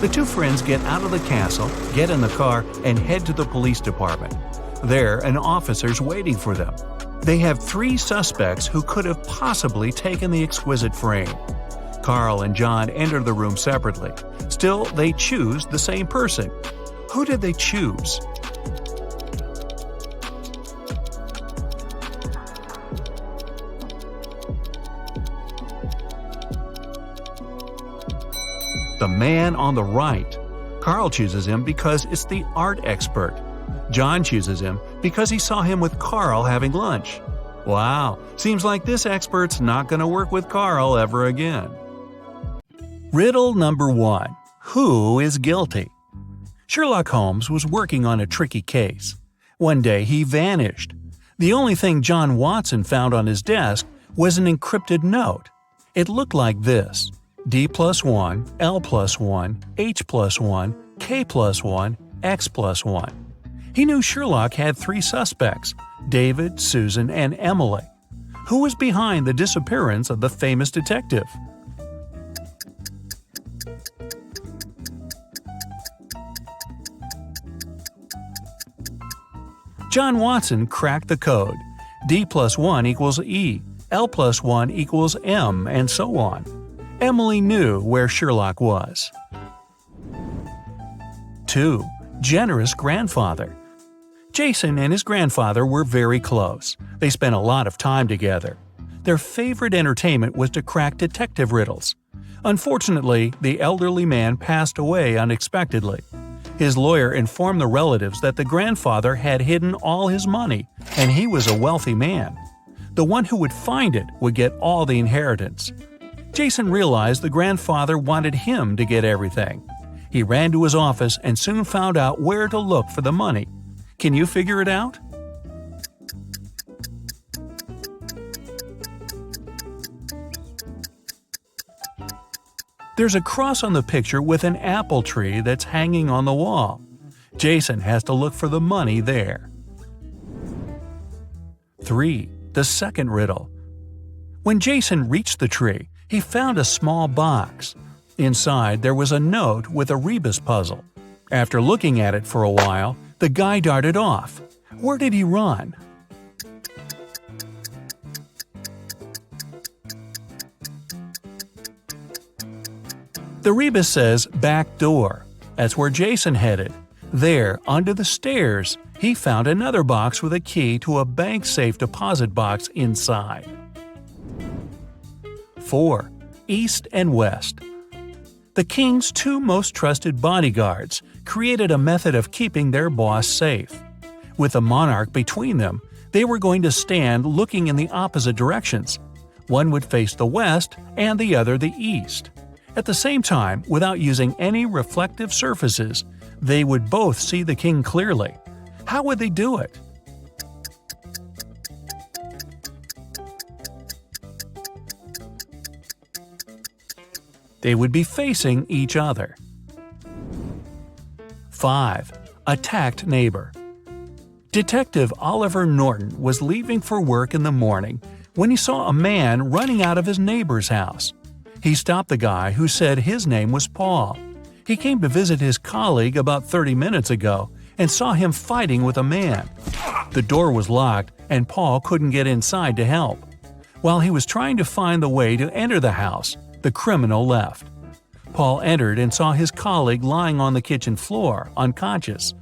Speaker 2: The 2 friends get out of the castle, get in the car, and head to the police department. There, an officer's waiting for them. They have 3 suspects who could have possibly taken the exquisite frame. Carl and John enter the room separately. Still, they choose the same person. Who did they choose? The man on the right. Carl chooses him because it's the art expert. John chooses him because he saw him with Carl having lunch. Wow, seems like this expert's not going to work with Carl ever again. Riddle number 1. Who is guilty? Sherlock Holmes was working on a tricky case. One day he vanished. The only thing John Watson found on his desk was an encrypted note. It looked like this: D+1, L+1, H+1, K+1, X+1. He knew Sherlock had 3 suspects: David, Susan, and Emily. Who was behind the disappearance of the famous detective? John Watson cracked the code. D+1 equals E, L+1 equals M, and so on. Emily knew where Sherlock was. 2. Generous grandfather. Jason and his grandfather were very close. They spent a lot of time together. Their favorite entertainment was to crack detective riddles. Unfortunately, the elderly man passed away unexpectedly. His lawyer informed the relatives that the grandfather had hidden all his money, and he was a wealthy man. The one who would find it would get all the inheritance. Jason realized the grandfather wanted him to get everything. He ran to his office and soon found out where to look for the money. Can you figure it out? There's a cross on the picture with an apple tree that's hanging on the wall. Jason has to look for the money there. 3. The second riddle. When Jason reached the tree, he found a small box. Inside, there was a note with a rebus puzzle. After looking at it for a while, the guy darted off. Where did he run? The rebus says back door. That's where Jason headed. There, under the stairs, he found another box with a key to a bank safe deposit box inside. 4. East and West. The king's two most trusted bodyguards created a method of keeping their boss safe. With the monarch between them, they were going to stand looking in the opposite directions. One would face the west and the other the east. At the same time, without using any reflective surfaces, they would both see the king clearly. How would they do it? They would be facing each other. 5. Attacked neighbor. Detective Oliver Norton was leaving for work in the morning when he saw a man running out of his neighbor's house. He stopped the guy, who said his name was Paul. He came to visit his colleague about 30 minutes ago and saw him fighting with a man. The door was locked and Paul couldn't get inside to help. While he was trying to find the way to enter the house, the criminal left. Paul entered and saw his colleague lying on the kitchen floor, unconscious.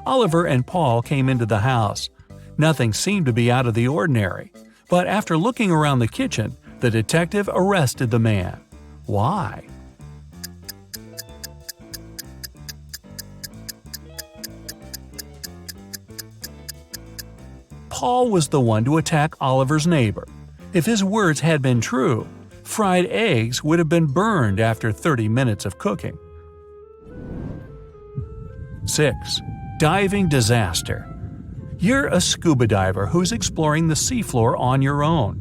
Speaker 2: Oliver and Paul came into the house. Nothing seemed to be out of the ordinary, but after looking around the kitchen, the detective arrested the man. Why? Paul was the one to attack Oliver's neighbor. If his words had been true, fried eggs would have been burned after 30 minutes of cooking. 6. Diving disaster. You're a scuba diver who's exploring the seafloor on your own.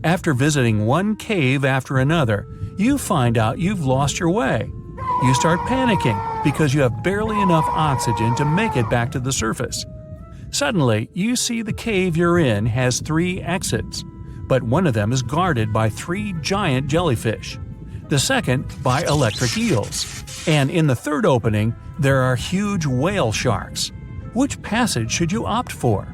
Speaker 2: After visiting one cave after another, you find out you've lost your way. You start panicking because you have barely enough oxygen to make it back to the surface. Suddenly, you see the cave you're in has 3 exits, but one of them is guarded by 3 giant jellyfish, the second by electric eels, and in the third opening, there are huge whale sharks. Which passage should you opt for?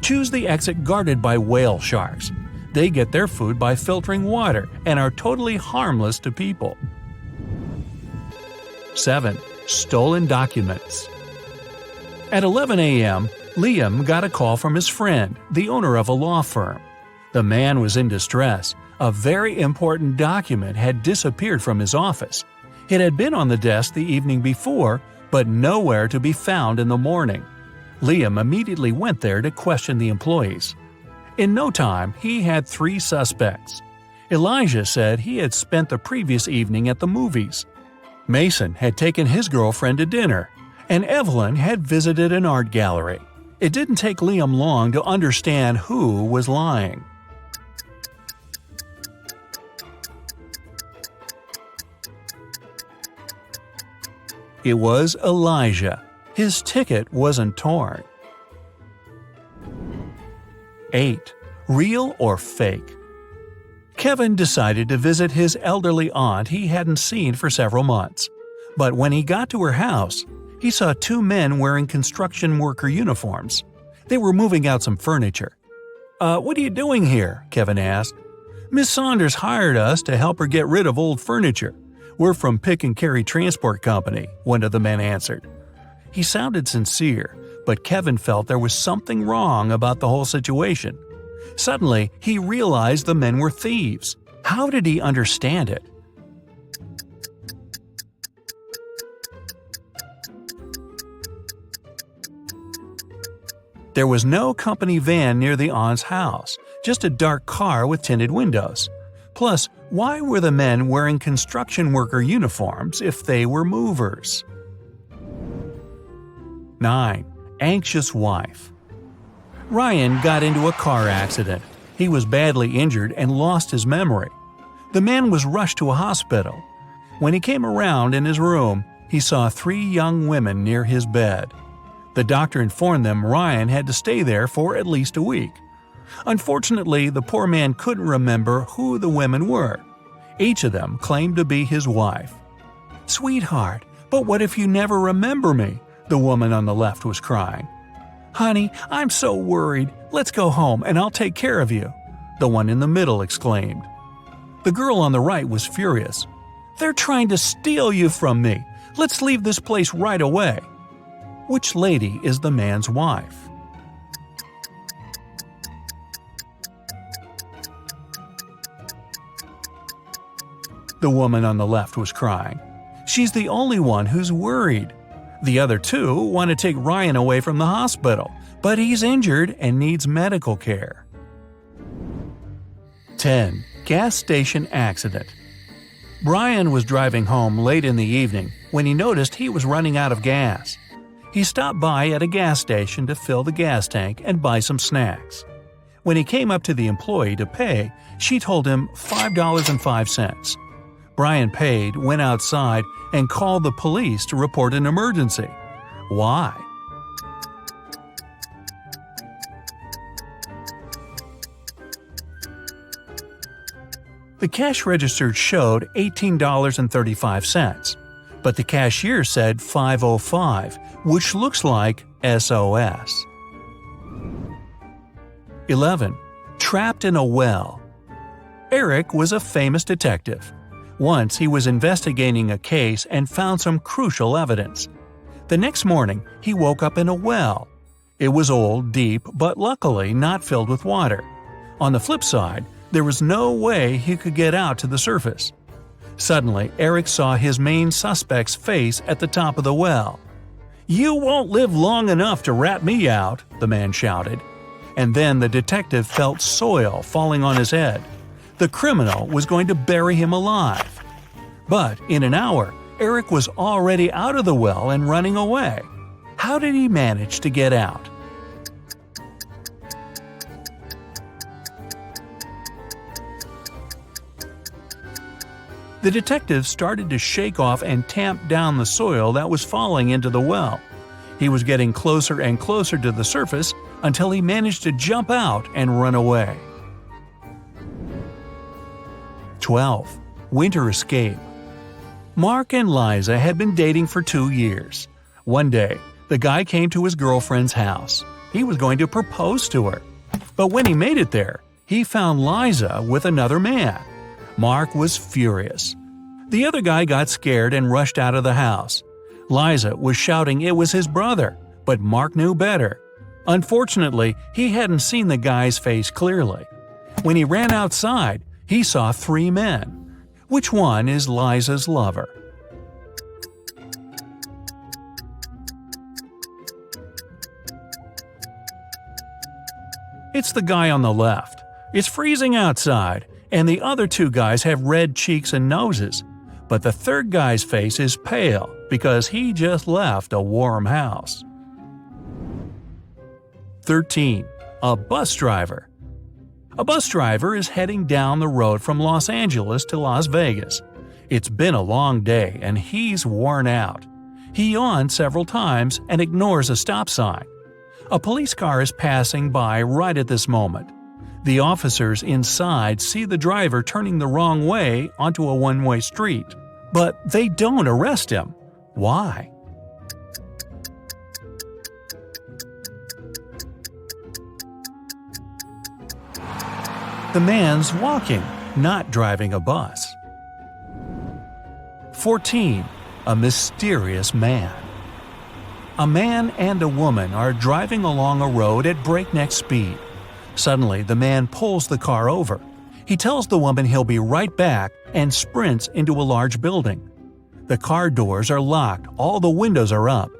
Speaker 2: Choose the exit guarded by whale sharks. They get their food by filtering water and are totally harmless to people. 7. Stolen documents. At 11 a.m., Liam got a call from his friend, the owner of a law firm. The man was in distress. A very important document had disappeared from his office. It had been on the desk the evening before, but nowhere to be found in the morning. Liam immediately went there to question the employees. In no time, he had 3 suspects. Elijah said he had spent the previous evening at the movies. Mason had taken his girlfriend to dinner, and Evelyn had visited an art gallery. It didn't take Liam long to understand who was lying. It was Elijah. His ticket wasn't torn. 8. Real or fake? Kevin decided to visit his elderly aunt he hadn't seen for several months. But when he got to her house, he saw 2 men wearing construction worker uniforms. They were moving out some furniture. What are you doing here?" Kevin asked. "Miss Saunders hired us to help her get rid of old furniture. We're from Pick and Carry Transport Company," one of the men answered. He sounded sincere, but Kevin felt there was something wrong about the whole situation. Suddenly, he realized the men were thieves. How did he understand it? There was no company van near the aunt's house, just a dark car with tinted windows. Plus, why were the men wearing construction worker uniforms if they were movers? 9. Anxious wife. Ryan got into a car accident. He was badly injured and lost his memory. The man was rushed to a hospital. When he came around in his room, he saw 3 young women near his bed. The doctor informed them Ryan had to stay there for at least a week. Unfortunately, the poor man couldn't remember who the women were. Each of them claimed to be his wife. "Sweetheart, but what if you never remember me?" the woman on the left was crying. "Honey, I'm so worried. "Let's go home and I'll take care of you," the one in the middle exclaimed. The girl on the right was furious. "They're trying to steal you from me. Let's leave this place right away." Which lady is the man's wife? The woman on the left was crying. She's the only one who's worried. The other two want to take Ryan away from the hospital, but he's injured and needs medical care. 10. Gas station accident. Brian was driving home late in the evening when he noticed he was running out of gas. He stopped by at a gas station to fill the gas tank and buy some snacks. When he came up to the employee to pay, she told him $5.05. Brian paid, went outside, and called the police to report an emergency. Why? The cash register showed $18.35, but the cashier said $5.05, which looks like SOS. 11. Trapped in a well. Eric was a famous detective. Once he was investigating a case and found some crucial evidence. The next morning, he woke up in a well. It was old, deep, but luckily not filled with water. On the flip side, there was no way he could get out to the surface. Suddenly, Eric saw his main suspect's face at the top of the well. "You won't live long enough to rat me out," the man shouted. And then the detective felt soil falling on his head. The criminal was going to bury him alive. But in an hour, Eric was already out of the well and running away. How did he manage to get out? The detective started to shake off and tamp down the soil that was falling into the well. He was getting closer and closer to the surface until he managed to jump out and run away. 12. Winter escape. Mark and Liza had been dating for 2 years. One day, the guy came to his girlfriend's house. He was going to propose to her. But when he made it there, he found Liza with another man. Mark was furious. The other guy got scared and rushed out of the house. Liza was shouting it was his brother, but Mark knew better. Unfortunately, he hadn't seen the guy's face clearly. When he ran outside, he saw 3 men. Which one is Liza's lover? It's the guy on the left. It's freezing outside, and the other 2 guys have red cheeks and noses. But the third guy's face is pale because he just left a warm house. 13. A bus driver. A bus driver is heading down the road from Los Angeles to Las Vegas. It's been a long day and he's worn out. He yawns several times and ignores a stop sign. A police car is passing by right at this moment. The officers inside see the driver turning the wrong way onto a one-way street, but they don't arrest him. Why? The man's walking, not driving a bus. 14. A mysterious man. A man and a woman are driving along a road at breakneck speed. Suddenly, the man pulls the car over. He tells the woman he'll be right back and sprints into a large building. The car doors are locked, all the windows are up.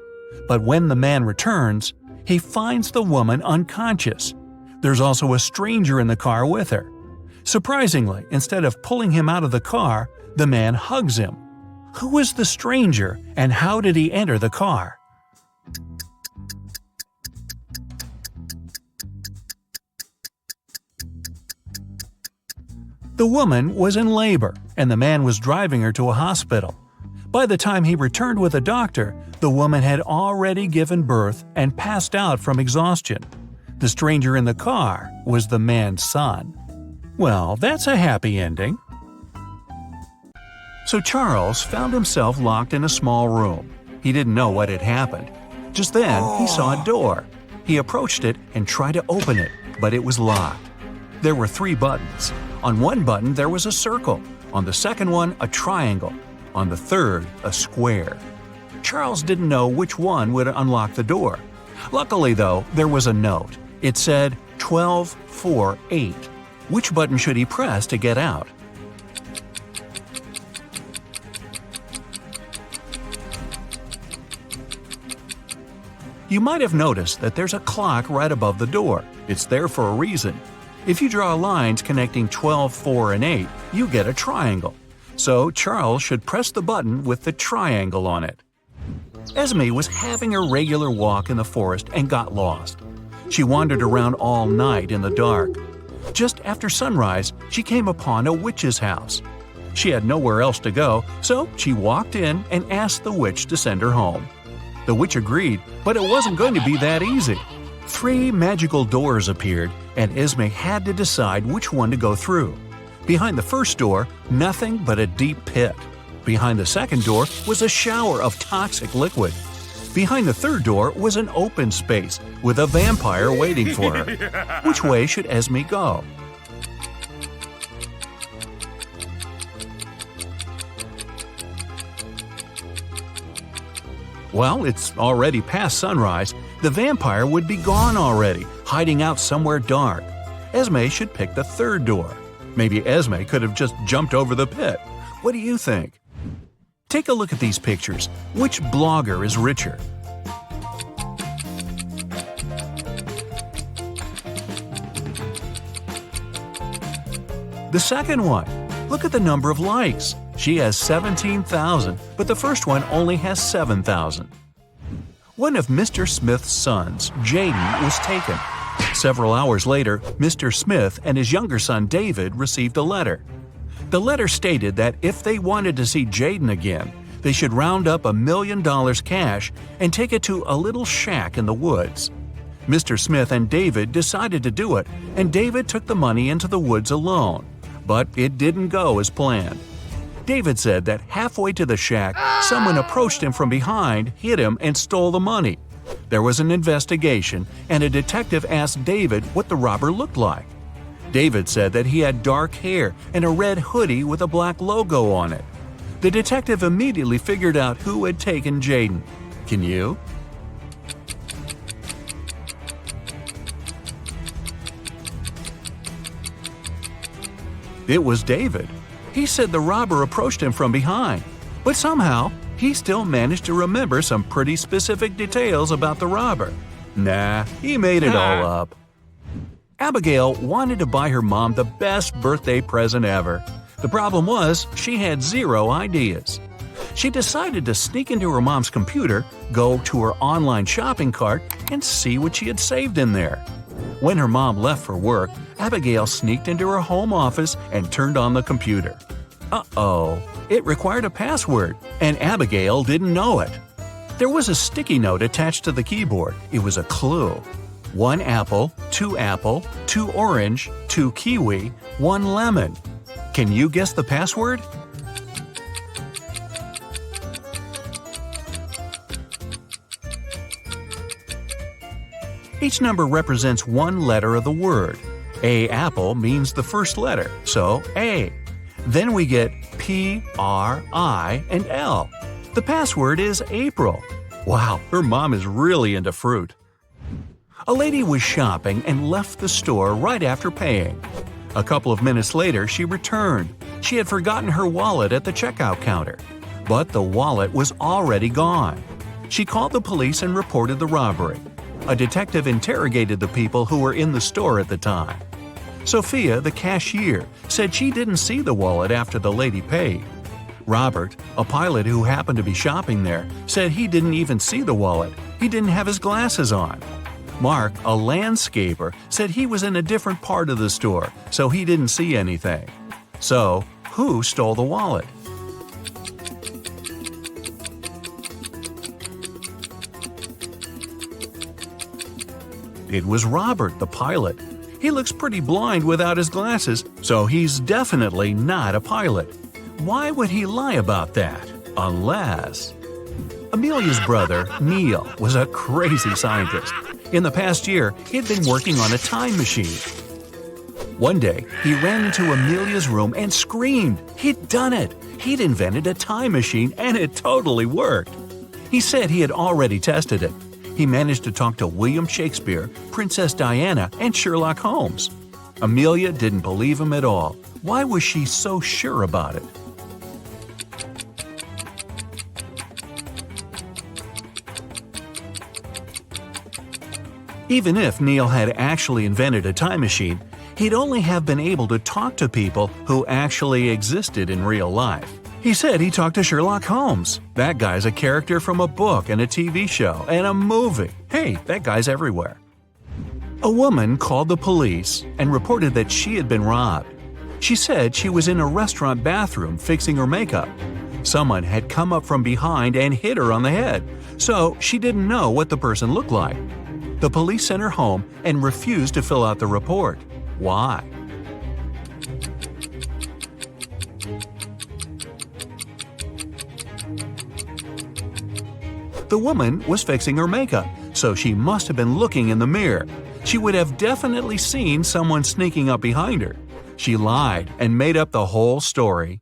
Speaker 2: But when the man returns, he finds the woman unconscious. There's also a stranger in the car with her. Surprisingly, instead of pulling him out of the car, the man hugs him. Who is the stranger and how did he enter the car? The woman was in labor, and the man was driving her to a hospital. By the time he returned with a doctor, the woman had already given birth and passed out from exhaustion. The stranger in the car was the man's son. Well, that's a happy ending. So Charles found himself locked in a small room. He didn't know what had happened. Just then, he saw a door. He approached it and tried to open it, but it was locked. There were 3 buttons. On one button there was a circle, on the second one a triangle, on the third a square. Charles didn't know which one would unlock the door. Luckily, though, there was a note. It said 1248. Which button should he press to get out? You might have noticed that there's a clock right above the door. It's there for a reason. If you draw lines connecting 12, 4, and 8, you get a triangle. So Charles should press the button with the triangle on it. Esme was having a regular walk in the forest and got lost. She wandered around all night in the dark. Just after sunrise, she came upon a witch's house. She had nowhere else to go, so she walked in and asked the witch to send her home. The witch agreed, but it wasn't going to be that easy. 3 magical doors appeared, and Esme had to decide which one to go through. Behind the first door, nothing but a deep pit. Behind the second door was a shower of toxic liquid. Behind the third door was an open space with a vampire waiting for her. Which way should Esme go? Well, it's already past sunrise. The vampire would be gone already, hiding out somewhere dark. Esme should pick the third door. Maybe Esme could have just jumped over the pit. What do you think? Take a look at these pictures. Which blogger is richer? The second one. Look at the number of likes. She has 17,000, but the first one only has 7,000. One of Mr. Smith's sons, Jaden, was taken. Several hours later, Mr. Smith and his younger son David received a letter. The letter stated that if they wanted to see Jaden again, they should round up $1 million cash and take it to a little shack in the woods. Mr. Smith and David decided to do it, and David took the money into the woods alone. But it didn't go as planned. David said that halfway to the shack, someone approached him from behind, hit him, and stole the money. There was an investigation, and a detective asked David what the robber looked like. David said that he had dark hair and a red hoodie with a black logo on it. The detective immediately figured out who had taken Jaden. Can you? It was David. He said the robber approached him from behind, but somehow he still managed to remember some pretty specific details about the robber. Nah, he made it all up. Abigail wanted to buy her mom the best birthday present ever. The problem was she had 0 ideas. She decided to sneak into her mom's computer, go to her online shopping cart, and see what she had saved in there. When her mom left for work, Abigail sneaked into her home office and turned on the computer. Uh-oh, it required a password, and Abigail didn't know it. There was a sticky note attached to the keyboard. It was a clue. 1 apple, 2 orange, 2 kiwi, 1 lemon. Can you guess the password? Each number represents 1 letter of the word. A apple means the first letter, so A. Then we get P, R, I, and L. The password is April. Wow, her mom is really into fruit. A lady was shopping and left the store right after paying. A couple of minutes later, she returned. She had forgotten her wallet at the checkout counter, but the wallet was already gone. She called the police and reported the robbery. A detective interrogated the people who were in the store at the time. Sophia, the cashier, said she didn't see the wallet after the lady paid. Robert, a pilot who happened to be shopping there, said he didn't even see the wallet. He didn't have his glasses on. Mark, a landscaper, said he was in a different part of the store, so he didn't see anything. So, who stole the wallet? It was Robert, the pilot. He looks pretty blind without his glasses, so he's definitely not a pilot. Why would he lie about that? Unless… Amelia's brother, Neil, was a crazy scientist. In the past year, he'd been working on a time machine. One day, he ran into Amelia's room and screamed. He'd done it! He'd invented a time machine and it totally worked. He said he had already tested it. He managed to talk to William Shakespeare, Princess Diana, and Sherlock Holmes. Amelia didn't believe him at all. Why was she so sure about it? Even if Neil had actually invented a time machine, he'd only have been able to talk to people who actually existed in real life. He said he talked to Sherlock Holmes. That guy's a character from a book and a TV show and a movie. Hey, that guy's everywhere. A woman called the police and reported that she had been robbed. She said she was in a restaurant bathroom fixing her makeup. Someone had come up from behind and hit her on the head, so she didn't know what the person looked like. The police sent her home and refused to fill out the report. Why? The woman was fixing her makeup, so she must have been looking in the mirror. She would have definitely seen someone sneaking up behind her. She lied and made up the whole story.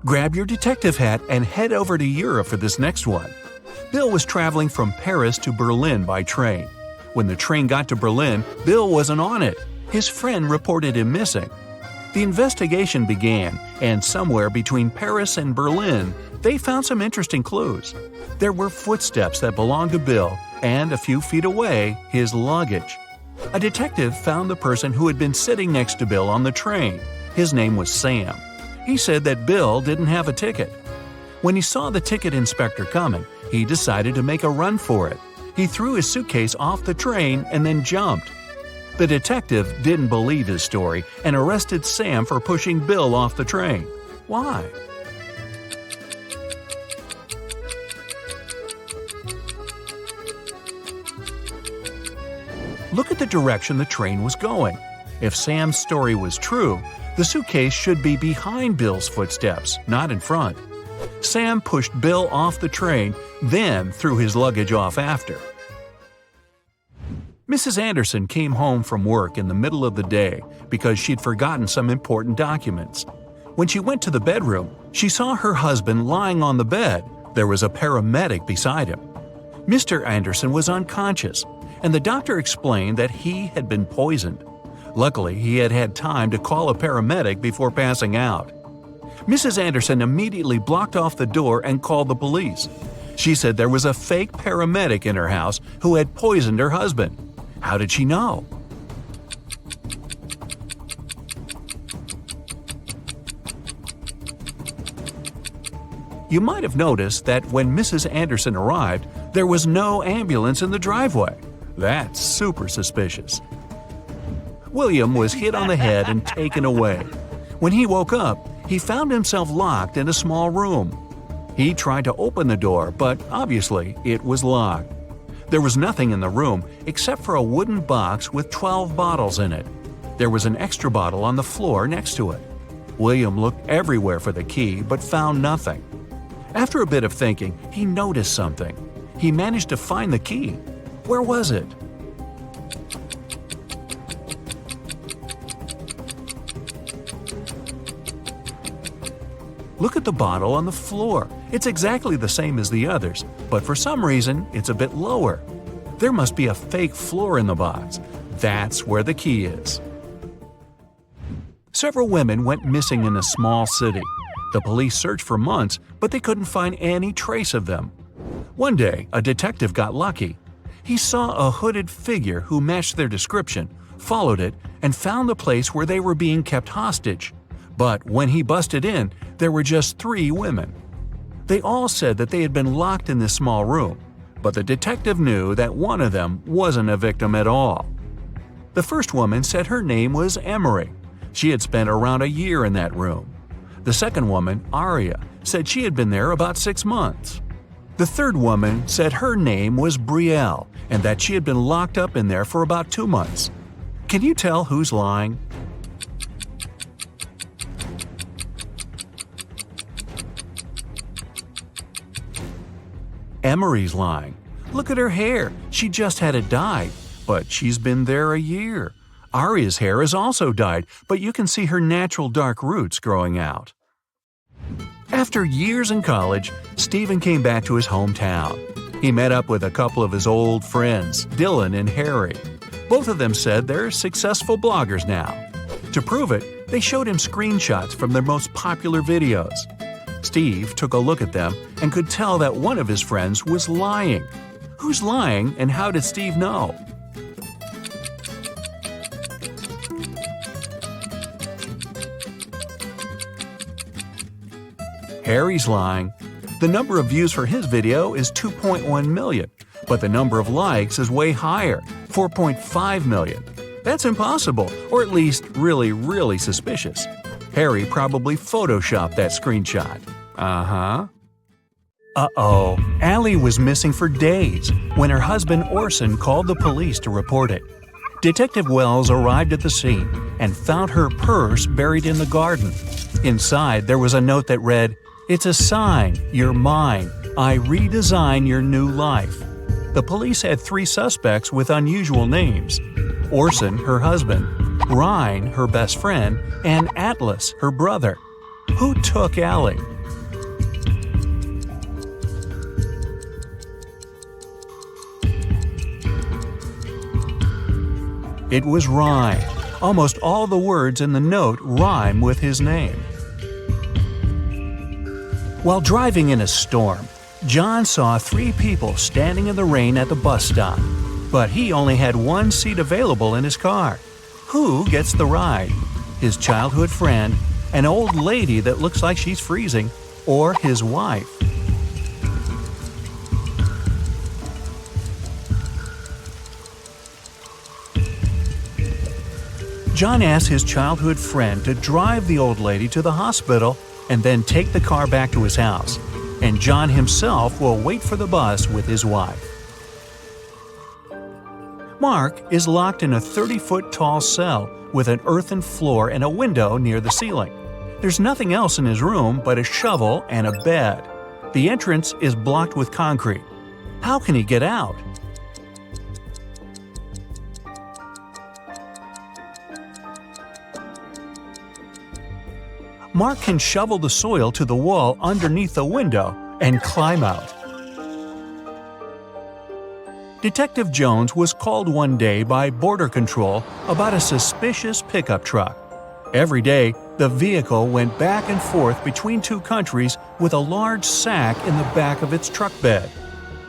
Speaker 2: Grab your detective hat and head over to Europe for this next one. Bill was traveling from Paris to Berlin by train. When the train got to Berlin, Bill wasn't on it. His friend reported him missing. The investigation began, and somewhere between Paris and Berlin, they found some interesting clues. There were footsteps that belonged to Bill, and a few feet away, his luggage. A detective found the person who had been sitting next to Bill on the train. His name was Sam. He said that Bill didn't have a ticket. When he saw the ticket inspector coming, he decided to make a run for it. He threw his suitcase off the train and then jumped. The detective didn't believe his story and arrested Sam for pushing Bill off the train. Why? Look at the direction the train was going. If Sam's story was true, the suitcase should be behind Bill's footsteps, not in front. Sam pushed Bill off the train, then threw his luggage off after. Mrs. Anderson came home from work in the middle of the day because she'd forgotten some important documents. When she went to the bedroom, she saw her husband lying on the bed. There was a paramedic beside him. Mr. Anderson was unconscious, and the doctor explained that he had been poisoned. Luckily, he had had time to call a paramedic before passing out. Mrs. Anderson immediately blocked off the door and called the police. She said there was a fake paramedic in her house who had poisoned her husband. How did she know? You might have noticed that when Mrs. Anderson arrived, there was no ambulance in the driveway. That's super suspicious. William was hit on the head and taken away. When he woke up, he found himself locked in a small room. He tried to open the door, but obviously it was locked. There was nothing in the room except for a wooden box with 12 bottles in it. There was an extra bottle on the floor next to it. William looked everywhere for the key but found nothing. After a bit of thinking, he noticed something. He managed to find the key. Where was it? Look at the bottle on the floor. It's exactly the same as the others, but for some reason, it's a bit lower. There must be a fake floor in the box. That's where the key is. Several women went missing in a small city. The police searched for months, but they couldn't find any trace of them. One day, a detective got lucky. He saw a hooded figure who matched their description, followed it, and found the place where they were being kept hostage. But when he busted in, there were just 3 women. They all said that they had been locked in this small room, but the detective knew that one of them wasn't a victim at all. The first woman said her name was Emery. She had spent around a year in that room. The second woman, Aria, said she had been there about 6 months. The third woman said her name was Brielle and that she had been locked up in there for about 2 months. Can you tell who's lying? Emery's lying. Look at her hair. She just had it dyed. but she's been there a year. Arya's hair is also dyed, but you can see her natural dark roots growing out. After years in college, Stephen came back to his hometown. He met up with a couple of his old friends, Dylan and Harry. Both of them said they're successful bloggers now. To prove it, they showed him screenshots from their most popular videos. Steve took a look at them and could tell that one of his friends was lying. Who's lying, and how did Steve know? Harry's lying. The number of views for his video is 2.1 million, but the number of likes is way higher, 4.5 million. That's impossible, or at least really, really suspicious. Harry probably photoshopped that screenshot. Uh-oh, Allie was missing for days when her husband Orson called the police to report it. Detective Wells arrived at the scene and found her purse buried in the garden. Inside, there was a note that read, "It's a sign, you're mine. I redesign your new life." The police had 3 suspects with unusual names: Orson, her husband, Ryan, her best friend, and Atlas, her brother. Who took Allie? It was Ryan. Almost all the words in the note rhyme with his name. While driving in a storm, John saw 3 people standing in the rain at the bus stop, but he only had 1 seat available in his car. Who gets the ride? His childhood friend, an old lady that looks like she's freezing, or his wife? John asked his childhood friend to drive the old lady to the hospital and then take the car back to his house, and John himself will wait for the bus with his wife. Mark is locked in a 30-foot tall cell with an earthen floor and a window near the ceiling. There's nothing else in his room but a shovel and a bed. The entrance is blocked with concrete. How can he get out? Mark can shovel the soil to the wall underneath the window and climb out. Detective Jones was called one day by Border Control about a suspicious pickup truck. Every day, the vehicle went back and forth between 2 countries with a large sack in the back of its truck bed.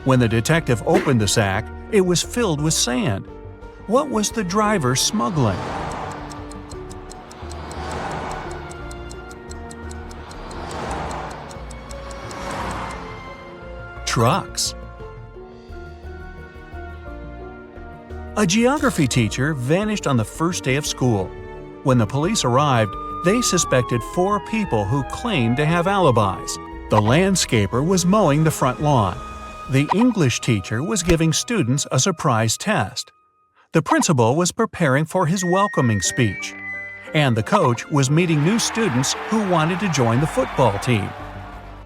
Speaker 2: When the detective opened the sack, it was filled with sand. What was the driver smuggling? Trucks. A geography teacher vanished on the first day of school. When the police arrived, they suspected 4 people who claimed to have alibis. The landscaper was mowing the front lawn. The English teacher was giving students a surprise test. The principal was preparing for his welcoming speech. And the coach was meeting new students who wanted to join the football team.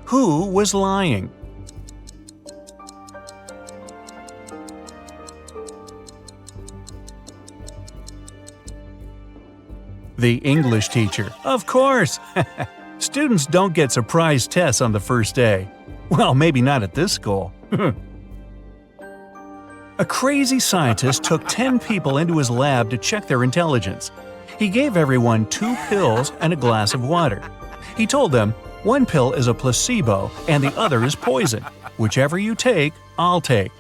Speaker 2: Who was lying? The English teacher, of course! Students don't get surprise tests on the first day. Well, maybe not at this school. A crazy scientist took 10 people into his lab to check their intelligence. He gave everyone 2 pills and a glass of water. He told them, 1 pill is a placebo and the other is poison. Whichever you take, I'll take.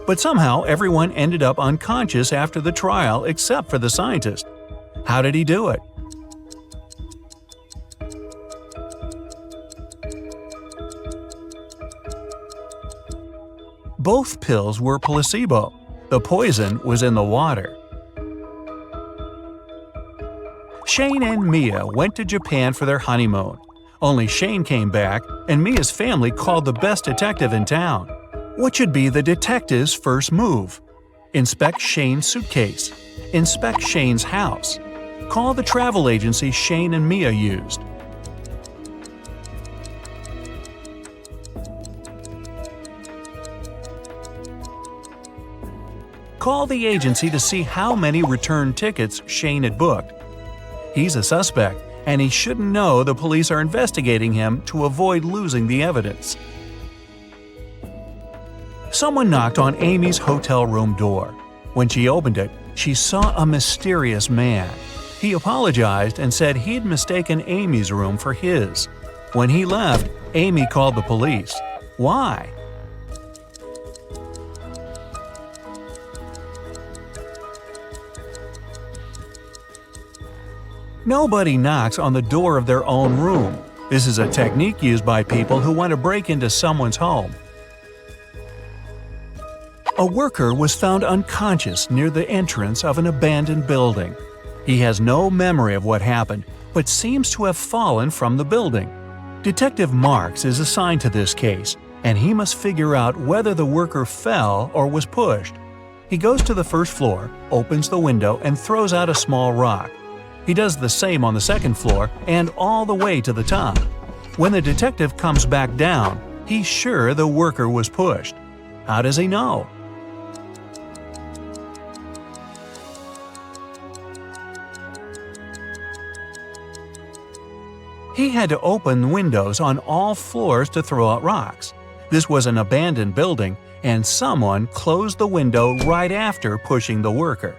Speaker 2: But somehow everyone ended up unconscious after the trial except for the scientist. How did he do it? Both pills were placebo. The poison was in the water. Shane and Mia went to Japan for their honeymoon. Only Shane came back, and Mia's family called the best detective in town. What should be the detective's first move? Inspect Shane's suitcase. Inspect Shane's house. Call the travel agency Shane and Mia used. called the agency to see how many return tickets Shane had booked. He's a suspect, and he shouldn't know the police are investigating him to avoid losing the evidence. Someone knocked on Amy's hotel room door. When she opened it, she saw a mysterious man. He apologized and said he'd mistaken Amy's room for his. When he left, Amy called the police. Why? Nobody knocks on the door of their own room. This is a technique used by people who want to break into someone's home. A worker was found unconscious near the entrance of an abandoned building. He has no memory of what happened, but seems to have fallen from the building. Detective Marks is assigned to this case, and he must figure out whether the worker fell or was pushed. He goes to the first floor, opens the window, and throws out a small rock. He does the same on the second floor and all the way to the top. When the detective comes back down, he's sure the worker was pushed. How does he know? He had to open windows on all floors to throw out rocks. This was an abandoned building, and someone closed the window right after pushing the worker.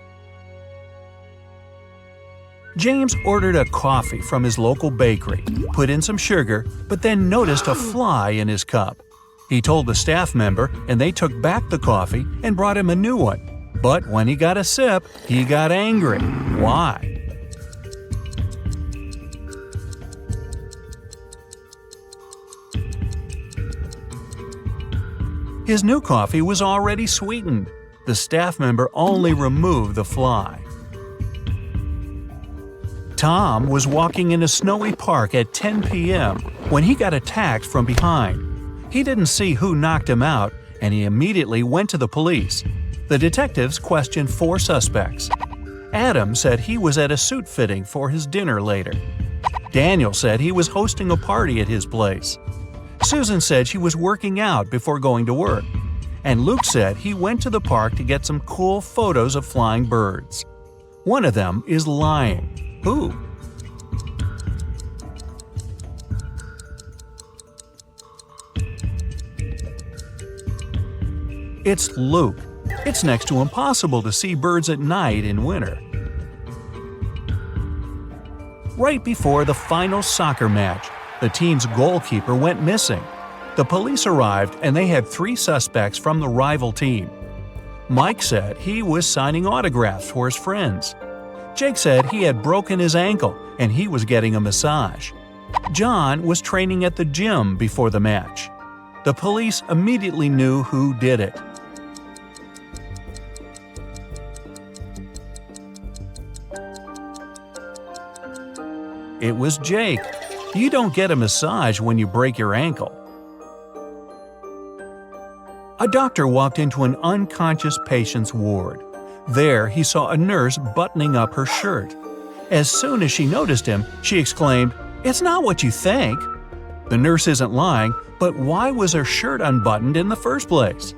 Speaker 2: James ordered a coffee from his local bakery, put in some sugar, but then noticed a fly in his cup. He told the staff member, and they took back the coffee and brought him a new one. But when he got a sip, he got angry. Why? His new coffee was already sweetened. The staff member only removed the fly. Tom was walking in a snowy park at 10 p.m. when he got attacked from behind. He didn't see who knocked him out, and he immediately went to the police. The detectives questioned 4 suspects. Adam said he was at a suit fitting for his dinner later. Daniel said he was hosting a party at his place. Susan said she was working out before going to work. And Luke said he went to the park to get some cool photos of flying birds. One of them is lying. Who? It's Luke. It's next to impossible to see birds at night in winter. Right before the final soccer match, the team's goalkeeper went missing. The police arrived and they had 3 suspects from the rival team. Mike said he was signing autographs for his friends. Jake said he had broken his ankle and he was getting a massage. John was training at the gym before the match. The police immediately knew who did it. It was Jake. You don't get a massage when you break your ankle. A doctor walked into an unconscious patient's ward. There, he saw a nurse buttoning up her shirt. As soon as she noticed him, she exclaimed, "It's not what you think." The nurse isn't lying, but why was her shirt unbuttoned in the first place?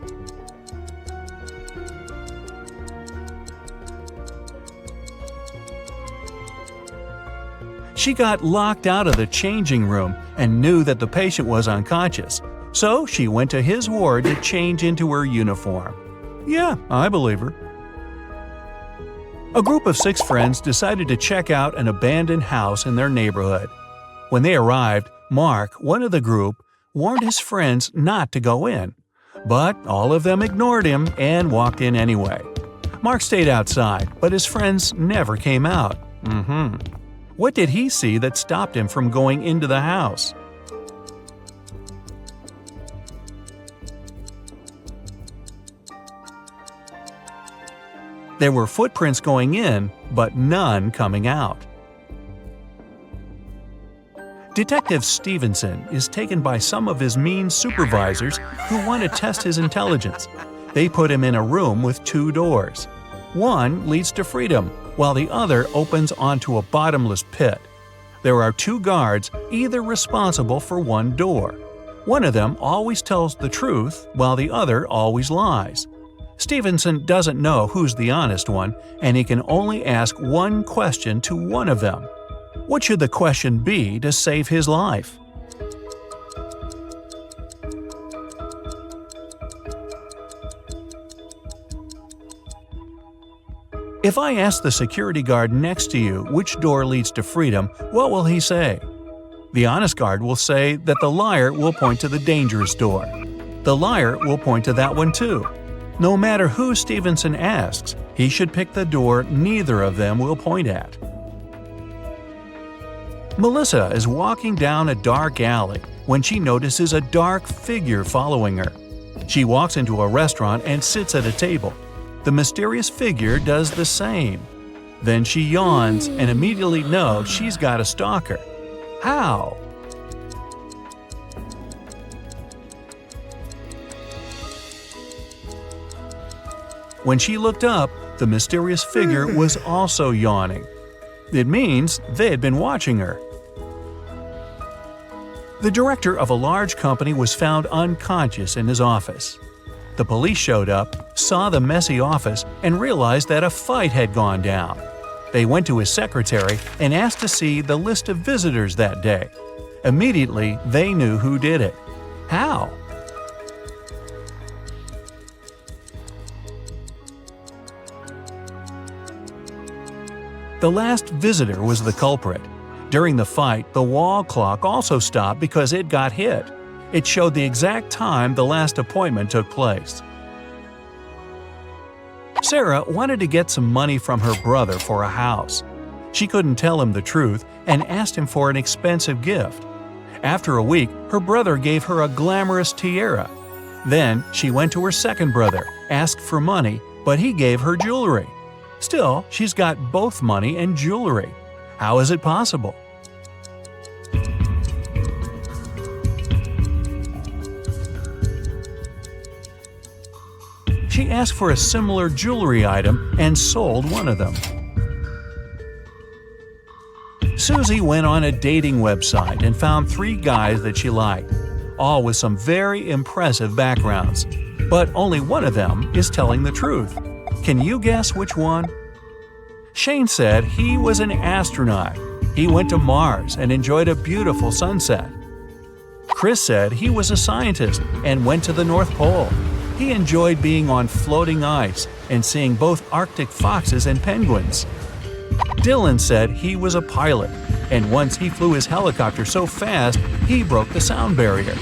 Speaker 2: She got locked out of the changing room and knew that the patient was unconscious, so she went to his ward to change into her uniform. Yeah, I believe her. A group of 6 friends decided to check out an abandoned house in their neighborhood. When they arrived, Mark, one of the group, warned his friends not to go in. But all of them ignored him and walked in anyway. Mark stayed outside, but his friends never came out. What did he see that stopped him from going into the house? There were footprints going in, but none coming out. Detective Stevenson is taken by some of his mean supervisors who want to test his intelligence. They put him in a room with 2 doors. One leads to freedom, while the other opens onto a bottomless pit. There are 2 guards, either responsible for one door. One of them always tells the truth, while the other always lies. Stevenson doesn't know who's the honest one, and he can only ask one question to one of them. What should the question be to save his life? If I ask the security guard next to you which door leads to freedom, what will he say? The honest guard will say that the liar will point to the dangerous door. The liar will point to that one too. No matter who Stevenson asks, he should pick the door neither of them will point at. Melissa is walking down a dark alley when she notices a dark figure following her. She walks into a restaurant and sits at a table. The mysterious figure does the same. Then she yawns and immediately knows she's got a stalker. How? When she looked up, the mysterious figure was also yawning. It means they had been watching her. The director of a large company was found unconscious in his office. The police showed up, saw the messy office, and realized that a fight had gone down. They went to his secretary and asked to see the list of visitors that day. Immediately, they knew who did it. How? The last visitor was the culprit. During the fight, the wall clock also stopped because it got hit. It showed the exact time the last appointment took place. Sarah wanted to get some money from her brother for a house. She couldn't tell him the truth and asked him for an expensive gift. After a week, her brother gave her a glamorous tiara. Then she went to her second brother, asked for money, but he gave her jewelry. Still, she's got both money and jewelry. How is it possible? She asked for a similar jewelry item and sold one of them. Susie went on a dating website and found 3 guys that she liked, all with some very impressive backgrounds. But only one of them is telling the truth. Can you guess which one? Shane said he was an astronaut. He went to Mars and enjoyed a beautiful sunset. Chris said he was a scientist and went to the North Pole. He enjoyed being on floating ice and seeing both Arctic foxes and penguins. Dylan said he was a pilot, and once he flew his helicopter so fast he broke the sound barrier.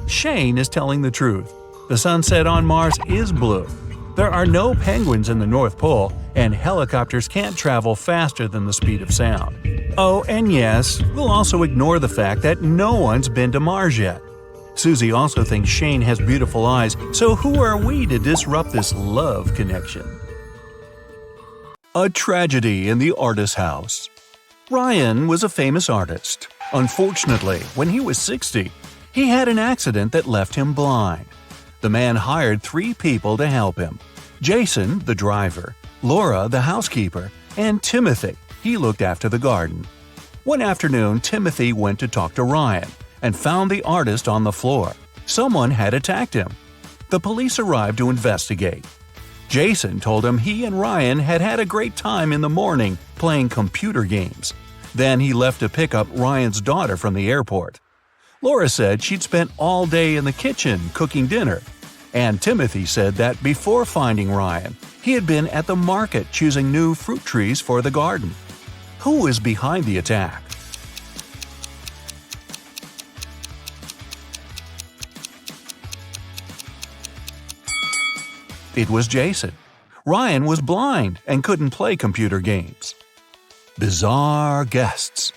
Speaker 2: Shane is telling the truth. The sunset on Mars is blue. There are no penguins in the North Pole, and helicopters can't travel faster than the speed of sound. Oh, and yes, we'll also ignore the fact that no one's been to Mars yet. Susie also thinks Shane has beautiful eyes, so who are we to disrupt this love connection? A tragedy in the artist's house. Ryan was a famous artist. Unfortunately, when he was 60, he had an accident that left him blind. The man hired 3 people to help him: Jason, the driver, Laura, the housekeeper, and Timothy. He looked after the garden. One afternoon, Timothy went to talk to Ryan and found the artist on the floor. Someone had attacked him. The police arrived to investigate. Jason told him he and Ryan had had a great time in the morning playing computer games. Then he left to pick up Ryan's daughter from the airport. Laura said she'd spent all day in the kitchen cooking dinner. And Timothy said that before finding Ryan, he had been at the market choosing new fruit trees for the garden. Who is behind the attack? It was Jason. Ryan was blind and couldn't play computer games. Bizarre guests.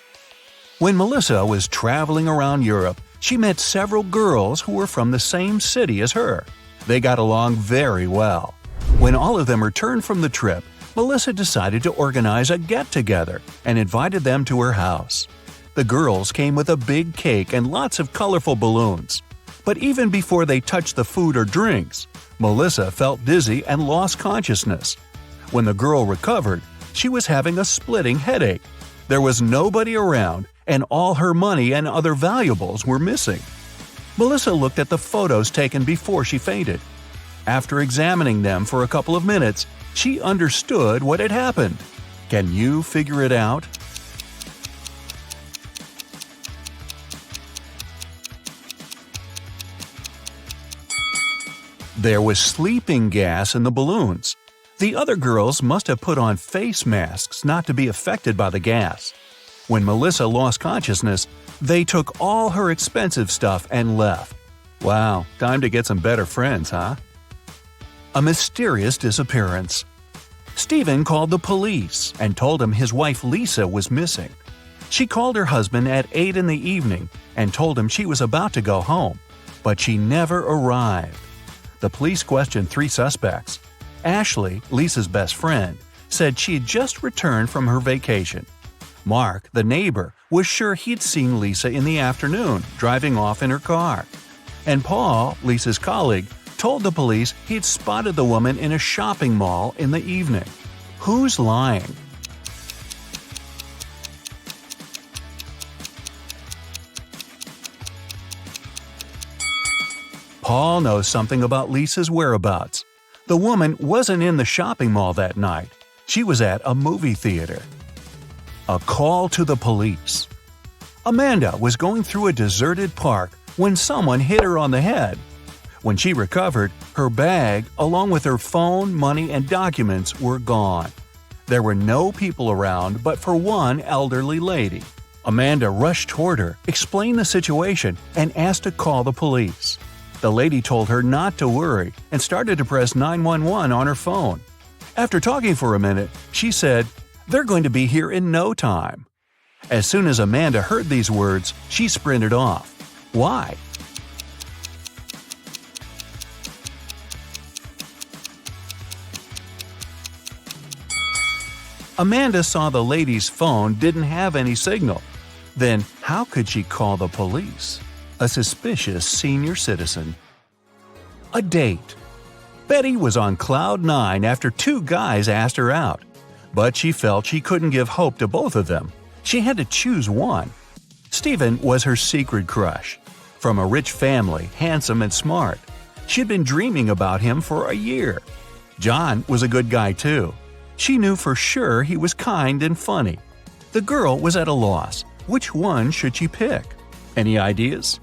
Speaker 2: When Melissa was traveling around Europe, she met several girls who were from the same city as her. They got along very well. When all of them returned from the trip, Melissa decided to organize a get-together and invited them to her house. The girls came with a big cake and lots of colorful balloons. But even before they touched the food or drinks, Melissa felt dizzy and lost consciousness. When the girl recovered, she was having a splitting headache. There was nobody around, and all her money and other valuables were missing. Melissa looked at the photos taken before she fainted. After examining them for a couple of minutes, she understood what had happened. Can you figure it out? There was sleeping gas in the balloons. The other girls must have put on face masks not to be affected by the gas. When Melissa lost consciousness, they took all her expensive stuff and left. Wow, time to get some better friends, huh? A mysterious disappearance. Stephen called the police and told him his wife Lisa was missing. She called her husband at 8 in the evening and told him she was about to go home, but she never arrived. The police questioned 3 suspects. Ashley, Lisa's best friend, said she had just returned from her vacation. Mark, the neighbor, was sure he'd seen Lisa in the afternoon, driving off in her car. And Paul, Lisa's colleague, told the police he'd spotted the woman in a shopping mall in the evening. Who's lying? Paul knows something about Lisa's whereabouts. The woman wasn't in the shopping mall that night. She was at a movie theater. A call to the police. Amanda was going through a deserted park when someone hit her on the head. When she recovered, her bag, along with her phone, money, and documents, were gone. There were no people around but for one elderly lady. Amanda rushed toward her, explained the situation, and asked to call the police. The lady told her not to worry and started to press 911 on her phone. After talking for a minute, she said, "They're going to be here in no time." As soon as Amanda heard these words, she sprinted off. Why? Amanda saw the lady's phone didn't have any signal. Then how could she call the police? A suspicious senior citizen. A date. Betty was on cloud 9 after 2 guys asked her out. But she felt she couldn't give hope to both of them. She had to choose one. Stephen was her secret crush. From a rich family, handsome and smart. She'd been dreaming about him for a year. John was a good guy too. She knew for sure he was kind and funny. The girl was at a loss. Which one should she pick? Any ideas?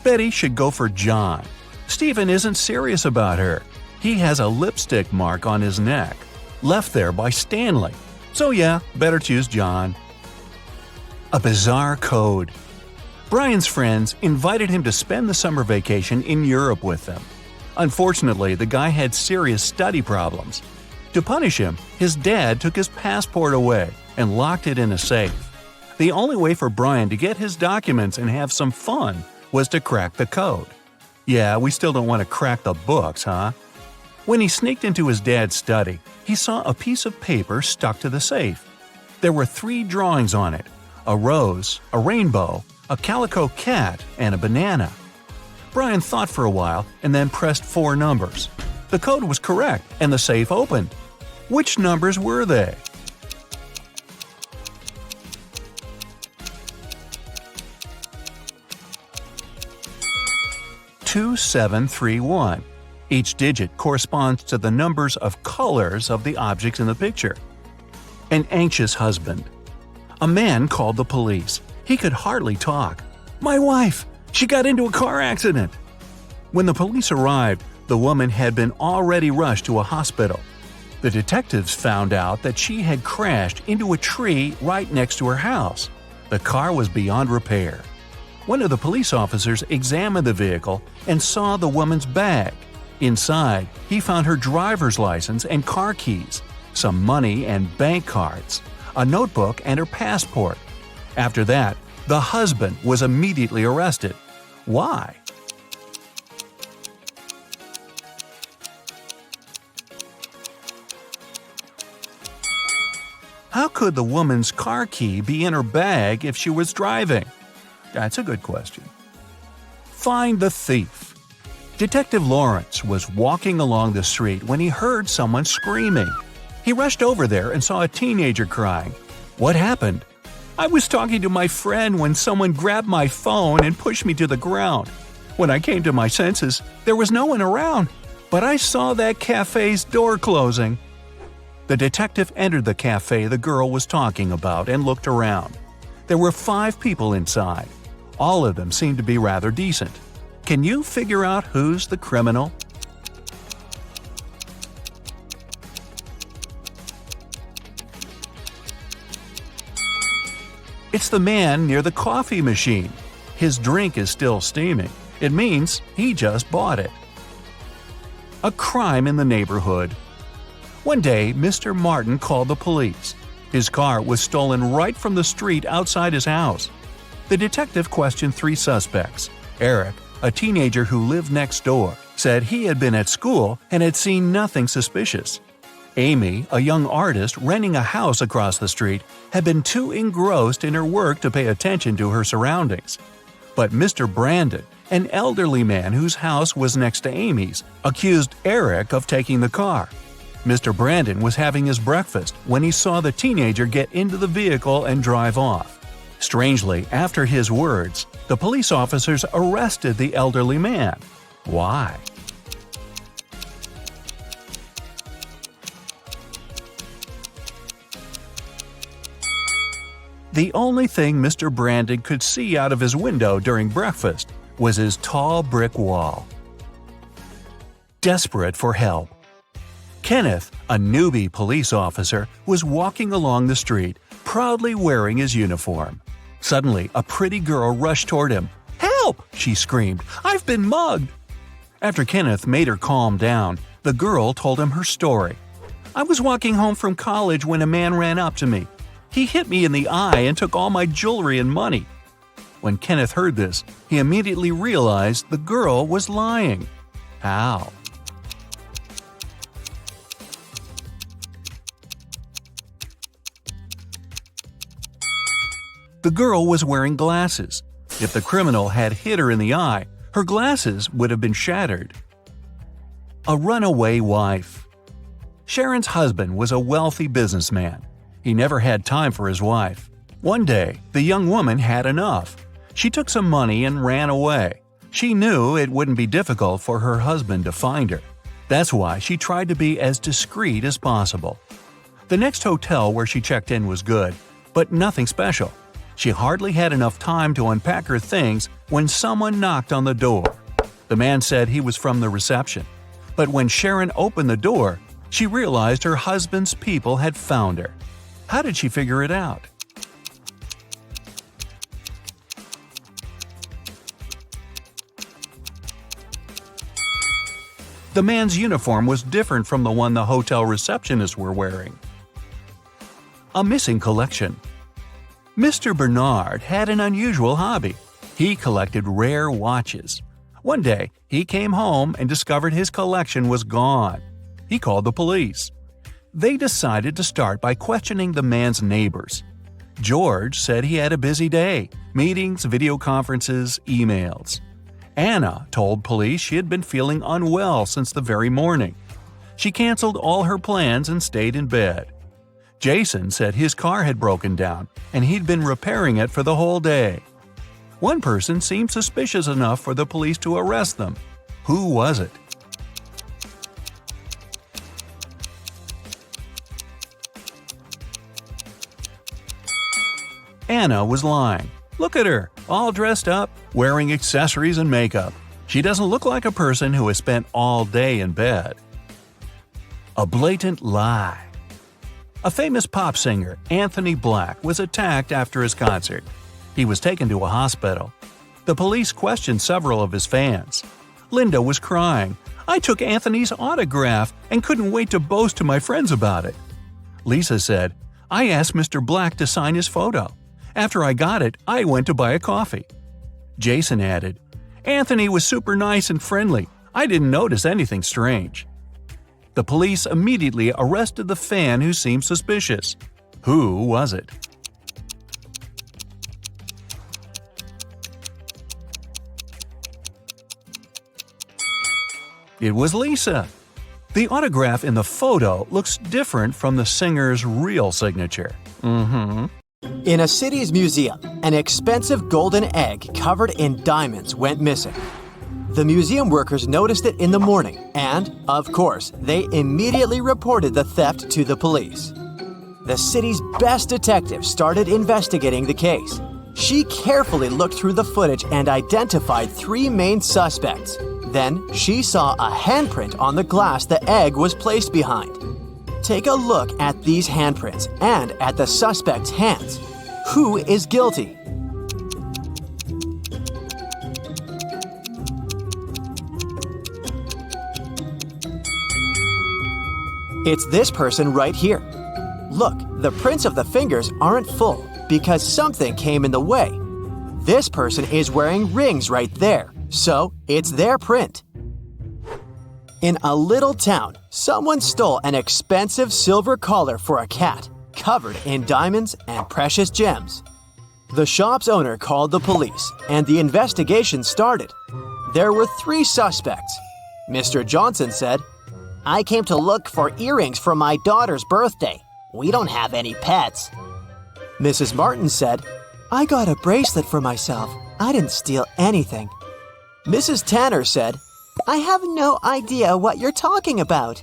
Speaker 2: Betty should go for John. Stephen isn't serious about her. He has a lipstick mark on his neck, left there by Stanley. So yeah, better choose John. A bizarre code. Brian's friends invited him to spend the summer vacation in Europe with them. Unfortunately, the guy had serious study problems. To punish him, his dad took his passport away and locked it in a safe. The only way for Brian to get his documents and have some fun was to crack the code. Yeah, we still don't want to crack the books, huh? When he sneaked into his dad's study, he saw a piece of paper stuck to the safe. There were 3 drawings on it: a rose, a rainbow, a calico cat, and a banana. Brian thought for a while and then pressed 4 numbers. The code was correct and the safe opened. Which numbers were they? "2731. Each digit corresponds to the numbers of colors of the objects in the picture. An anxious husband. A man called the police. He could hardly talk. "My wife! She got into a car accident!" When the police arrived, the woman had been already rushed to a hospital. The detectives found out that she had crashed into a tree right next to her house. The car was beyond repair. One of the police officers examined the vehicle and saw the woman's bag. Inside, he found her driver's license and car keys, some money and bank cards, a notebook and her passport. After that, the husband was immediately arrested. Why? How could the woman's car key be in her bag if she was driving? That's a good question. Find the thief. Detective Lawrence was walking along the street when he heard someone screaming. He rushed over there and saw a teenager crying. What happened? I was talking to my friend when someone grabbed my phone and pushed me to the ground. When I came to my senses, there was no one around, but I saw that cafe's door closing. The detective entered the cafe the girl was talking about and looked around. There were 5 people inside. All of them seemed to be rather decent. Can you figure out who's the criminal? It's the man near the coffee machine. His drink is still steaming. It means he just bought it. A crime in the neighborhood. One day, Mr. Martin called the police. His car was stolen right from the street outside his house. The detective questioned 3 suspects. Eric, a teenager who lived next door, said he had been at school and had seen nothing suspicious. Amy, a young artist renting a house across the street, had been too engrossed in her work to pay attention to her surroundings. But Mr. Brandon, an elderly man whose house was next to Amy's, accused Eric of taking the car. Mr. Brandon was having his breakfast when he saw the teenager get into the vehicle and drive off. Strangely, after his words, the police officers arrested the elderly man. Why? The only thing Mr. Brandon could see out of his window during breakfast was his tall brick wall. Desperate for help. Kenneth, a newbie police officer, was walking along the street, proudly wearing his uniform. Suddenly, a pretty girl rushed toward him. "Help!" she screamed. "I've been mugged!" After Kenneth made her calm down, the girl told him her story. "I was walking home from college when a man ran up to me. He hit me in the eye and took all my jewelry and money." When Kenneth heard this, he immediately realized the girl was lying. How? The girl was wearing glasses. If the criminal had hit her in the eye, her glasses would have been shattered. A runaway wife. Sharon's husband was a wealthy businessman. He never had time for his wife. One day, the young woman had enough. She took some money and ran away. She knew it wouldn't be difficult for her husband to find her. That's why she tried to be as discreet as possible. The next hotel where she checked in was good, but nothing special. She hardly had enough time to unpack her things when someone knocked on the door. The man said he was from the reception. But when Sharon opened the door, she realized her husband's people had found her. How did she figure it out? The man's uniform was different from the one the hotel receptionists were wearing. A missing collection. Mr. Bernard had an unusual hobby. He collected rare watches. One day, he came home and discovered his collection was gone. He called the police. They decided to start by questioning the man's neighbors. George said he had a busy day – meetings, video conferences, emails. Anna told police she had been feeling unwell since the very morning. She canceled all her plans and stayed in bed. Jason said his car had broken down and he'd been repairing it for the whole day. One person seemed suspicious enough for the police to arrest them. Who was it? Anna was lying. Look at her, all dressed up, wearing accessories and makeup. She doesn't look like a person who has spent all day in bed. A blatant lie. A famous pop singer, Anthony Black, was attacked after his concert. He was taken to a hospital. The police questioned several of his fans. Linda was crying. "I took Anthony's autograph and couldn't wait to boast to my friends about it." Lisa said, "I asked Mr. Black to sign his photo. After I got it, I went to buy a coffee." Jason added, "Anthony was super nice and friendly. I didn't notice anything strange." The police immediately arrested the fan who seemed suspicious. Who was it? It was Lisa. The autograph in the photo looks different from the singer's real signature.
Speaker 1: In a city's museum, an expensive golden egg covered in diamonds went missing. The museum workers noticed it in the morning and, of course, they immediately reported the theft to the police. The city's best detective started investigating the case. She carefully looked through the footage and identified 3 main suspects. Then she saw a handprint on the glass the egg was placed behind. Take a look at these handprints and at the suspect's hands. Who is guilty? It's this person right here. Look, the prints of the fingers aren't full because something came in the way. This person is wearing rings right there, so it's their print. In a little town, someone stole an expensive silver collar for a cat, covered in diamonds and precious gems. The shop's owner called the police, and the investigation started. There were 3 suspects. Mr. Johnson said,
Speaker 4: I came to look for earrings for my daughter's birthday. We don't have any pets.
Speaker 1: Mrs. Martin said,
Speaker 3: I got a bracelet for myself. I didn't steal anything.
Speaker 1: Mrs. Tanner said,
Speaker 3: I have no idea what you're talking about.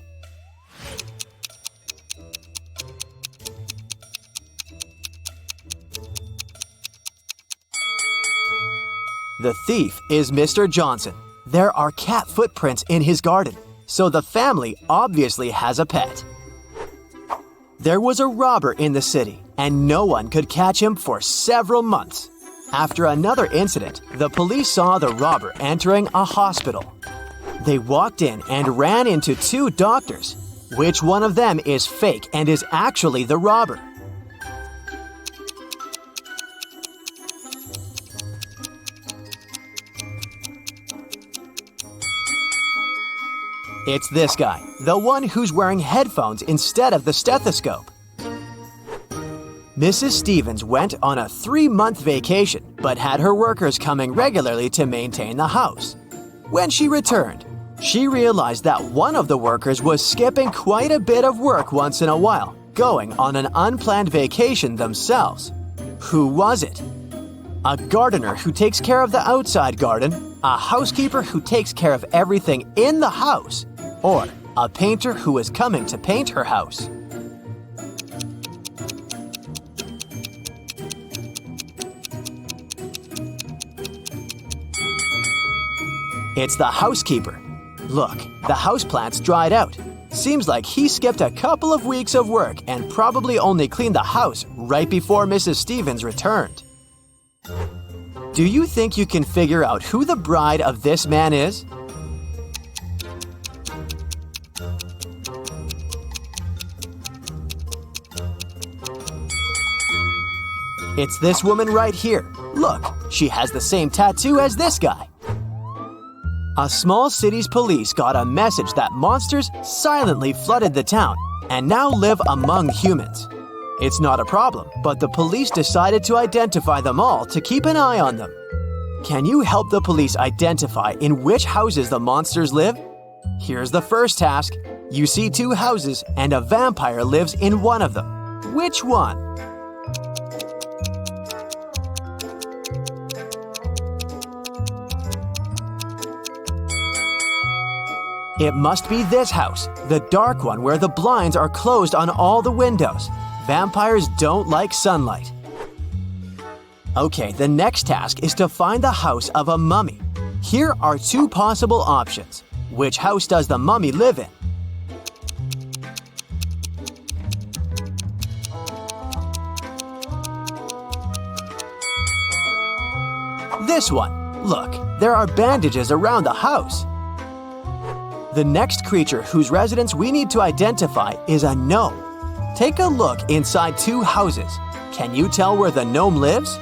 Speaker 1: The thief is Mr. Johnson. There are cat footprints in his garden, so the family obviously has a pet. There was a robber in the city, and no one could catch him for several months. After another incident, the police saw the robber entering a hospital. They walked in and ran into 2 doctors. Which one of them is fake and is actually the robber? It's this guy, the one who's wearing headphones instead of the stethoscope. Mrs. Stevens went on a 3-month vacation, but had her workers coming regularly to maintain the house. When she returned, she realized that one of the workers was skipping quite a bit of work once in a while, going on an unplanned vacation themselves. Who was it? A gardener who takes care of the outside garden, a housekeeper who takes care of everything in the house, or a painter who is coming to paint her house. It's the housekeeper. Look, the houseplants dried out. Seems like he skipped a couple of weeks of work and probably only cleaned the house right before Mrs. Stevens returned. Do you think you can figure out who the bride of this man is? It's this woman right here. Look, she has the same tattoo as this guy. A small city's police got a message that monsters silently flooded the town and now live among humans. It's not a problem, but the police decided to identify them all to keep an eye on them. Can you help the police identify in which houses the monsters live? Here's the first task. You see 2 houses and a vampire lives in one of them. Which one? It must be this house, the dark one where the blinds are closed on all the windows. Vampires don't like sunlight. Okay, the next task is to find the house of a mummy. Here are 2 possible options. Which house does the mummy live in? This one. Look, there are bandages around the house. The next creature whose residence we need to identify is a gnome. Take a look inside 2 houses. Can you tell where the gnome lives?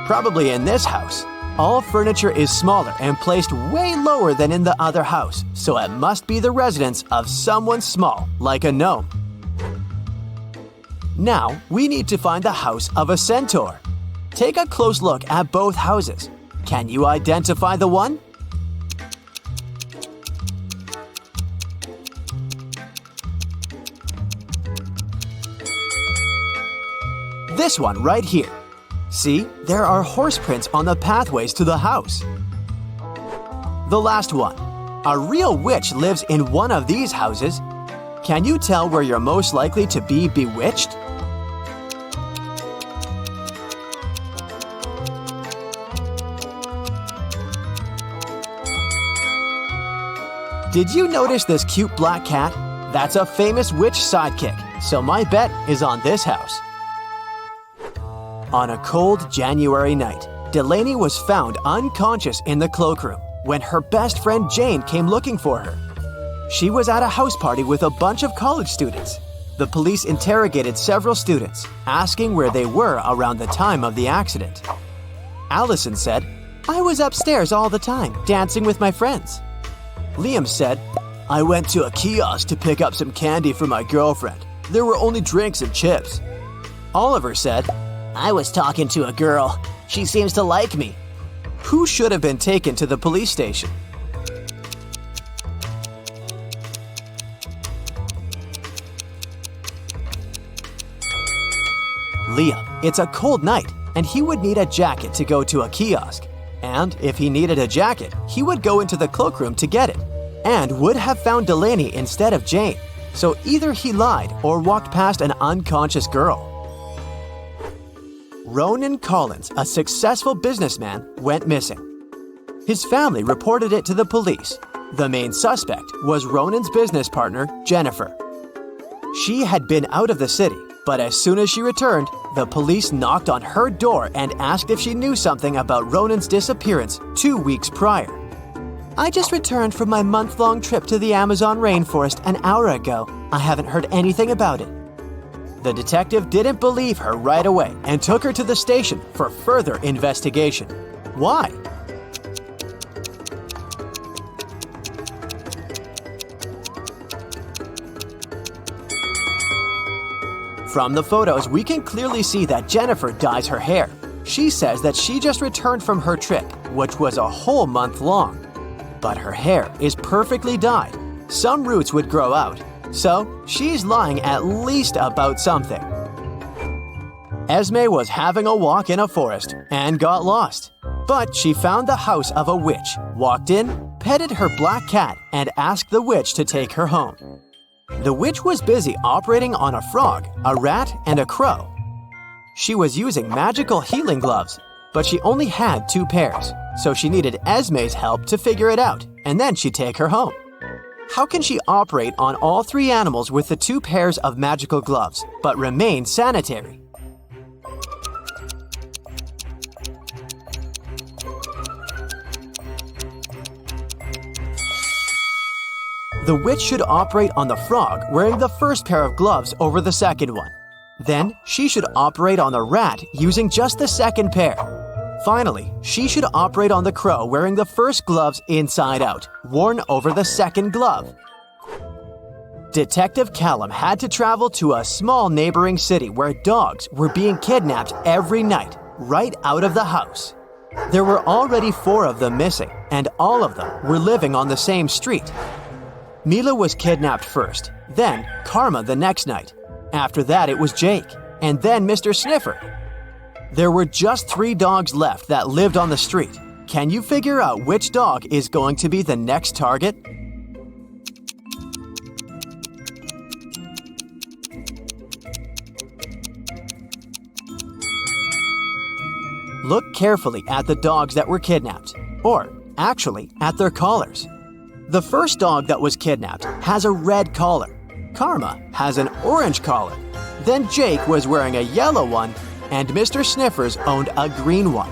Speaker 1: Probably in this house. All furniture is smaller and placed way lower than in the other house, so it must be the residence of someone small, like a gnome. Now, we need to find the house of a centaur. Take a close look at both houses. Can you identify the one? This one right here. See, there are horse prints on the pathways to the house. The last one. A real witch lives in one of these houses. Can you tell where you're most likely to be bewitched? Did you notice this cute black cat? That's a famous witch sidekick, so my bet is on this house. On a cold January night, Delaney was found unconscious in the cloakroom when her best friend Jane came looking for her. She was at a house party with a bunch of college students. The police interrogated several students, asking where they were around the time of the accident. Allison said, "I was upstairs all the time, dancing with my friends." Liam said, "I went to a kiosk to pick up some candy for my girlfriend. There were only drinks and chips." Oliver said,
Speaker 4: I was talking to a girl. She seems to like me.
Speaker 1: Who should have been taken to the police station? Liam. It's a cold night, and he would need a jacket to go to a kiosk. And if he needed a jacket, he would go into the cloakroom to get it, and would have found Delaney instead of Jane. So either he lied or walked past an unconscious girl. Ronan Collins, a successful businessman, went missing. His family reported it to the police. The main suspect was Ronan's business partner, Jennifer. She had been out of the city, but as soon as she returned, the police knocked on her door and asked if she knew something about Ronan's disappearance 2 weeks prior. "I just returned from my month-long trip to the Amazon rainforest an hour ago. I haven't heard anything about it." The detective didn't believe her right away and took her to the station for further investigation. Why? From the photos, we can clearly see that Jennifer dyes her hair. She says that she just returned from her trip, which was a whole month long. But her hair is perfectly dyed. Some roots would grow out, so she's lying at least about something. Esme was having a walk in a forest and got lost. But she found the house of a witch, walked in, petted her black cat, and asked the witch to take her home. The witch was busy operating on a frog, a rat, and a crow. She was using magical healing gloves, but she only had 2 pairs, so she needed Esme's help to figure it out, and then she'd take her home. How can she operate on all 3 animals with the 2 pairs of magical gloves, but remain sanitary? The witch should operate on the frog wearing the first pair of gloves over the second one. Then, she should operate on the rat using just the second pair. Finally, she should operate on the crow wearing the first gloves inside out, worn over the second glove. Detective Callum had to travel to a small neighboring city where dogs were being kidnapped every night, right out of the house. There were already 4 of them missing, and all of them were living on the same street. Mila was kidnapped first, then Karma the next night. After that, it was Jake, and then Mr. Sniffer. There were just 3 dogs left that lived on the street. Can you figure out which dog is going to be the next target? Look carefully at the dogs that were kidnapped, or actually at their collars. The first dog that was kidnapped has a red collar. Karma has an orange collar. Then Jake was wearing a yellow one, and Mr. Sniffers owned a green one.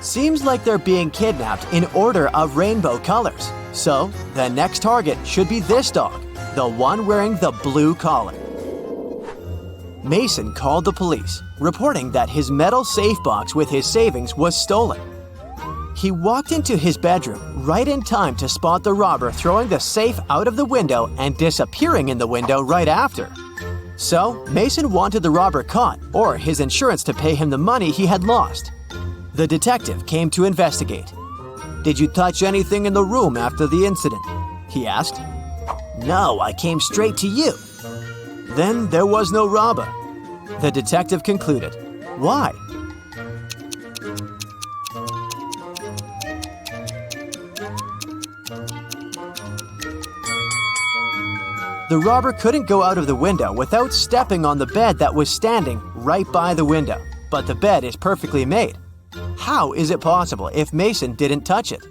Speaker 1: Seems like they're being kidnapped in order of rainbow colors. So, the next target should be this dog, the one wearing the blue collar. Mason called the police, reporting that his metal safe box with his savings was stolen. He walked into his bedroom right in time to spot the robber throwing the safe out of the window and disappearing in the window right after. So, Mason wanted the robber caught or his insurance to pay him the money he had lost. The detective came to investigate. "Did you touch anything in the room after the incident?" he asked.
Speaker 4: No, I came straight to you.
Speaker 1: Then there was no robber. The detective concluded. Why? The robber couldn't go out of the window without stepping on the bed that was standing right by the window. But the bed is perfectly made. How is it possible if Mason didn't touch it?